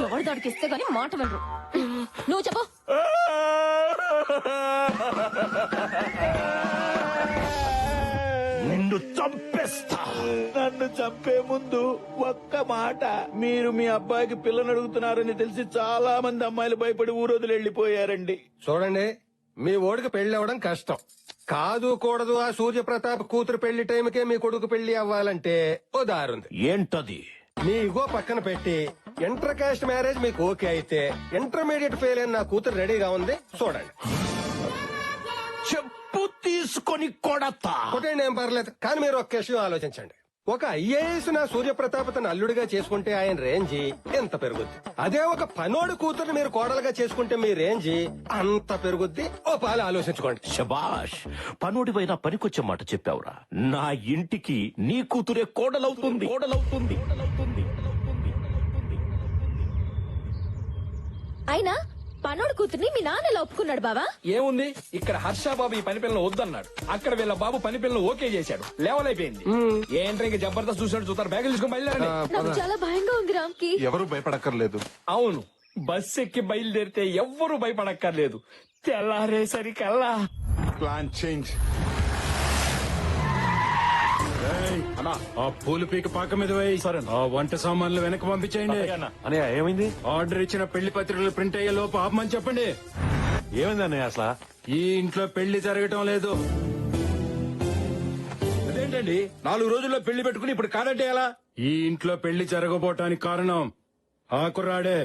ఎవరి దాడికి ఇస్తే గానీ మాట వెళ్ళరు. నువ్వు చెప్పు. చంపే ముందు ఒక్క మాట, మీరు మీ అబ్బాయికి పిల్లని అడుగుతున్నారని తెలిసి చాలా మంది అమ్మాయిలు భయపడి ఊరోదులు వెళ్ళిపోయారండి. చూడండి, మీ ఓడికి పెళ్లి అవ్వడం కష్టం కాదు కూడదు. ఆ సూర్యప్రతాప్ కూతురు పెళ్లి టైంకే మీ కొడుకు పెళ్లి అవ్వాలంటే ఓ దారుంది. ఏంటది? మీ ఇగో పక్కన పెట్టి ఇంటర్ కాస్ట్ మ్యారేజ్ మీకు ఓకే అయితే ఇంటర్మీడియట్ ఫెయిల్ అయిన నా కూతురు రెడీగా ఉంది, చూడండి. చెప్పు తీసుకొని కొడతా. కొట్టండి, ఏం పర్లేదు. కానీ మీరు ఒక్క విషయం ఆలోచించండి. ఒక ఐఏఎస్ నా సూర్యప్రతాప్ తన అల్లుడిగా చేసుకుంటే ఆయన రేంజి ఎంత పెరుగుద్ది. అదే ఒక పనోడు కూతురు మీరు కోడలుగా చేసుకుంటే మీ రేంజి అంత పెరుగుద్ది. ఓ పాలు ఆలోచించుకోండి. శబాష్, పనుడిపైన పనికొచ్చే మాట చెప్పావురా. నా ఇంటికి నీ కూతురే కోడలవుతుంది. అయినా పనోడు కూతుర్ని మీ నాన్న ఎలా ఒప్పుకున్నాడు బావా? ఏముంది, ఇక్కడ హర్షబాబు ఈ పని పిల్లలు వద్దన్నాడు, అక్కడ వీళ్ళ బాబు పని పిల్లలు ఓకే చేశాడు, లేవలైపోయింది. ఏంటంటే ఇంకా జబర్దస్త్ చూసాడు, చూస్తారు, బ్యాగులు తీసుకొని బయలుదేరండి. నాకు చాలా భయంగా ఉంది రామ్కి. ఎవరు భయపడక్కర్లేదు. అవును, బస్ ఎక్కి బయలుదేరితే ఎవ్వరూ భయపడక్కర్లేదు. తెల్లారేసరికల్లా ప్లాన్ చేంజ్. అన్నా, ఆ పూలు పీక పాక మీద వేయి. ఆ వంట సామాన్లు వెనక్కి పంపించేయండి. అన్నయ్య ఏమైంది? ఆర్డర్ ఇచ్చిన పెళ్లి పత్రికలు ప్రింట్ అయ్యే లోపు ఆపమని చెప్పండి. ఏమైంది అన్నయ్య అసలు? ఈ ఇంట్లో పెళ్లి జరగటం లేదు. అదేంటండి 4 రోజుల్లో పెళ్లి పెట్టుకుని ఇప్పుడు కాదంటే ఎలా? ఈ ఇంట్లో పెళ్లి జరగబోటానికి కారణం ఆ కుర్రాడే.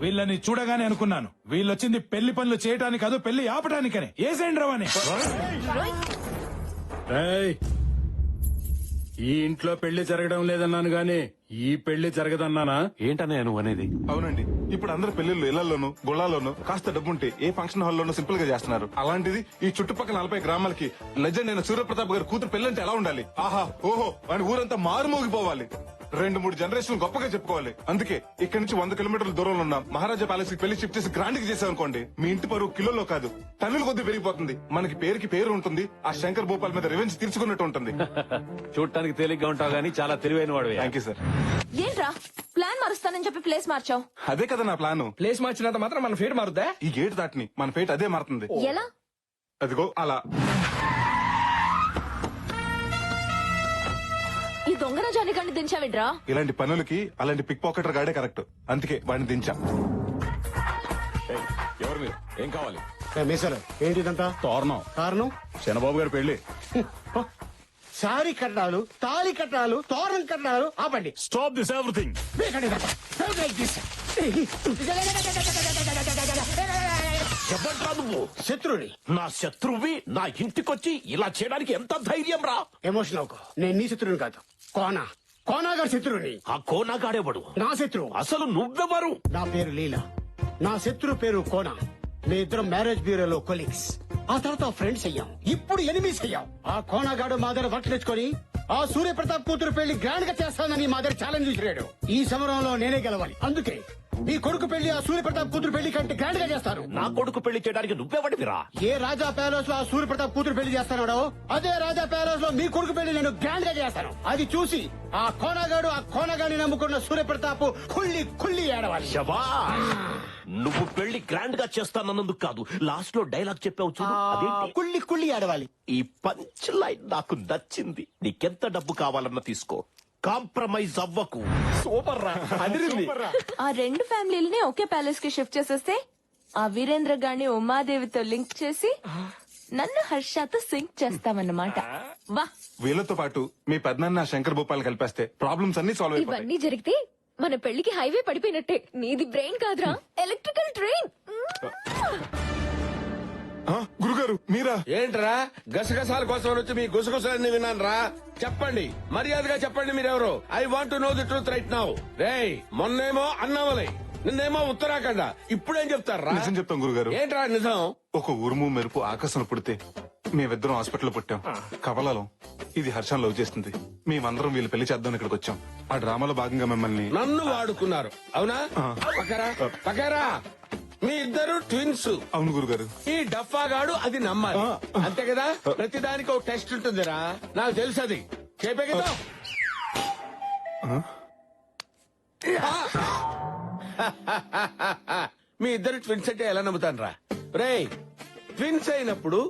వీళ్ళని చూడగానే అనుకున్నాను, వీళ్ళొచ్చింది పెళ్లి పనులు చేయటానికి కాదు, పెళ్లి ఆపటానికని. ఏసేండి రవని. ఏయ్, ఈ ఇంట్లో పెళ్లి జరగడం లేదన్నాను గాని ఈ పెళ్లి జరగదన్నానా? ఏంటన్నయ్య నువ్వు అనేది? అవునండి, ఇప్పుడు అందరు పెళ్లిళ్ళు ఇళ్లలోను గుళ్ళాల్లోనూ కాస్త డబ్బుంటే ఏ ఫంక్షన్ హాల్లోనూ సింపుల్ గా చేస్తున్నారు. అలాంటిది ఈ చుట్టుపక్కల 40 గ్రామాలకి లెజెండ్ అయిన సూర్యప్రతాప్ గారి కూతురు పెళ్ళంటే ఎలా ఉండాలి? ఆహా ఓహో అని ఊరంతా మారుమోగిపోవాలి. 2-3 జనరేషన్ గొప్పగా చెప్పుకోవాలి. అందుకే ఇక్కడ నుంచి 100 కిలోమీటర్ల దూరంలో ఉన్న మహారాజా ప్యాలెస్ కి పెళ్లి షిఫ్ట్ చేసి గ్రాండ్ కి చేసామనుకోండి, మీ ఇంటి పరువు కిలోలో కాదు టన్నుల కొద్ది పెరిగిపోతుంది. మనకి పేరుకి పేరు ఉంటుంది, ఆ శంకర్ భూపాల్ మీద రివెంజ్ తీర్చుకున్నట్టు ఉంటుంది. చూడటానికి తేలిగ్గా ఉంటావు గానీ చాలా తెలివైన వాడు. Thank you sir. ఏంట్రా ప్లాన్ మారుస్తానని చెప్పి ప్లేస్ మార్చావు? అదే కదా నా ప్లాన్. ప్లేస్ మార్చినంత మాత్రం మన ఫేట్ మారుద్దా? ఈ గేట్ దాటిని మన ఫేట్ అదే మారుతుంది. ఎలా? అదిగో అలా. ఈ దొంగన జానికాన్ని దించావిడ్రా? ఇలాంటి పనులకి అలాంటి పిక్ పాకెటర్ గాడే కరెక్ట్. అందుకే వాడిని దించా. ఎవరు మీరు? ఏం కావాలి? ఏంటిదంతా? తోరణం. కారణం చంద్రబాబు గారి పెళ్లి. సారీ కట్టాలు, తాళి కట్టాలు, తోరణం కట్టాలు. ఆపండి. Stop this everything. ఎవడ్రా నువ్వు? శత్రుని. నా శత్రువి నా ఇంటికొచ్చి ఇలా చేయడానికి ఎంత ధైర్యం రా? ఎమోషన్ అవుకో. నేను నీ శత్రువుని కాదు, కోనాగారి శత్రువుని. ఆ కోనాగాడేవాడు నా శత్రువు. అసలు నువ్వెవరు? నా పేరు లీలా, నా శత్రువు పేరు కోన. మీ ఇద్దరం మ్యారేజ్ బ్యూరోలో కొలీగ్స్, ఆ తర్వాత ఫ్రెండ్స్ అయ్యాం, ఇప్పుడు ఎనిమీస్ అయ్యాం. ఆ కోనగాడు మా దగ్గర వర్క్ తెచ్చుకొని ఆ సూర్యప్రతాప్ కూతురు పెళ్లి గ్రాండ్ గా చేస్తానని మా దగ్గర ఛాలెంజ్ చేశాడు. ఈ సమరంలో నేనే గెలవాలి. అందుకే మీ కొడుకు పెళ్లి ఆ సూర్యప్రతాప్ కూతురు పెళ్లి కంటే గ్రాండ్ గా చేస్తాను. నా కొడుకు పెళ్లి చేయడానికి నువ్వెవడివిరా? ఏ రాజా ప్యాలెస్ లో ఆ సూర్యప్రతాప్ కూతురు పెళ్లి చేస్తానో అదే రాజా ప్యాలెస్ లో మీ కొడుకు పెళ్లి నేను గ్రాండ్ గా చేస్తాను. అది చూసి ఆ కోనగాడు ఆ కోనగాడిని నమ్ముకున్న సూర్యప్రతాప్ కుళ్ళి ఏడవాలి. శబాష్! నువ్వు పెళ్లి గ్రాండ్ గా చేస్తానన్నందుకు కాదు, లాస్ట్ లో డైలాగ్ చెప్పావు చూడు, అదేంటి? కుళ్ళి ఏడవాలి. ఈ పంచ్ లైన్ నాకు నచ్చింది. నీకెంత డబ్బు కావాలన్నా తీసుకో, కాంప్రమైజ్ అవ్వకు. సూపర్ రా, అదిరింది. ఆ 2 ఫ్యామిలీలని ఒకే ప్యాలెస్ కి షిఫ్ట్ చేసేస్తే ఆ వీరేంద్ర గారిని ఉమాదేవితో లింక్ చేసి నన్ను హర్షతో సింక్ చేస్తామన్నమాట. వా, వీళ్ళతో పాటు మీ పెద్దనాన్న శంకర్ భూపాల్ కలిపేస్తే ప్రాబ్లమ్స్ అన్ని సాల్వ్ అయిపోతాయి. ఇవన్నీ జరిగితే మన పెళ్లికి హైవే పడిపోయినట్టే. నీది బ్రెయిన్ కాదురా, ఎలక్ట్రికల్ ట్రైన్. గురుగారు మీరా? ఏంట్రా గసగసాల కోసం వచ్చి మీ గుసగుసలన్నీ విన్నాను రా. చెప్పండి, మర్యాదగా చెప్పండి మీరెవరు. I want to know the truth right now. రేయ్, మొన్నేమో అన్నామలై, నిన్నేమో ఉత్తరాఖండ, ఇప్పుడేం చెప్తారా? నిజం చెప్తాం గురుగారు. ఏంట్రా నిజం? ఒక ఉరుము మెరుపు ఆకాశంలో పుడితే మేమిద్దరం హాస్పిటల్లో పుట్టాం, కవలలో. ఇది హర్షం లవ్ చేస్తుంది. మేమందరం వీళ్ళు పెళ్లి చేద్దాం ఇక్కడికి వచ్చాం. ఆ డ్రామాలో భాగంగా మిమ్మల్ని నన్ను వాడుకున్నారు అవునా? పకారా మీ ఇద్దరు ట్విన్స్. అవును గురుగారు. ఈ డఫాగాడు అది నమ్మాలి, అంతే కదా? ప్రతిదానికి ఒక టెస్ట్ ఉంటుందిరా, నాకు తెలుసు అది. చెప్పే కదా. మీ ఇద్దరు ట్విన్స్ అంటే ఎలా నమ్ముతాను రా? రేయ్, ట్విన్స్ అయినప్పుడు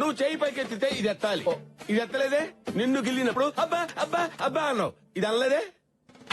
నువ్వు చేయి పైకి ఎత్తితే ఇది ఎత్తాలి. ఇది ఎత్తలేదే, నిన్ను గిల్లినప్పుడు అబ్బా అబ్బా అబ్బా అన్నావు. ఇది అనలేదే.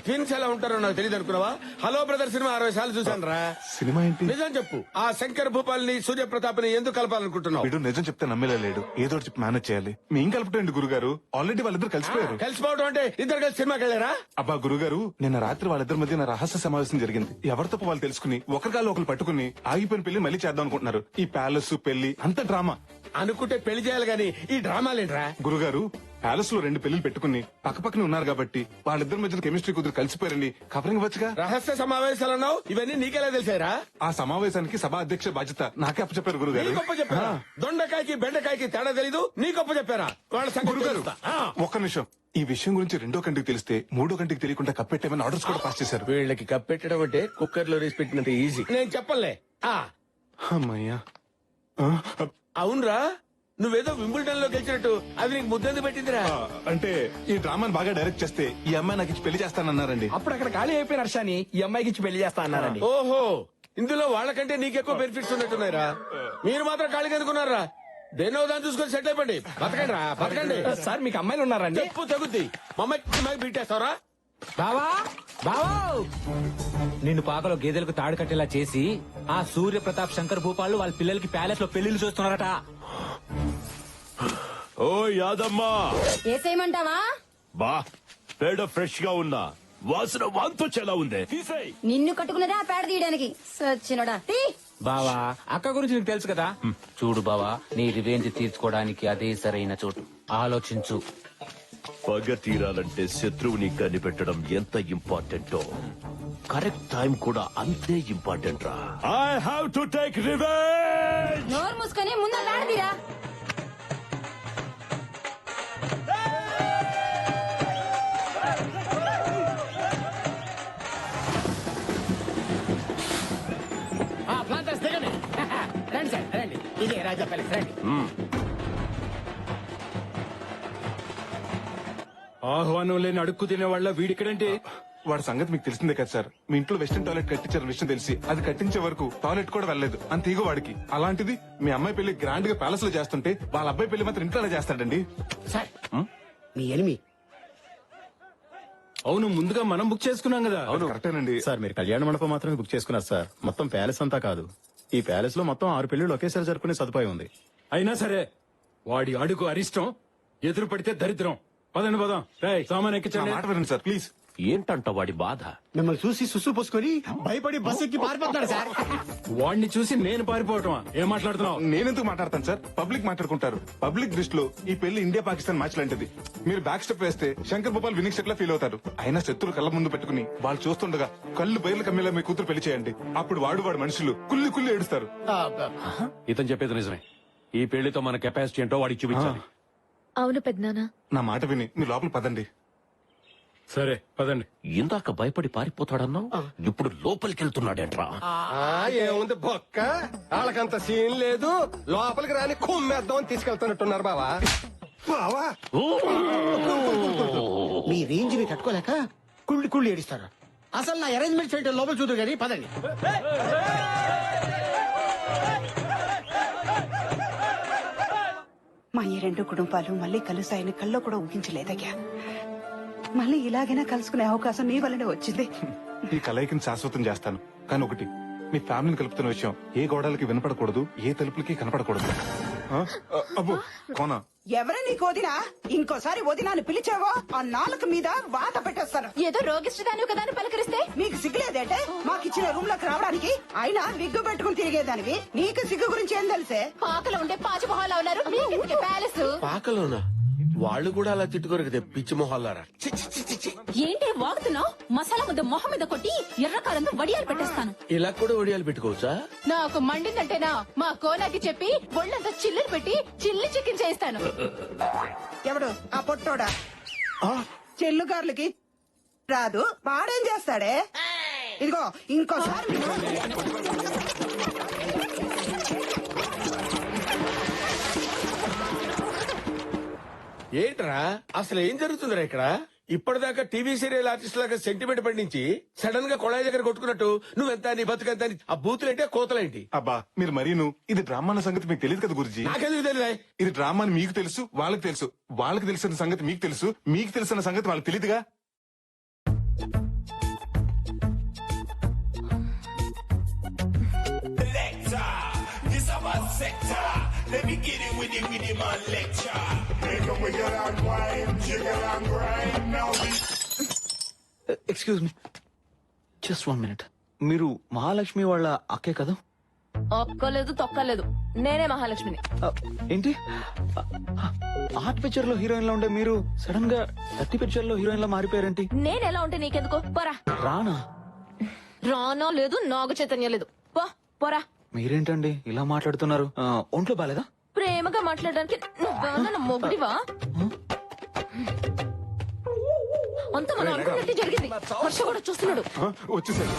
ట్విన్స్ ఎలా ఉంటారో నాకు తెలియదు అనుకున్నావా? హలో బ్రదర్ సినిమా 60 సార్లు చూశాను రా. సినిమా ఏంటి? నిజం చెప్పు, ఆ శంకర్ భూపాల్ని సూర్యప్రతాప్ని ఎందుకు కలపాలనుకుంటున్నావు? వీడు నిజం చెప్తే నమ్మేలా లేడు. ఏదో ఒకటి చెప్పి మేనేజ్ చేయాలి. మీ ఏం కలుపుటండి గురుగారు, ఆల్రెడీ వాళ్ళిద్దరు కలిసిపోయారు. కలిసిపోవడం అంటే ఇద్దరు కలిసి సినిమాకి వెళ్ళారా? అబ్బా గురుగారు, నిన్న రాత్రి వాళ్ళిద్దరి మధ్య రహస్య సమావేశం జరిగింది. ఎవరి తప్ప వాళ్ళు తెలుసుకుని ఒకరికాళ్ళు ఒకరు పట్టుకుని ఆగిపోయిన పెళ్లి మళ్ళీ చేద్దాం అనుకుంటున్నారు. ఈ ప్యాలెస్ పెళ్లి అంత డ్రామా. అనుకుంటే పెళ్లి చేయాలి గాని ఈ డ్రామాలేంట్రా? గురుగారు, ప్యాలెస్ లో 2 పెళ్లిలు పెట్టుకుని పక్కపక్కనే ఉన్నారు కాబట్టి వాళ్ళిద్దరి మధ్య కెమిస్ట్రీ కుదిరి కలిసిపోయారని కవరింగ్ వచ్చుగా. రహస్య సమావేశాలు అన్నావు, ఇవన్నీ నీకెలా తెలిసారా? ఆ సమావేశానికి సభా అధ్యక్ష బాధ్యత నాకే అప్పచెప్పారు గురుగారు. నీ గొప్ప చెప్పారా? దొండకాయకి బెండకాయకి తేడా తెలీదు, నీ గొప్ప చెప్పారా? వాళ్ళ సంగతి గురుగారు తెలుస్తా. ఒక్క నిమిషం. ఈ విషయం గురించి 2వ కంటికి తెలిస్తే 3వ కంటికి తెలియకుండా కప్పెట్టేమని ఆర్డర్స్ కూడా పాస్ చేశారు. వీళ్ళకి కప్పెట్టడం అంటే కుక్కర్ లో రేసి పెట్టినంత ఈజీ. నేను చెప్పలే. అమ్మయ్యా. అవునరా, నువ్వేదో వింబుల్టన్ లో గెలిచినట్టు అది నీకు ముద్దెందుకు పెట్టిందిరా? అంటే ఈ డ్రామాని బాగా డైరెక్ట్ చేస్తే ఈ అమ్మాయి నాకు ఇచ్చి పెళ్లి చేస్తానన్నారండి. అప్పుడు అక్కడ ఖాళీ అయిపోయిన హర్షాని ఈ అమ్మాయికి ఇచ్చి పెళ్లి చేస్తా అన్నారండి. ఓహో, ఇందులో వాళ్ళకంటే నీకెక్కువ బెనిఫిట్స్ ఉన్నట్టున్నారా? మీరు మాత్రం ఖాళీగా ఎందుకున్నారా? దేనో దాన్ని చూసుకొని సెటిల్ అయిపోండి. బతకండి రా, బతకండి. సార్ మీకు అమ్మాయిలు ఉన్నారండి? చెప్పు తగ్గుద్ది. మమ్మకి బీటేస్తావరా? బావా బావా, నిన్ను పాకలో గేదెలకు తాడు కట్టేలా చేసి ఆ సూర్య ప్రతాప్ శంకర్ భూపాలు వాళ్ళ పిల్లలకి ప్యాలెస్ లో పెళ్లిళ్ళు చూస్తున్నారట. ఓ యాదమ్మా, ఏసేయమంటావా? బా పేడ ఫ్రెష్ గా ఉన్నా, వాసన వాంతొచ్చేలా ఉంది. తీసేయ్. నిన్ను కట్టుకున్నదే ఆ పేడ తీయడానికి. సచ్చినోడా తీ. బావా, అక్క గురించి నీకు తెలుసు కదా. చూడు బావా, నీ రివెంజ్ తీర్చుకోవడానికి అదే సరైన చోటు. ఆలోచించు. పగ తీరాలంటే శత్రువుని కనిపెట్టడం ఎంత ఇంపార్టెంటో కరెక్ట్ టైం కూడా అంతే ఇంపార్టెంట్ రా. I have to take revenge. నోరు మూసుకొని ముందు పేడ తీరా. ప్లాంటర్స్ దిగండి. రండి సార్ రండి. ఇదే రాజా ప్యాలెస్, రండి. ఆహ్వానం లేని అడుక్కు తినే వాళ్ళ వీడిక్కడంటే. వాడి సంగతి మీకు తెలిసిందే కదా సార్. మీ ఇంట్లో వెస్టర్న్ టాయిలెట్ కట్టించారు విషయం తెలిసి అది కట్టించే వరకు టాయిలెట్ కూడా వెళ్ళలేదు. అంత ఈగో వాడికి. అలాంటిది మీ అమ్మాయి పెళ్లి గ్రాండ్ గా ప్యాలెస్ లో చేస్తుంటే వాళ్ళ అబ్బాయి పెళ్లి మాత్రం ఇంట్లోనే చేస్తాడండి. సార్ మీ ఎనిమి. అవును, ముందుగా మనం బుక్ చేసుకున్నాం కదా. అవును కరెక్టేనండి సార్. మీరు కళ్యాణ మండపం మాత్రమే బుక్ చేసుకున్నారు సార్. మొత్తం ప్యాలెస్ అంతా కాదు. ఈ ప్యాలెస్ లో మొత్తం 6 పెళ్లిళ్ళు ఒకేసారి జరుపుకునే సదుపాయం ఉంది. అయినా సరే వాడి అడుగు అరిష్టం, ఎదురు పడితే దరిద్రం. పదండి పదం. సామాన్ ఎక్కించండి. మాట వినండి సార్ ప్లీజ్. ఏంటంట వాడి బాధ? మిమ్మల్ని చూసి సుసు పోసుకొని భయపడి బస్ ఎక్కి పారిపోతాడు సార్. వాడిని చూసి నేను పారిపోవటమా? ఏం మాట్లాడుతున్నావు? నేనెందుకు మాట్లాడతాను సార్? పబ్లిక్ మాట్లాడుకుంటారు. పబ్లిక్ దృష్టిలో ఈ పెళ్లి ఇండియా పాకిస్తాన్ మ్యాచ్ లాంటిది. మీరు బ్యాక్ స్టెప్ వేస్తే శంకర్ భూపాల్ వినింగ్ సెట్ లా ఫీల్ అవుతారు. అయినా శత్రులు కళ్ళ ముందు పెట్టుకుని వాళ్ళు చూస్తుండగా కళ్ళు బయలు కమ్మేలా మీ కూతురు పెళ్లి చేయండి. అప్పుడు వాడు మనుషులు కుల్లి కుల్లి ఏడుస్తారు. ఇతను చెప్పేది నిజమే. ఈ పెళ్లితో మన కెపాసిటీ ఏంటో వాడికి చూపించాలి. అవును పెద్దనాన్న. నా మాట విని మీ లోపల పదండి. సరే పదండి. ఇందాక భయపడి పారిపోతాడన్నావు, ఇప్పుడు లోపలికి వెళ్తున్నాడేంట్రా? ఏముంది బొక్క, వాళ్ళకంత సీన్ లేదు. లోపలికి రాని కుమ్మేద్దాం అని తీసుకెళ్తున్నట్టున్నారు బావా. బావా మీ రేంజ్ ని తట్టుకోలేక కుళ్ళి కుళ్ళి ఏడిస్తారు. అసలు నా అరేంజ్మెంట్స్ ఏంటో లోపల చూద్దరు కానీ పదండి. మా ఈ 2 కుటుంబాలు మళ్ళీ కలుస్తాయని కల్లో కూడా ఊహించలేదయ్యా. మళ్ళీ ఇలాగైనా కలుసుకునే అవకాశం నీ వల్లనే వచ్చింది. ఈ కలయికని శాశ్వతం చేస్తాను. కానీ ఒకటి, మీ ఫ్యామిలీని కలుపుతున్న విషయం ఏ గోడలకి వినపడకూడదు, ఏ తలుపులకి కనపడకూడదు. అబ్బో కోనా, ఎవరు నీకు వదినా? ఇంకోసారి వదినాన్ని పిలిచావో ఆ నాలుక మీద వాత పెట్టేస్తాను. ఏదో రోగిష్టిదాని కదా అని పలకరిస్తే నీకు సిగ్గులేదంటే మాకిచ్చిన రూమ్ లోకి రావడానికి? అయినా విగ్గు పెట్టుకుని తిరిగేదానివి నీకు సిగ్గు గురించి ఏం తెలిసే? పాకలో ఉండే పాచిమొహాలు ఉన్నారు ప్యాలెస్. పాకలోనా? వాళ్ళు కూడా అలా తిట్టుకోరు కదా పిచ్చి మొహాలారా. ఏంటి వాగుతున్నావు? మసాలా ముద్ద మొహం మీద కొట్టి ఎర్రకారంతో వడియాలు పెట్టేస్తాను. ఇలా కూడా ఒడియాలు పెట్టుకోవచ్చా? నాకు మండిందంటేనా మా కోనాకి చెప్పి ఒళ్ళంతా చిల్లులు పెట్టి చిల్లి చికెన్ చేయిస్తాను. ఎవడు ఆ పొట్టోడా? చెల్లుగార్లకి రాదు, వాడేం చేస్తాడే? ఇదిగో ఇంకోసారి ఏంట్రా అసలు ఏం జరుగుతుందిరా ఇక్కడ? ఇప్పటిదాకా టీవీ సీరియల్ ఆర్టిస్ట్ లాగా సెంటిమెంట్ పండించి సడన్ గా కొళాయి దగ్గర కొట్టుకున్నట్టు నువ్వెంత నీ బతుకెంత అని ఆ బూతులేంటి ఆ కోతలేంటి? అబ్బా మీరు మరీను ఇది డ్రామా అన్న సంగతి మీకు తెలియదు కదా గురుజీ. నాకెందుకు తెలియదా? ఇది డ్రామా అని మీకు తెలుసు, వాళ్ళకి తెలుసు. వాళ్ళకి తెలిసిన సంగతి మీకు తెలుసు, మీకు తెలిసిన సంగతి వాళ్ళకి తెలియదుగా. Excuse me, just 1 minute. మీరు మహాలక్ష్మి వాళ్ళ అక్కే కదా? ఒక్కలేదు తొక్కలేదు, నేనే మహాలక్ష్మిని. ఏంటి ఆర్ట్ పిక్చర్ లో హీరోయిన్ లా ఉండే మీరు సడన్ గా డర్టీ పిక్చర్ లో హీరోయిన్ లా మారిపోయారేంటి? నేను ఎలా ఉంటే నీకెందుకో? పోరా. రానా? రానో లేదు, నాగు చైతన్యం లేదు. పోరా. మీరేంటండి ఇలా మాట్లాడుతున్నారు? ఒంట్లో బాలేదా? ప్రేమగా మాట్లాడడానికి నువ్వేమన్నా మొగుడివా? అంత మనం అనుకున్నట్టు జరిగింది. హర్ష కూడా చూస్తున్నాడు. వచ్చేసాడు.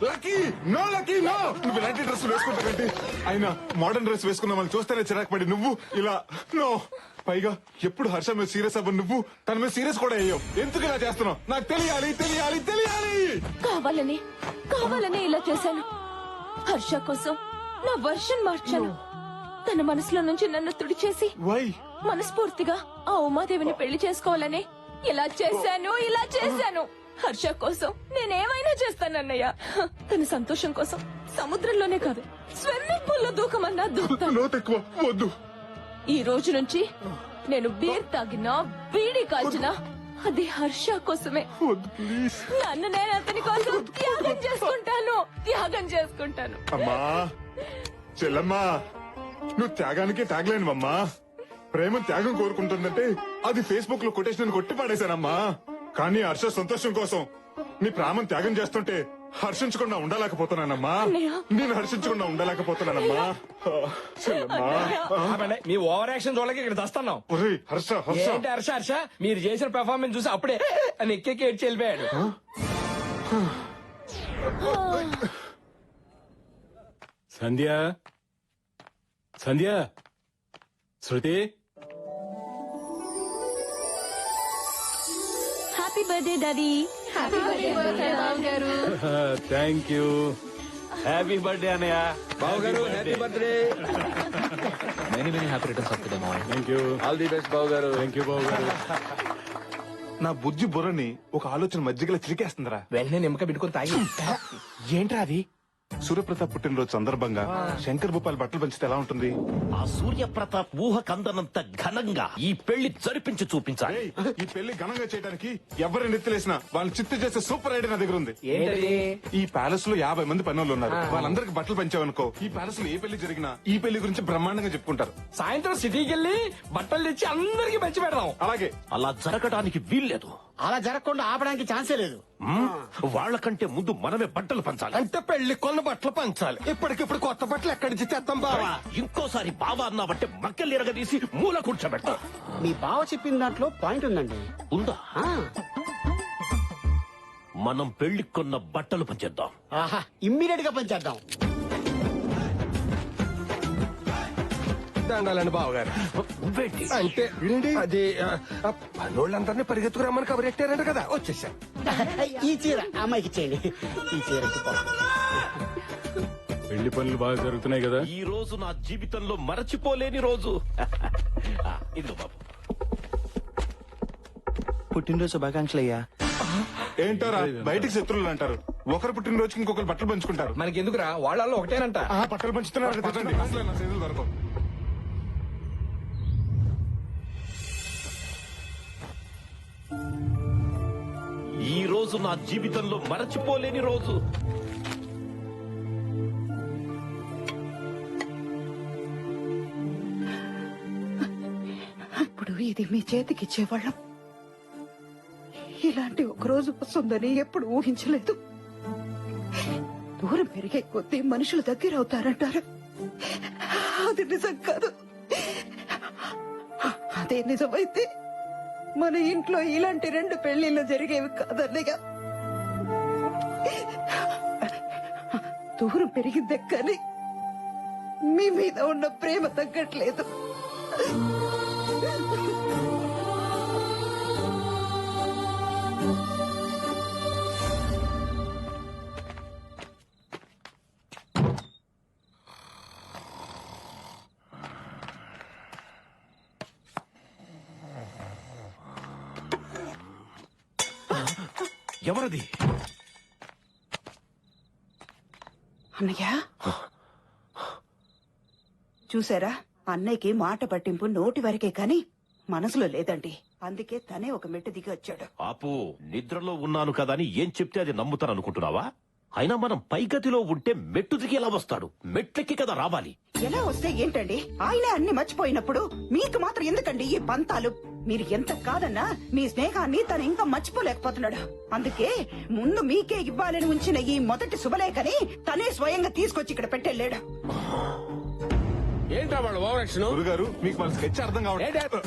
Lucky no, Lucky no. నువ్వు ఇలాంటి డ్రెస్ వేసుకుంటానంటే అయినా మోడర్న్ డ్రెస్ వేసుకున్న వాళ్ళు చూస్తేనే చిరాకు పడి నువ్వు ఇలా నో. పైగా ఎప్పుడు హర్ష మీద సీరియస్ అవ్వ నువ్వు తన మీద సీరియస్ కూడా అయ్యావు. ఎందుకు ఇలా చేస్తున్నావు? నాకు తెలియాలి తెలియాలి తెలియాలి. కావాలని ఇలా చేశాను. హర్ష కోసం నా వర్షన్ మార్చాను. తన మనసులో నుంచి నన్ను తుడిచేసి మనస్ఫూర్తిగా ఆ ఉమాదేవిని పెళ్లి చేసుకోవాలని ఇలా చేశాను. హర్ష కోసం నేనేమైనా చేస్తానన్నయ్య. తన సంతోషం కోసం సముద్రంలోనే కాదు, స్విమ్మింగ్ పూల్ లో దూకమన్నా దూకుతాను. ఈ రోజు నుంచి నేను బీర్ తాగినా బీడీ కాల్చినా అది హర్ష కోసమే. నన్ను నేను అతని కోసం త్యాగం చేసుకుంటాను. అమ్మా చెల్లమ్మా, నువ్వు త్యాగానికి త్యాగలేనువమ్మా. ప్రేమ త్యాగం కోరుకుంటుందంటే అది ఫేస్బుక్ లో కొటేషన్ కొట్టి పాడేశానమ్మా. కానీ హర్ష సంతోషం కోసం నీ ప్రాణం త్యాగం చేస్తుంటే హర్షించకుండా ఉండలేకపోతున్నానమ్మా. నేను హర్షించకుండా ఉండలేకపోతున్నానమ్మా. మీ ఓవర్ యాక్షన్ చూడలేక ఇక్కడ దస్తున్నాం. హర్ష ఏంటి హర్ష మీరు చేసిన పెర్ఫార్మెన్స్ చూసి అప్పుడే అని ఎక్కేకి ఏడ్చి వెళ్ళిపోయాడు. Sandhya, Sandhya, Shruti. Happy birthday daddy. Happy birthday గారు. Thank you. హ్యాపీ బర్త్డే అన్నయ్య. Babu garu happy birthday. Many happy returns of the day మావయ్య. Thank you. All the best Babu garu. Thank you బాబు గారు. నా బుజ్జి బుర్రని ఒక ఆలోచన మజ్జిగలా చిరికేస్తుందిరా. వెంటనే నిమ్మక పెట్టుకుని తాగి. ఏంట్రా అది? సూర్యప్రతాప్ పుట్టినరోజు సందర్భంగా శంకర్ భూపాల్ బట్టలు పంచితే ఎలా ఉంటుంది? ఆ సూర్యప్రతాప్ ఊహ కందనంత ఘనంగా ఈ పెళ్లి జరిపించి చూపించాలి. ఈ పెళ్లి ఘనంగా చేయడానికి ఎవరిని నెత్తిలేసినా వాళ్ళు చిత్తు చేసే సూపర్ ఐడియా నా దగ్గర ఉంది. ఈ ప్యాలెస్ లో 50 మంది పనులు ఉన్నారు. వాళ్ళందరికి బట్టలు పంచావనుకో, ఈ ప్యాలెస్ లో ఏ పెళ్లి జరిగినా ఈ పెళ్లి గురించి బ్రహ్మాండంగా చెప్పుకుంటారు. సాయంత్రం సిటీకి వెళ్ళి బట్టలు తెచ్చి అందరికి పంచి పెడదాం. అలాగే. అలా జరగడానికి వీల్లేదు. అలా జరగకుండా ఆపడానికి ఛాన్సే లేదు. వాళ్ళకంటే ముందు మనమే బట్టలు పంచాలి. అంటే పెళ్లి కొన్న బట్టలు పంచాలి. ఇప్పటికిప్పుడు కొత్త బట్టలు ఎక్కడి నుంచి తెస్తాం బావా? ఇంకోసారి బావా అన్నావంటే మక్కలు ఎరగదీసి మూల కూర్చోబెడతా. మీ బావ చెప్పిన దాంట్లో పాయింట్ ఉందండి. ఉందా? మనం పెళ్లి కొన్న బట్టలు పంచేద్దాం. ఆహా, ఇమ్మీడియట్ గా పంచేద్దాం. దండాలండి బావగారు. అంటే అది పనోళ్ళందరినీ పరిగెత్తుకురామని కబరెట్టారంట కదా, వచ్చేసారు. ఈ చీర అమ్మాయికి ఇచ్చేయండి. ఈ చీర పెళ్లి పనులు బాగా జరుగుతున్నాయి కదా? ఈ రోజు నా జీవితంలో మరచిపోలేని రోజు. ఇదిగో బాబు. పుట్టినరోజు శుభాకాంక్షలు అయ్యా. ఏంటారా బయటికి శత్రువులు అంటారు. ఒకరు పుట్టినరోజుకి ఇంకొకరు బట్టలు పంచుకుంటారు. మనకి ఎందుకురా, వాళ్ళల్లో ఒకటేనంట. బట్టలు పంచుతున్నారు. దొరకవు. ఈ రోజు నా జీవితంలో మరచిపోలేని రోజు. ఇప్పుడు ఇది మీ చేతికిచ్చేవాళ్ళం. ఇలాంటి ఒక రోజు వస్తుందని ఎప్పుడు ఊహించలేదు. దూరం పెరిగే కొద్దీ మనుషులు దగ్గర అవుతారంటారు. అది నిజం కాదు. అదే నిజమైతే మన ఇంట్లో ఇలాంటి 2 పెళ్లిళ్ళు జరిగేవి కాదన్నయ్య. దూరం పెరిగిందే కానీ మీ మీద ఉన్న ప్రేమ తగ్గట్లేదు. ఎవరది? అన్నయ్య చూసారా, అన్నయ్యకి మాట పట్టింపు నోటి వరకే కాని మనసులో లేదండి. అందుకే తనే ఒక మెట్టు దిగి వచ్చాడు. ఆపు, నిద్రలో ఉన్నాను కదా అని ఏం చెప్తే అది నమ్ముతాను అనుకుంటున్నావా? అయినా మనం పైగతిలో ఉంటే మెట్టు దిగి ఎలా వస్తాడు? మెట్లెక్కి కదా రావాలి. ఎలా వస్తే ఏంటండి, ఆయనే అన్ని మర్చిపోయినప్పుడు మీకు మాత్రం ఎందుకండి ఈ పంతాలు? మీరు ఎంత కాదన్నా మీ స్నేహాన్ని తను ఇంకా మర్చిపోలేకపోతున్నాడు. అందుకే ముందు మీకే ఇవ్వాలని ఉంచిన ఈ మొదటి శుభలేఖని తనే స్వయంగా తీసుకొచ్చి ఇక్కడ పెట్టెళ్ళాడు. ఏంట్రా వాళ్ళు ఓవరాక్షన్? గురుగారు మీకు మన స్కెచ్ అర్థం కావట్లేదు.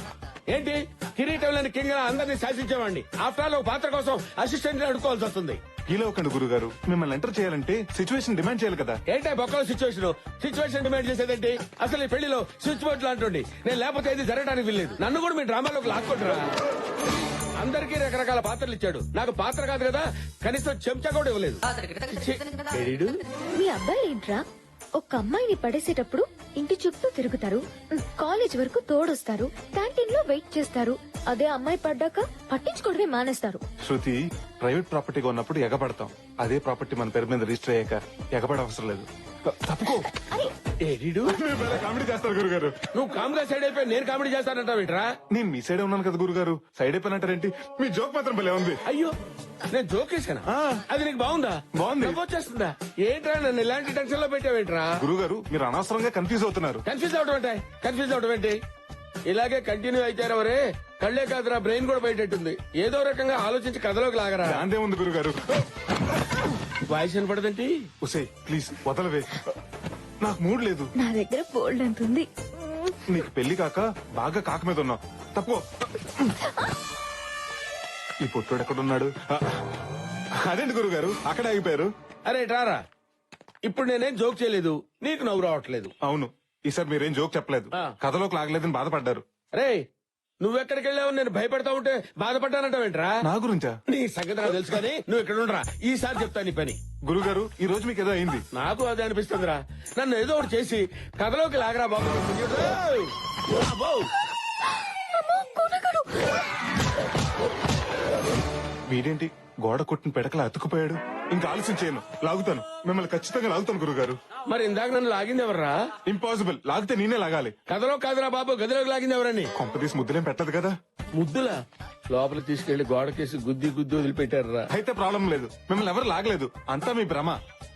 ఏంటి కిరీటం లేని కింగ్ అందరినీ శాసించేవాడిని. ఆఫ్టర్ ఆల్ ఒక పాత్ర కోసం అసిస్టెంట్ అడుకోవాల్సి వస్తుంది. ఇలా ఒకండి గురుగారు, మిమ్మల్ని ఎంటర్ చేయాలంటే సిచ్యువేషన్ డిమాండ్ చేయాలి కదా. ఏంటో బొక్కలో సిచ్యువేషన్ డిమాండ్ చేసేదేంటి? అసలు ఈ పెళ్లిలో స్విచ్ బోర్డు లాంటి నేను లేకపోతే ఇది జరగడానికి వీల్లేదు. నన్ను కూడా మీ డ్రామాలోకి లాక్కుంటారా? అందరికీ రకరకాల పాత్రలు ఇచ్చాడు, నాకు పాత్ర కాదు కదా, కనీసం చెంచా కూడా ఇవ్వలేదు. మీ అబ్బాయి ఏంట్రా, ఒక అమ్మాయిని పడేసేటప్పుడు ఇంటి చుట్టూ తిరుగుతారు, కాలేజ్ వరకు తోడొస్తారు, క్యాంటీన్ లో వెయిట్ చేస్తారు. అదే అమ్మాయి పడ్డాక పట్టించుకోవడమే మానేస్తారు. శృతి, ప్రైవేట్ ప్రాపర్టీగా ఉన్నప్పుడు ఎగబడతాం. అదే ప్రాపర్టీ మన పేరు మీద రిజిస్టర్ అయ్యాక ఎగబడ అవసరం లేదు. తప్పుకో. కామెడీ చేస్తారు గురుగారు. నువ్వు కామెడీ సైడ్ అయిపోయి నేను కామెడీ చేస్తానంటావేంట్రా? నేను మీ సైడే ఉన్నాను కదా గురుగారు, సైడ్ అయిపోయినంటారేంటి? మీ జోక్ మాత్రం భలే ఉంది. అయ్యో, నేను జోక్ వేసానా? అది నీకు బాగుందా? బాగుంది. వచ్చేస్తుందా? ఏంట్రా నన్ను ఇలాంటి టెన్షన్ లో పెట్టావేంట్రా? గురుగారు మీరు అనవసరంగా కన్ఫ్యూజ్ అవుతున్నారు. కన్ఫ్యూజ్ అవడం ఏంటి? ఇలాగే కంటిన్యూ అయితారవరే, కళ్లే కాదురా బ్రెయిన్ కూడా బయటెట్టుంది. ఏదో రకంగా ఆలోచించి కథలోకి లాగరా. అంతే ఉంది గురుగారు. వాయిస్ వినపడదేంటి? ఉసే ప్లీజ్ వదలవే, నాకు మూడ్ లేదు. నా దగ్గర బోల్డ్ అంత ఉంది. నీకు పెళ్లి కాక బాగా కాక మీద ఉన్నావు. తప్పుకో. ఈ పొట్టుడు ఎక్కడున్నాడు? అదేంటి గురుగారు అక్కడ ఆగిపోయారు? అరే రారా, ఇప్పుడు నేనేం జోక్ చేయలేదు, నీకు నవ్వు రావట్లేదు. అవును, ఈసారి మీరేం జోక్ చెప్పలేదు, కథలోకి లాగలేదని బాధపడ్డారు. రే, నువ్వెక్కడికి వెళ్ళావు నేను భయపడతా ఉంటే బాధపడ్డానంటావేంట్రా? నా గురించా? నీ సంగతి నాకు తెలుసు కానీ నువ్వు ఇక్కడ ఉండరా, ఈసారి చెప్తా నీ పని. గురుగారు ఈ రోజు మీకు ఏదో అయింది. నాకు అదే అనిపిస్తుందిరా, నన్ను ఏదో ఒకటి చేసి కథలోకి లాగరా బాబు. వీడేంటి గోడ కొట్టిన పెడకలా అతుకుపోయాడు? ఇంకా ఆలస్యం చేయను, లాగుతాను, మిమ్మల్ని ఖచ్చితంగా లాగుతాను గురుగారు. మరి ఇందాక నన్ను లాగింది ఎవర్రా? ఇంపాసిబుల్, లాగితే నేనే లాగాలి. కథలో కాదురా బాబు, గదిలోకి లాగింది ఎవరని? కొంపదీసి ముద్దులేం పెట్టదు కదా. ముద్దులా? లోపల తీసుకెళ్లి గోడకేసి గుద్ది వదిలిపెట్టారా? అయితే ప్రాబ్లం లేదు, మిమ్మల్ని ఎవరు లాగలేదు, అంతా మీ భ్రమ.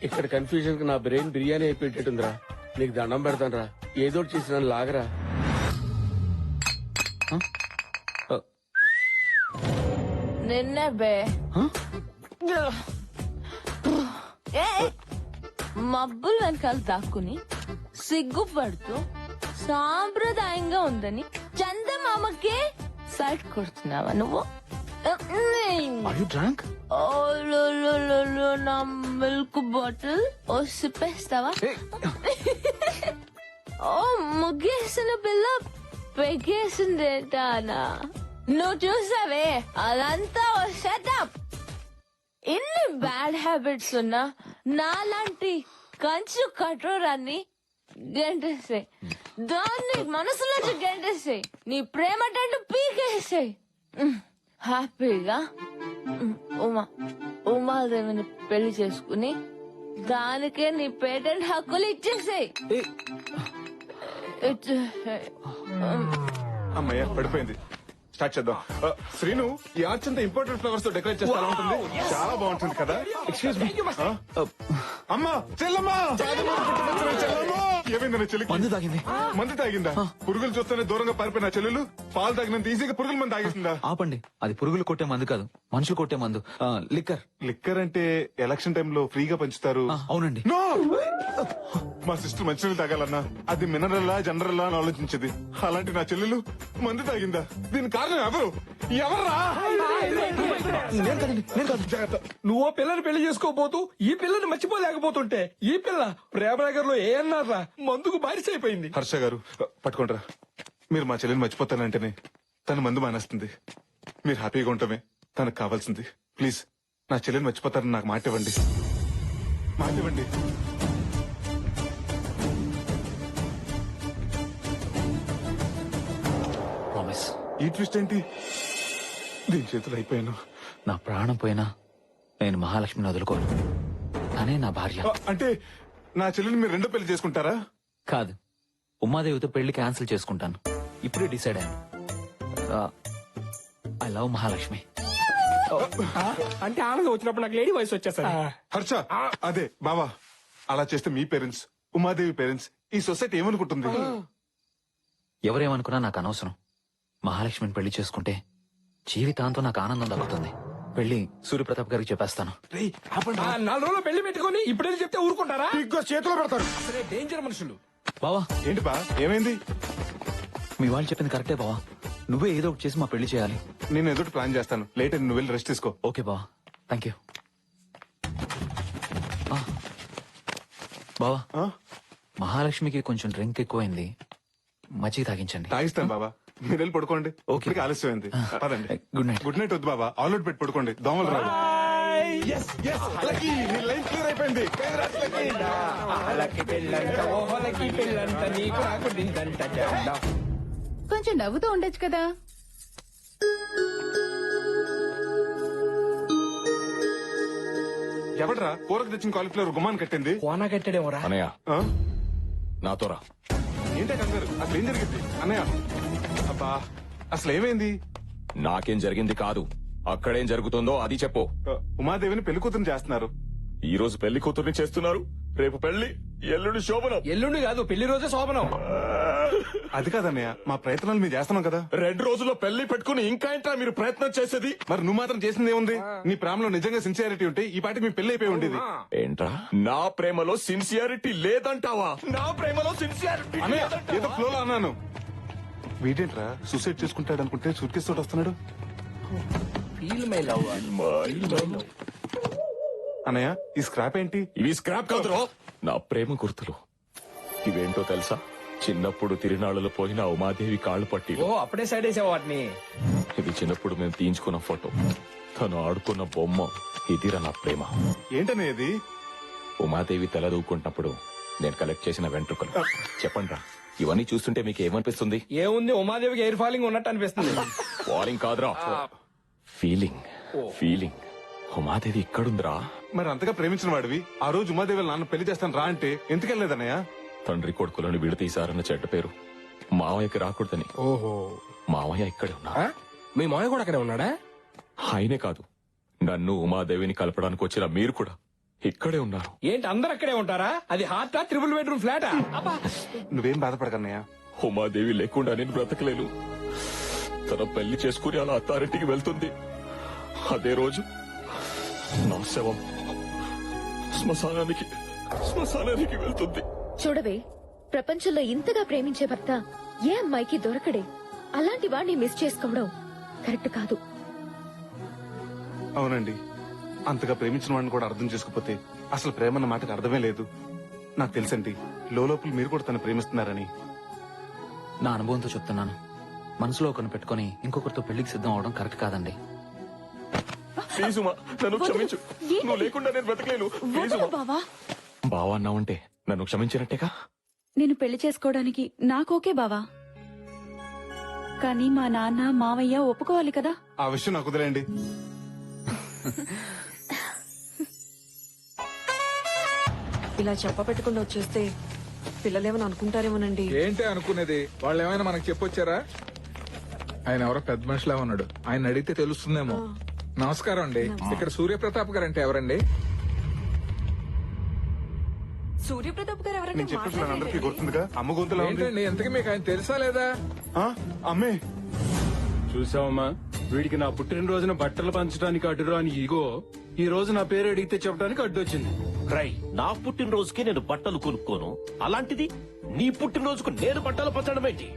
ఇక్కడ కన్ఫ్యూజన్ కి నా బ్రెయిన్ బిర్యానీ అయిపోయేటట్టుందిరా. నీకు దండం పెడతానరా, ఏదో చేసి నన్ను లాగరా. నిన్నే బే మబ్బులు వెనకాల దాక్కుని సిగ్గుపడుతూ సాంప్రదాయంగా ఉందని చందమామకే సైట్ కొడుతున్నావా నువ్వు? నా మిల్క్ బాటిల్ ఓ సిప్పేస్తావా? ఓ ముగ్గేసిన పిల్ల పెగేసిందేటానా? నువ్వు చూసావే, అదంతా ఓ సెటప్. ఎన్ని బ్యాడ్ హ్యాబిట్స్ ఉన్నా నాలాంటి కంచు కఠోరాన్ని గెంటేసాయి, దాన్ని మనసులోంచి గెంటేసాయి, నీ ప్రేమ టెంటు పీకేసాయి. హ్యాపీగా ఉమాదేవిని పెళ్లి చేసుకుని దానికే నీ పేటెంట్ హక్కులు ఇచ్చేసాయి. అమ్మయ్య పడిపోయింది. స్టార్ట్ చేద్దాం. శ్రీను, ఈ ఆర్చ్ అంతా ఇంపార్టెంట్ ఫ్లవర్స్ తో డెకరేట్ చేస్తే ఎలా ఉంటుంది? చాలా బాగుంటుంది కదా. Excuse me. అమ్మా, చెల్లమ్మా, ఏమైంది చెల్లికి? మందు తాగింది. మందు తాగిందా? పురుగులు చూస్తేనే దూరంగా పారిపోయిన చెల్లెలు పాలు తాగినంత ఈజీగా పురుగుల మంది తాగిస్తుందా? ఆపండి, అది పురుగులు కొట్టే మందు కాదు, మనుషులు కొట్టే మందు. లిక్కర్. లిక్కర్ అంటే ఎలక్షన్ టైంలో ఫ్రీగా పంచుతారు. అవునండి. మా సిస్టర్ మంచినీళ్ళు తాగాలన్నా అది మినరల్లా జనరల్లా అని ఆలోచించేది. అలాంటి నా చెల్లెలు మందు తాగిందా? దీని కారణం ఎవరు? ఎవర్రా? నువ్వు పిల్లని పెళ్లి చేసుకోబోతూ ఈ పిల్లని మర్చిపోలేకపోతుంటే ఈ పిల్ల ప్రేమనగర్ లో ఏ అన్నారా మందుకు బారిసైపోయింది. హర్ష గారు పట్టుకుంటారా? మీరు మా చెల్లెని మర్చిపోతానంటేనే తను మందు మానేస్తుంది. మీరు హ్యాపీగా ఉండటమే తనకు కావాల్సింది. ప్లీజ్ నా చెల్లెని మర్చిపోతారని నాకు మాట ఇవ్వండి. మాట ఇవ్వండి. ప్రామిస్. ఈ ట్విస్ట్ ఏంటి? దీని చేతులు అయిపోయాను. నా ప్రాణం పోయినా నేను మహాలక్ష్మిని వదులుకోను. తనే నా భార్య. అంటే నా చెల్లిని మీరు రెండో పెళ్లి చేసుకుంటారా? కాదు, ఉమాదేవితో పెళ్లి క్యాన్సిల్ చేసుకుంటాను. ఇప్పుడే డిసైడ్ అయ్యాను. I love Mahalakshmi. అంటే ఆనందం వచ్చినప్పుడు నాకు లేడీ వయసు వచ్చేసరి. హర్ష, అదే బావా, అలా చేస్తే మీ పేరెంట్స్, ఉమాదేవి పేరెంట్స్, ఈ సొసైటీ ఏమనుకుంటుంది? ఎవరేమనుకున్నా నాకు అనవసరం. మహాలక్ష్మిని పెళ్లి చేసుకుంటే జీవితాంతం నాకు ఆనందం దక్కుతుంది. పెళ్లి సూర్యప్రతాప్ గారికి చెప్పేస్తాను. 4 రోజులు పెళ్లి పెట్టుకుని ఇప్పుడే చెప్తే ఊరుకుంటారా? చేతిలో పెడతారు. అసలే డేంజర్ మనుషులు. బావా, ఏంటి బా, ఏమైంది? మీ వాళ్ళు చెప్పింది కరెక్టే బావా. నువ్వే ఏదో ఒకటి చేసి మా పెళ్లి చేయాలి. నేను ఏదో ప్లాన్ చేస్తాను. లేట్ నువ్వు వెళ్ళి రెస్ట్ తీసుకో. ఓకే బావా, థ్యాంక్ యూ. బావా, మహాలక్ష్మికి కొంచెం డ్రింక్ ఎక్కువైంది, మజ్జిగ తాగించండి. తాగిస్తాను బాబా, మీరు వెళ్ళి పడుకోండి. ఓకే, ఆలస్యమైంది. పదండి. Good night. గుడ్ నైట్ వద్దు బాబా, ఆల్అౌట్ పెట్టి పడుకోండి, దోమలు రావు. అయిపోయింది. కొంచెం నవ్వుతూ ఉండొచ్చు కదా. ఎవడరా కూరకు తెచ్చిన కాలిఫ్లవర్ గుమాన్ కట్టింది? కోనా కట్టాడేమోరా. అనయ్య, నాతో రా. ఏంటే కంగారు? అసలు ఏం జరిగింది అన్నయ్య? అబ్బా, అసలు ఏమైంది? నాకేం జరిగింది కాదు, అక్కడేం జరుగుతుందో అది చెప్పు. ఉమాదేవిని పెళ్లి కూతురు చేస్తున్నారు. ఈ రోజు పెళ్లి కూతుర్ని చేస్తున్నారు, రేపు పెళ్లి, ఎల్లుండి శోభనం. ఎల్లుండి కాదు, పెళ్లి రోజే శోభనం. అది కాదన్నయ్య, మా ప్రయత్నాలు మీరు చేస్తున్నాం కదా. 2 రోజుల్లో పెళ్లి పెట్టుకుని ఇంకా ఏంట్రా మీరు ప్రయత్నం చేసేది? మరి నువ్వు మాత్రం చేసింది ఏముంది? నీ ప్రేమలో నిజంగా సిన్సియారిటీ ఉంటే ఈ పాటికి మీ పెళ్లి అయిపోయి ఉండేది. ఏంట్రా, నా ప్రేమలో సిన్సియారిటీ లేదంటావా? నా ప్రేమలో సిన్సియారిటీ ఏదో ఫ్లోలో అన్నాను. వీడేంట్రా సూసైడ్ చేసుకుంటాడు అనుకుంటే సూట్ కేసు తోటి వస్తున్నాడు. అన్నయ్య, ఈ స్క్రాప్ ఏంటి? ఇవి స్క్రాప్ కాదురా, నా ప్రేమ గుర్తులు. ఇవేంటో తెలుసా? చిన్నప్పుడు తిరునాళ్ళలో పోయిన ఉమాదేవి కాళ్ళు పట్టి. ఓ, అప్పుడే సైడ్ వేసావు వాటిని. ఇది చిన్నప్పుడు మేము తీయించుకున్న ఫోటో, తను ఆడుకున్న బొమ్మ. ఇదిరా నా ప్రేమ. ఏంటనే ఇది? ఉమాదేవి తల దూకుంటున్నప్పుడు నేను కలెక్ట్ చేసిన వెంట్రుకలు. చెప్పండి రా, ఇవన్నీ చూస్తుంటే మీకు ఏమనిపిస్తుంది? ఏముంది, ఉమాదేవికి ఎయిర్ ఫాలింగ్ ఉన్నట్టు అనిపిస్తుంది. ఫాలింగ్ కాదురా, ఫీలింగ్. ఫీలింగ్. ఉమాదేవి ఇక్కడుందిరా. మరి అంతగా ప్రేమించిన వాడివి ఆ రోజు ఉమాదేవి నాన్న పెళ్లి చేస్తాను రా అంటే ఎందుకెళ్ళలేదన్నయ్య? తండ్రి కొడుకులను విడతీశారన్న చెడ్డ పేరు మావయ్యకి రాకూడదని. ఓహో, మావయ్య ఇక్కడే ఉన్నా. మీ మావయ్య కూడా అక్కడే ఉన్నాడా? ఆయనే కాదు, నన్ను ఉమాదేవిని కలపడానికి వచ్చిన మీరు కూడా ఇక్కడే ఉన్నారు. ఏంటి, అందరు అక్కడే ఉంటారా? అది హార్టా, 3 బెడ్రూమ్ ఫ్లాటా? నువ్వేం బాధపడకన్నయ్య, ఉమాదేవి లేకుండా నేను బ్రతకలేను. తన పెళ్లి చేసుకుని అలా అత్తారింటికి వెళ్తుంది. అదే రోజు నా శవం శ్మశానానికి వెళ్తుంది. చూడవే, ప్రపంచంలో ఇంతగా ప్రేమించే భర్త ఏ అమ్మాయికి దొరకడే. అలాంటి వాడిని మిస్ చేసుకోవడం కరెక్ట్ కాదు. అవునండి, అంతగా ప్రేమించిన వాడిని కూడా అర్థం చేసుకోకపోతే అసలు ప్రేమ అన్న మాటకు అర్థమే లేదు. నాకు తెలుసండి, లోపల మీరు కూడా తను ప్రేమిస్తున్నారని. నా అనుభవంతో చెప్తున్నాను, మనసులో ఒకరిని పెట్టుకుని ఇంకొకరితో పెళ్లికి సిద్ధం అవడం కరెక్ట్ కాదండి. ప్లీజ్ ఉమా, నన్ను క్షమించు. నువ్వు లేకుండా నేను బ్రతకలేను. ప్లీజ్ ఉమా. బావా అన్నావంటే నన్ను క్షమించినట్టేగా? నేను పెళ్లి చేసుకోవడానికి నాకు ఓకే బావా, కానీ మా నాన్న మావయ్య ఒప్పుకోవాలి కదా. ఆ విషయం నాకు వదిలేయండి. ఇలా చెప్ప పెట్టకుండా వచ్చేస్తే పిల్లలేమని అనుకుంటారేమోనండి. ఏంటి అనుకునేది? వాళ్ళు ఏమైనా మనకు చెప్పొచ్చారా? ఆయన ఎవరో పెద్ద మనిషిలా ఉన్నాడు, ఆయన అడిగితే తెలుస్తుందేమో. నమస్కారం అండి, ఇక్కడ సూర్యప్రతాప్ గారు అంటే ఎవరండి? సూర్యప్రతాప్ గారు ఎవరంటే నేను చెప్పిన అందరికీ గుర్తుందిగా, అమ్మ గొంతులా ఉంది. ఏంటండి, ఎంతకీ మీకు ఆయన తెలుసా లేదా? అమ్మే, చూసావమ్మా, వీడికి నా పుట్టినరోజున బట్టలు పంచడానికి అడ్డురా అని ఈగో ఈ రోజు నా పేరు అడిగితే చెప్పడానికి అడ్డొచ్చింది. రై, నా పుట్టినరోజుకి నేను బట్టలు కొనుక్కోను, అలాంటిది నీ పుట్టినరోజుకు నేను బట్టలు పంచడం ఏంటి?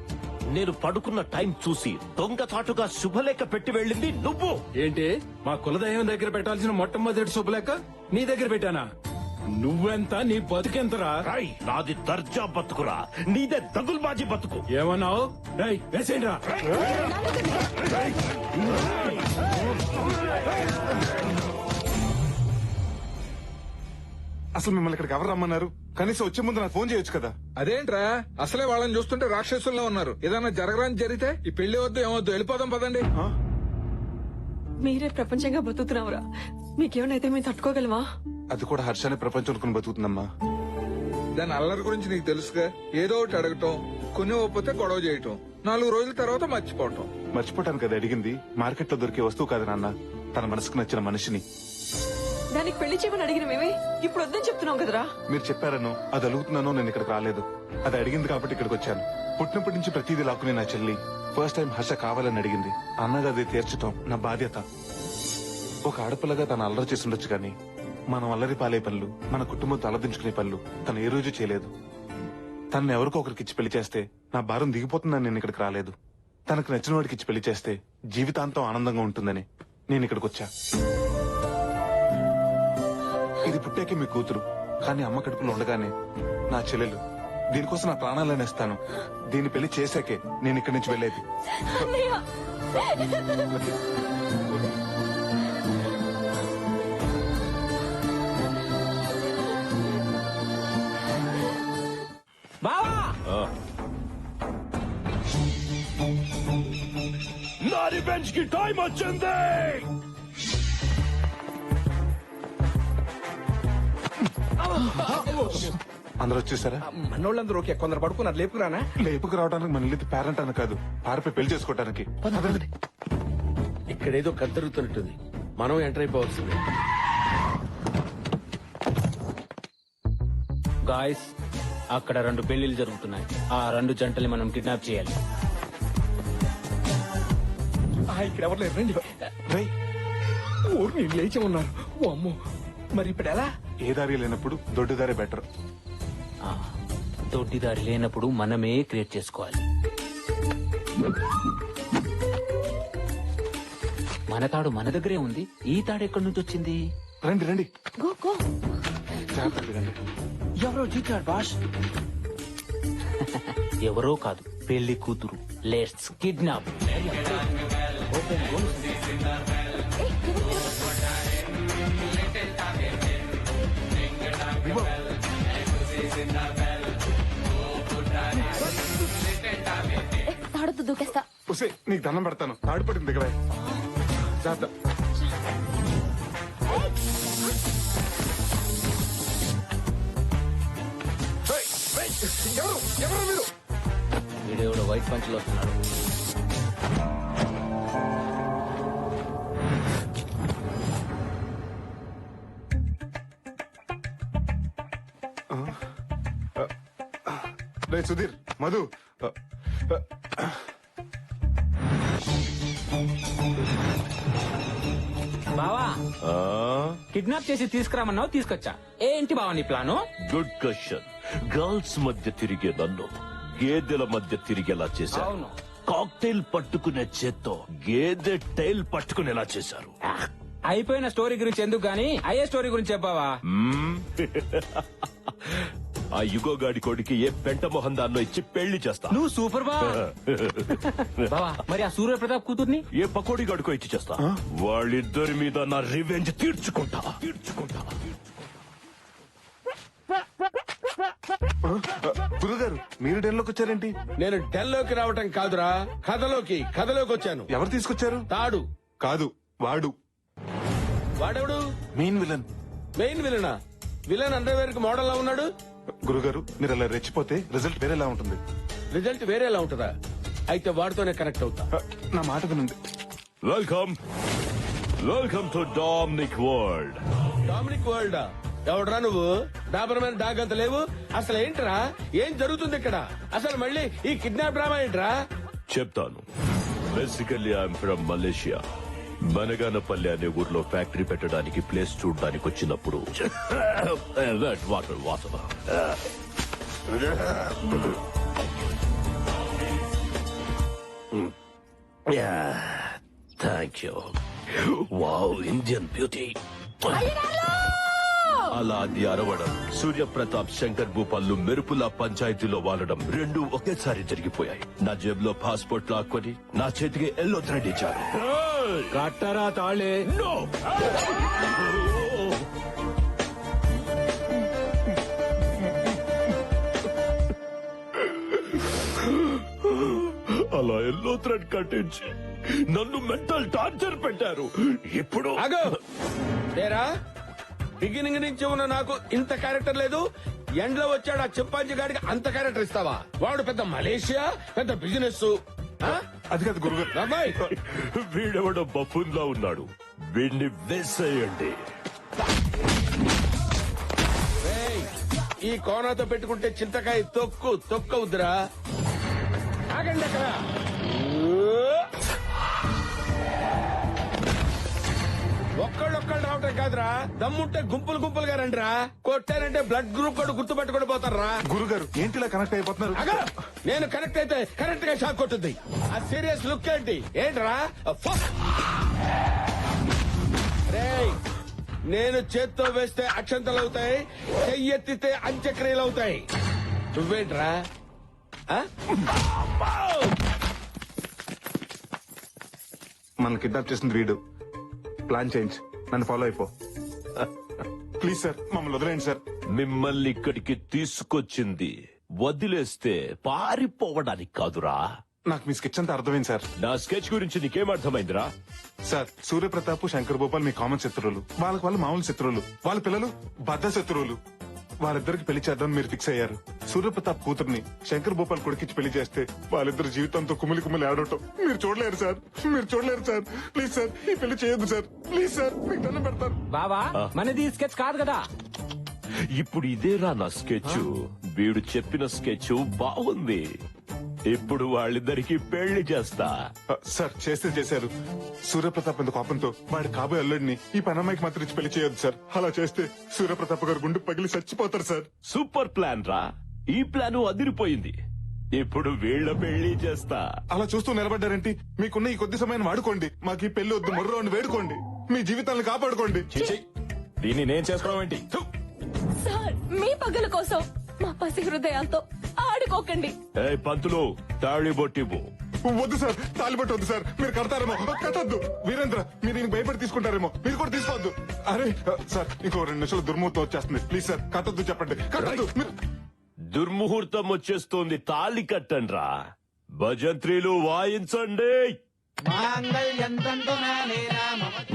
నేను పడుకున్న టైం చూసి దొంగచాటుగా శుభలేఖ పెట్టి వెళ్ళింది నువ్వు. ఏంటి, మా కులదైవం దగ్గర పెట్టాల్సిన మొట్టమొదటి శుభలేఖ నీ దగ్గర పెట్టానా? నువ్వెంత, నీ బతుకెంతరా? రై, నాది దర్జా బతుకురా, నీదే దగుల్బాజీ బతుకు. ఏమన్నావు? వేసేయండిరా. అసలు మిమ్మల్ని ఇక్కడికి ఎవరు రమ్మన్నారు? కనీసం వచ్చే ముందు నాకు ఫోన్ చేయొచ్చు కదా. అదేంట్రా, అసలే వాళ్ళని చూస్తుంటే రాక్షసుల్లో ఉన్నారు. ఏదన్నా జరగరాని జరిగితే ఈ పెళ్లి వద్దు ఏమొద్దు, వెళ్ళిపోదాం పదండి. మీరే ప్రపంచంగా బతుకుతున్నావురా. మీకేమైనా అయితే మేము తట్టుకోగలమా? అది కూడా హర్షాన్ని ప్రపంచం అనుకుని బతుకుతుందమ్మా. దాని అల్లరి గురించి నీకు తెలుసుగా. ఏదో ఒకటి అడగటం, కొన్ని ఒప్పితే గొడవ చేయటం, 4 రోజుల తర్వాత మర్చిపోవటం. మర్చిపోవటానికి అది అడిగింది మార్కెట్ లో దొరికే వస్తువు కాదు నాన్న, తన మనసుకు నచ్చిన మనిషిని. దానికి పెళ్లి చేయమని అడిగిన మేమే ఇప్పుడు వద్దని చెప్తున్నాం కదరా. మీరు చెప్పారనో అది అడుగుతున్నానో నేను ఇక్కడికి రాలేదు. అది అడిగింది కాబట్టి ఇక్కడికి వచ్చాను. పుట్టినప్పటి నుంచి ప్రతిదీ లాక్కునే నా చెల్లి ఫస్ట్ టైం హర్ష కావాలని అడిగింది. అన్నగా అది తీర్చటం నా బాధ్యత. ఒక ఆడపిల్లగా తను అల్లరి చేసి ఉండొచ్చు కానీ మనం అల్లరి పాలే పనులు, మన కుటుంబంతో అలదించుకునే పనులు తను ఏ రోజు చేయలేదు. తనని ఎవరికో ఒకరికి ఇచ్చి పెళ్లి చేస్తే నా భారం దిగిపోతుందని నేను ఇక్కడికి రాలేదు. తనకు నచ్చిన వాడికి ఇచ్చి పెళ్లి చేస్తే జీవితాంతం ఆనందంగా ఉంటుందని నేను ఇక్కడికి వచ్చా. ఇది పుట్టాకే మీ కూతురు, కానీ అమ్మ కడుపులో ఉండగానే నా చెల్లెలు. దీనికోసం నా ప్రాణాలనే ఇస్తాను. దీన్ని పెళ్లి చేశాకే నేను ఇక్కడి నుంచి వెళ్ళేది. బావా నా రివెంజ్ కి టైం వచ్చింది. అందరూ వచ్చేసారా? మనోళ్ళందరూ ఓకే, కొందరు పడుకున్నారు. లేపుకురానా? లేపుకు రావడానికి మన ఇల్లు పేరెంట్ అని కాదు, పారిపోయి పెళ్లి చేసుకోవడానికి. ఇక్కడేదో కద్దరుగుతున్నట్టుంది. మనం ఎంటర్ అయిపోవాల్సిందే. గాయస్, అక్కడ 2 పెళ్లిళ్ళు జరుగుతున్నాయి. ఆ 2 జంటల్ని మనం కిడ్నాప్ చేయాలి. ఇక్కడ ఎవరు లేరు, రండి. ఊరిని లేచి ఉన్నారు. ఓ అమ్మో, మరి ఇప్పుడు ఎలా? ఏ దారి లేనప్పుడు దొడ్డు దారి బెటర్. దొడ్డిదారి లేనప్పుడు మనమే క్రియేట్ చేసుకోవాలి. మన తాడు మన దగ్గరే ఉంది. ఈ తాడు ఎక్కడి నుంచి వచ్చింది? రండి రండి. ఎవరో జీతాడు బాష్. ఎవరో కాదు, పెళ్లి కూతురు. Let's kidnap. తాడుతూ దూకేస్తా. నీకు దండం పెడతాను, తాడు పట్టింది దగ్గర. జాగ్రత్త. ఎవరు మీరు? వీడియోలో వైట్ పంచులు వస్తున్నాడు. సుధీర్, మధు, బావా కిడ్నాప్ చేసి తీసుకురామన్నావు, తీసుకొచ్చా. ఏంటి బావా నీ ప్లాను? Good question. గర్ల్స్ మధ్య తిరిగే నన్ను గేదెల మధ్య తిరిగేలా చేశారు. కాక్టైల్ పట్టుకునే చేత్తో గేదె టైల్ పట్టుకునేలా చేశారు. అయిపోయిన స్టోరీ గురించి ఎందుకు గానీ అయ్యే స్టోరీ గురించి చెప్పావా? ఆ యుగోగాడి కొడుకి ఏ పెంట మొహం దాన్నో ఇచ్చి పెళ్లి చేస్తా. నువ్వు సూపర్ బావా. మరి ఆ సూర్య ప్రతాప్ కూతుర్ని ఏ పకోడీ గడుకో ఇచ్చి చేస్తా. వాళ్ళిద్దరి మీద నా రివెంజ్ తీర్చుకుంటా. గురుగారు, మీరు డెల్లోకి వచ్చారేంటి? నేను డెల్లోకి రావటం కాదురా, కథలోకి వచ్చాను. ఎవరు తీసుకొచ్చారు? తాడు కాదు, వాడు. వాడెవడు? Main villain. మెయిన్ విలనా? విలన్ అండర్వేర్ కి మోడల్ లా ఉన్నాడు. గురుగారు, మీరు అలా రెచ్చిపోతే రిజల్ట్ వేరేలా ఉంటుంది. రిజల్ట్ వేరేలా ఉంటుందా? అయితే వాడితోనే కనెక్ట్ అవుతా. నా మాట వినండి. Welcome to Dominic world. Dominic world? ఎవడరా నువ్వు? డాబర్మెన్ డాగ్ అంత లేవు. అసలు ఏంట్రా, ఏం జరుగుతుంది ఇక్కడ? అసలు మళ్ళీ ఈ కిడ్నాప్ డ్రామా ఏంట్రా? చెప్తాను. Basically I'm from Malaysia. Banaganapalli అనే ఊర్లో ఫ్యాక్టరీ పెట్టడానికి ప్లేస్ చూడడానికి వచ్చినప్పుడు water thank you. Wow, Indian beauty. అలా అది అరవడం, సూర్యప్రతాప్ శంకర్ భూపాల్లు మెరుపుల పంచాయతీలో వాలడం రెండూ ఒకేసారి జరిగిపోయాయి. నా జేబులో పాస్పోర్ట్ లాక్కొని నా చేతికి ఎల్లో థ్రెడ్ ఇచ్చారు. కట్టరా తాళే. నో, అలా ఎల్లో థ్రెడ్ కట్టించి నన్ను మెంటల్ టార్చర్ పెట్టారు. ఇప్పుడు లేరా బిగినింగ్ నుంచి ఉన్న నాకు ఇంత క్యారెక్టర్ లేదు, ఎండ్ లో వచ్చాడు ఆ చింపాంజీ గాడికి అంత క్యారెక్టర్ ఇస్తావా? వాడు పెద్ద మలేషియా, పెద్ద బిజినెస్. అది కాదు గురుగారు. వీడెవడో బఫూన్లా ఉన్నాడు, వీడిని వేసేయండి. ఈ కోనాతో పెట్టుకుంటే చింతకాయ తొక్కవుద్దురా. ఆగండి అక్కడ. ఒక్కళ్ళొక్కళ్ళు రావటం కాదురా, దమ్ముంటే గుంపులు గుంపులుగా రండిరా. కొట్టారంటే బ్లడ్ గ్రూప్ కూడా గుర్తుపెట్టుకుని పోతారా. గురుగారు ఏంటి ఇలా కనెక్ట్ అయిపోతున్నారు? నేను కనెక్ట్ అయితే కరెక్ట్ గా షాక్ కొట్టుద్ది. ఆ సీరియస్ లుక్ ఏంటి? ఏంట్రా రేయ్, నేను చేత్తో వేస్తే అక్షంతలు అవుతాయి, చెయ్యెత్తితే అంత్యక్రియలు అవుతాయి. నువ్వేంట్రా? మన కిడ్నాప్ చేసింది వీడు. ప్లాన్ చేంజ్, నన్ను ఫాలో అయిపో. ప్లీజ్ సార్, మమ్మల్ని వదిలేండి సార్. మిమ్మల్ని ఇక్కడికి తీసుకొచ్చింది వదిలేస్తే పారిపోవడానికి కాదురా. నాకు మీ స్కెచ్ అంతా అర్థమైంది సార్. నా స్కెచ్ గురించి నీకేం అర్థమైందిరా? సార్, సూర్యప్రతాప్, శంకర్ భూపాల్ మీ కామన్ శత్రువులు. వాళ్ళకి వాళ్ళు మామూలు శత్రువులు. వాళ్ళ పిల్లలు బద్ద శత్రువులు. వాళ్ళిద్దరికి పెళ్లి చేద్దామని మీరు ఫిక్స్ అయ్యారు. సూర్యప్రతాప్ కూతుర్ని శంకర్ భూపాల్ కొడుకిచ్చి పెళ్లి చేస్తే వాళ్ళిద్దరు జీవితంతో కుమిలి కుమిలి ఆడటం మీరు చూడలేరు సార్. మీరు చూడలేరు సార్. ప్లీజ్ సార్, ఈ పెళ్లి చేయొద్దు సార్. ప్లీజ్ సార్, మీకు దండం పెడతారు. బావా, మనది స్కెచ్ కాదు కదా. ఇప్పుడు ఇదేరా నా స్కెచ్. వీడు చెప్పిన స్కెచ్ బాగుంది. ఇప్పుడు వాళ్ళిద్దరికి పెళ్లి చేస్తా. సార్, చేస్తే చేశారు. సూర్యప్రతాప్ ఎంత కోపంతో వాడి కాబోయే అల్లుడిని ఈ పనమ్మాయికి మాత్రం ఇచ్చి పెళ్లి చేయొద్దు సార్. అలా చేస్తే సూర్యప్రతాప్ గారు గుండె పగిలి చచ్చిపోతారు సార్. సూపర్ ప్లాన్ రా. ఈ ప్లాన్ అదిరిపోయింది. ఇప్పుడు వీళ్ళ పెళ్లి చేస్తా. అలా చూస్తూ నిలబడ్డారేంటి? మీకున్న ఈ కొద్ది సమయాన్ని వాడుకోండి. మాకు ఈ పెళ్లి వద్దు, మొర్రో అని వేడుకోండి. మీ జీవితాలను కాపాడుకోండి. దీన్ని నేను చేసుకోవడం ఏంటి? సార్, మీ పగల కోసం మా పసి హృదయాలతో ఆడుకోకండి. ఏ పంతులు, తాళి బొట్టివ్వు. వద్దు సార్, తాలిబట్టు వద్దు సార్. మీరు కడతారేమో. కట్టద్దు. వీరేంద్ర, మీరు ఈయన భయపడి తీసుకుంటారేమో. మీరు కూడా తీసుకోవద్దు. అరే సార్, ఇంకో 2 నిమిషాలు దుర్ముహూర్తం వచ్చేస్తుంది. ప్లీజ్ సార్, కట్టద్దు. చెప్పండి, కట్టద్దు. దుర్ముహూర్తం వచ్చేస్తోంది, తాళి కట్టండ్రా. భజంత్రీలు వాయించండి.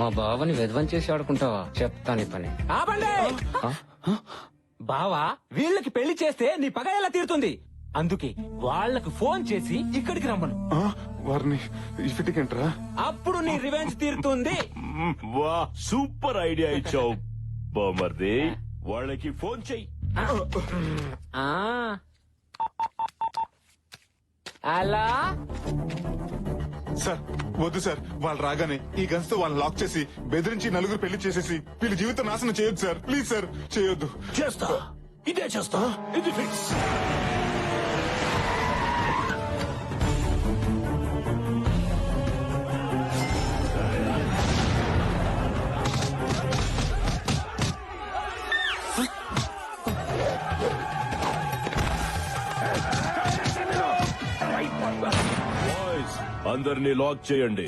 మా బావని విధ్వం చేసి ఆడుకుంటావా? చెప్తాను ఈ పని. ఆపండి. బావా, వీళ్ళకి పెళ్లి చేస్తే నీ పగ ఎలా తీరుతుంది? అందుకే వాళ్ళకు ఫోన్ చేసి ఇక్కడికి రమ్మను. వారిని ఇఫిటికేంట్రా? అప్పుడు నీ రివెంజ్ తీరుతుంది. వా, సూపర్ ఐడియా ఇచ్చావు బామర్ది. వాళ్ళకి ఫోన్ చెయ్యి. అలా సార్, వద్దు సార్. వాళ్ళు రాగానే ఈ గన్స్ తో వాళ్ళని లాక్ చేసి బెదిరించి నలుగురు పెళ్లి చేసేసి వీళ్ళ జీవితం నాశనం చేయొద్దు సార్. ప్లీజ్ సార్, చేయొద్దు. చేస్తా, ఇదే చేస్తా. ఇది ఫిక్స్. అందరినీ లాక్ చేయండి.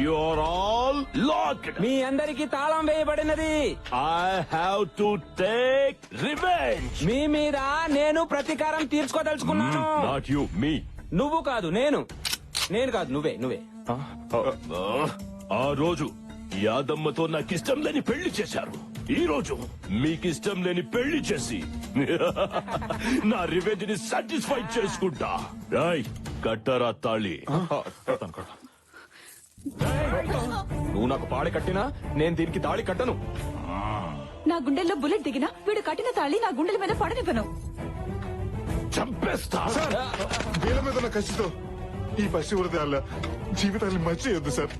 You're all locked. మీ అందరికి తాళం వేయబడినది. I have to take revenge. మీ మీద నేను ప్రతీకారం తీర్చుకోదలుచుకున్నాను. నాట్ యు, మీ. నువ్వు కాదు, నేను కాదు, నువ్వే. ఆ రోజు యాదమ్మతో నాకిష్టం లేని పెళ్లి చేశారు. ఈ రోజు మీకిష్టం లేని పెళ్లి చేసి నా రివెంజ్ ని సాటిస్ఫై చేసుకుంటా. రాయ్, కట్టరా తాళి. నువ్వు నాకు పాడి కట్టినా నేను దీనికి తాళి కట్టను. నా గుండెల్లో బుల్లెట్ దిగినా వీడు కట్టిన తాళి నా గుండెల మీద పడనివ్వను. చంపేస్తా. వీళ్ళ మీద ఉన్న కసితో ఈ పసి హృదయాల జీవితాన్ని మర్చియొద్దు సార్.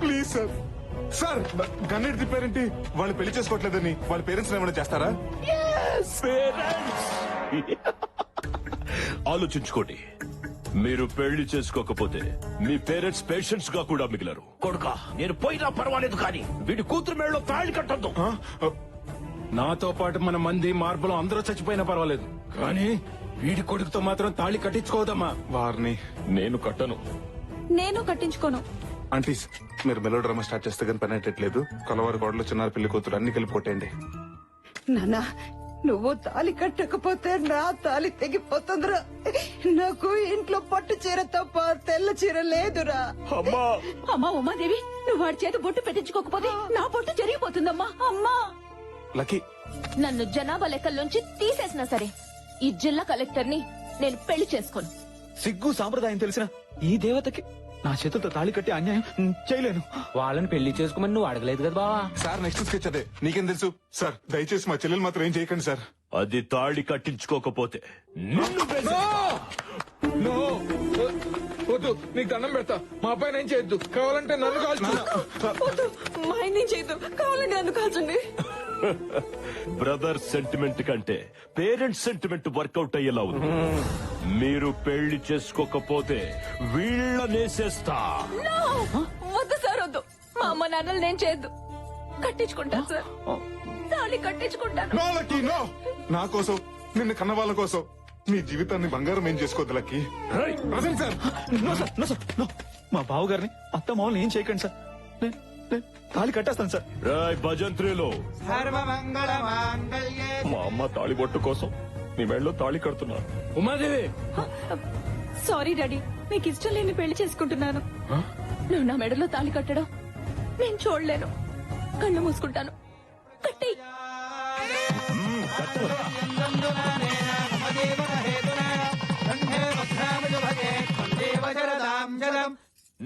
Please sir. సార్, గన్నెట్ తిప్పారేంటి? వాళ్ళు పెళ్లి చేసుకోవట్లేదని వాళ్ళ పేరెంట్స్ ఏమైనా చేస్తారా? ఆలోచించుకోండి. మీరు పెళ్లి చేసుకోకపోతే మీ పేరెంట్స్ పేషెంట్స్ గా కూడా మిగిలరు. కొడుకా, నేను పోయినా పర్వాలేదు, కానీ వీడి కూతురు మేడలో తాళి కట్టద్దు. నాతో పాటు మన మంది మార్పులు అందరూ చచ్చిపోయినా పర్వాలేదు, కానీ వీడి కొడుకుతో మాత్రం తాళి కట్టించుకోదమ్మా. వారిని నేను కట్టను. నేను కట్టించుకోను. ఆంటీస్, మీరు మెలో డ్రామా స్టార్ట్ చేస్తే కానీ పని అయ్యట్లేదు. కలవారి గోడలో చిన్నారు పెళ్లి కూతురు అన్ని కలిపి కొట్టేయండి. నాన్న, నువ్వు తాలి కట్టకపోతే నా తాలి తెగిపోతుందిరా. నాకు ఇంట్లో పట్టు చీర తప్ప తెల్ల చీర లేదురా. అమ్మా ఉమాదేవి, నువ్వు వాడి చేత బొట్టు పెట్టించుకోకపోతే నా బొట్టు జరిగిపోతుందమ్మా. అమ్మా, లక్కీ నన్ను జనాభా లెక్కల్లోంచి తీసేసినా సరే ఈ జిల్లా కలెక్టర్ ని నేను పెళ్లి చేసుకోను. సిగ్గు సాంప్రదాయం తెలిసిన ఈ దేవతకి నా చేతులతో తాళి కట్టి అన్యాయం చేయలేను. వాళ్ళని పెళ్లి చేసుకోమని నువ్వు అడగలేదు కదా బావా. సార్ నెక్స్ట్ స్కెచ్ అదే, నీకేం తెలుసు సార్? దయచేసి మా చెల్లెలు మాత్రం ఏం చేయకండి సార్. అది తాళి కట్టించుకోకపోతే నిన్ను నో, వద్దు, నీకు దండం పెడతా. మా అబ్బాయి నేను చేయొద్దు, కావాలంటే నన్ను కాల్చు. వద్దు, మా ఆయన చేయదు, కావాలంటే నన్ను కాల్చండి. బ్రదర్ సెంటిమెంట్ కంటే పేరెంట్స్ సెంటిమెంట్ వర్కౌట్ అయ్యేలా ఉంది. మీరు పెళ్లి చేసుకోకపోతే వీళ్ళనేసేస్తా. No! వద్దు సార్, వద్దు. మా అమ్మ నాన్నలు నేను చేయొద్దు. కట్టించుకుంటాను సార్, తాళి కట్టించుకుంటాను. No Lucky, no. నా కోసం, నిన్ను కన్న వాళ్ళ కోసం నీ జీవితాన్ని బంగారం ఏం చేసుకోవద్దు Lucky. Present sir. No sir, no sir, no. మా బావగారిని అత్త మామూలు ఏం చేయకండి సార్. నేను తాళి కట్టేస్తాను సార్. రాయ్ భజంత్రిలో మా అమ్మ తాళి బొట్టు కోసం నీ మెళ్ళలో తాళి కడుతున్నా. ఉమాదేవి, సారీ డాడీ, మీకు ఇష్టం లేని పెళ్లి చేసుకుంటున్నాను. నువ్వు నా మెడలో తాళి కట్టడం నేను చూడలేను. కళ్ళు మూసుకుంటాను. కట్టి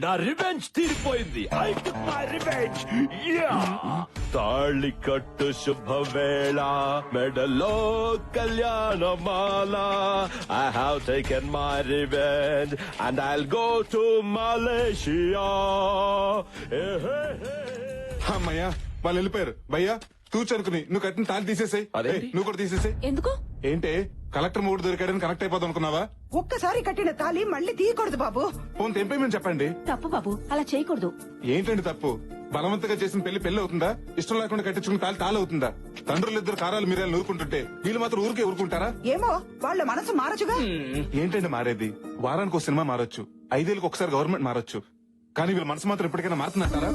నా రివెంజ్ తీరిపోయింది. I took my revenge. తాళి కట్టు శుభవేళ, మెడలో కళ్యాణమాల. I have taken my revenge and I'll go to Malaysia. అమ్మయ్యా, వాళ్ళు వెళ్ళిపోయారు. భయ్యా తూచనుకుని నువ్వు కట్టిన తాళి తీసేసాయి. నువ్వు కూడా తీసేసాయి. ఎందుకు? ఏంటే కలెక్టర్ మూడు దొరికాడని కనెక్ట్ అయిపోదాం అనుకున్నావా? ఒక్కసారి కట్టిన తాలి మళ్ళీ తీయకూడదు బాబు. ఫోన్ తెంపేమని చెప్పండి. తప్పు బాబు, అలా చేయకూడదు. ఏంటండి తప్పు? బలవంతంగా చేసిన పెళ్లి అవుతుందా? ఇష్టం లేకుండా కట్టించుకున్న తాళి తాళవుతుందా? తండ్రులిద్దరు కారాలు మీరేళ్ళు నూరుకుంటుంటే వీళ్ళు మాత్రం ఊరికే ఊరుకుంటారా? ఏమో, వాళ్ళ మనసు మారచుగా. ఏంటండి మారేది? వారానికి ఒక సినిమా మారొచ్చు, 5 ఏళ్ళకి ఒకసారి గవర్నమెంట్ మారొచ్చు, కానీ వీళ్ళ మనసు మాత్రం ఎప్పటికైనా మారుతుందంటారా?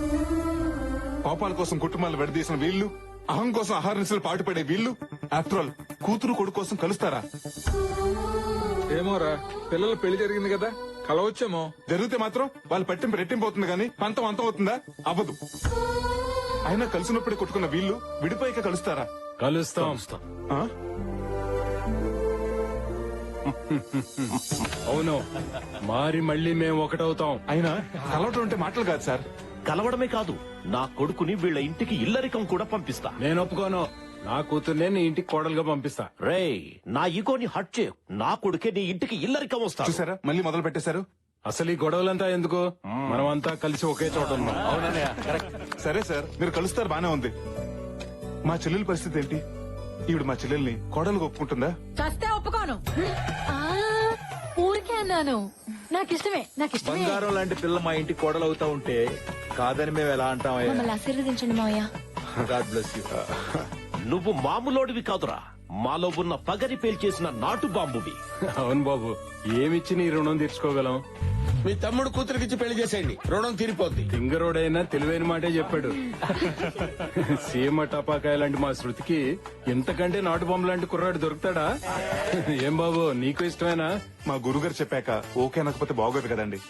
కోపాల కోసం కుటుంబాలు విడదీసిన వీళ్ళు, అహం కోసం ఆహార నిశలు పాటుపడే వీళ్ళు, ఆఫ్టర్ ఆల్ కూతురు కొడుకు కోసం కలుస్తారా? ఏమోరా, పిల్లల పెళ్లి జరిగింది కదా, కలవచ్చేమో. జరిగితే మాత్రం వాళ్ళు పట్టింపు రెట్టింపు అవుతుంది కానీ పంతం అంతం అవుతుందా? అవ్వదు. అయినా కలిసినప్పుడే కొట్టుకున్న వీళ్ళు విడిపోయాక కలుస్తారా? కలుస్తాం. ఆ? అవును, మారి మళ్ళీ మేము ఒకటవుతాం. అయినా కలవటం అంటే మాటలు కాదు సార్. కలవడమే కాదు, నా కొడుకుని వీళ్ళ ఇంటికి ఇల్లరికం కూడా పంపిస్తా. నేను ఒప్పుకోను. నా కూతుర్నే నీ ఇంటికి కోడలుగా పంపిస్తా. రేయ్, నా ఈగోని హట్ చేయు. నా కొడుకే నీ ఇంటికి ఇల్లరికం వస్తా. చూసారా, మళ్ళీ మొదలు పెట్టేశారు. అసలు ఈ గొడవలంతా ఎందుకు? మనం అంతా కలిసి ఒకే చోట ఉన్నాం. సరే సార్, మీరు కలుస్తారు బానే ఉంది. మా చెల్లెల పరిస్థితి ఏంటి? ఈవిడ మా చెల్లెల్ని కోడలు ఒప్పుకుంటుందా? చస్తే ఒప్పుకోను. ఊరికే అన్నాను. నాకిష్టమే, నాకిష్టమే. బంగారం లాంటి పిల్ల మా ఇంటి కోడలవుతా ఉంటే కాదని మేము ఎలా అంటామయ్యా? మమ్మల్ని ఆశీర్వదించండి మావయ్య. God bless you. నువ్వు మామూలోడివి కాదురా, మాలో ఉన్న పగని పేల్చేసిన నాటు బాంబువి. అవును బాబు, ఏమిచ్చి నీ రుణం తీర్చుకోగలం? మీ తమ్ముడు కూతురికిచ్చి పెళ్లి చేసేయండి, రుణం తీరిపోద్ది. తింగరోడైనా తెలివైన మాటే చెప్పాడు. సీమ టపాకాయ లాంటి మా శృతికి ఇంతకంటే నాటు బొమ్మ లాంటి కుర్రాడు దొరుకుతాడా? ఏం బాబు, నీకు ఇష్టమేనా? మా గురుగారు చెప్పాక ఓకే అనకపోతే బాగోదు కదండి.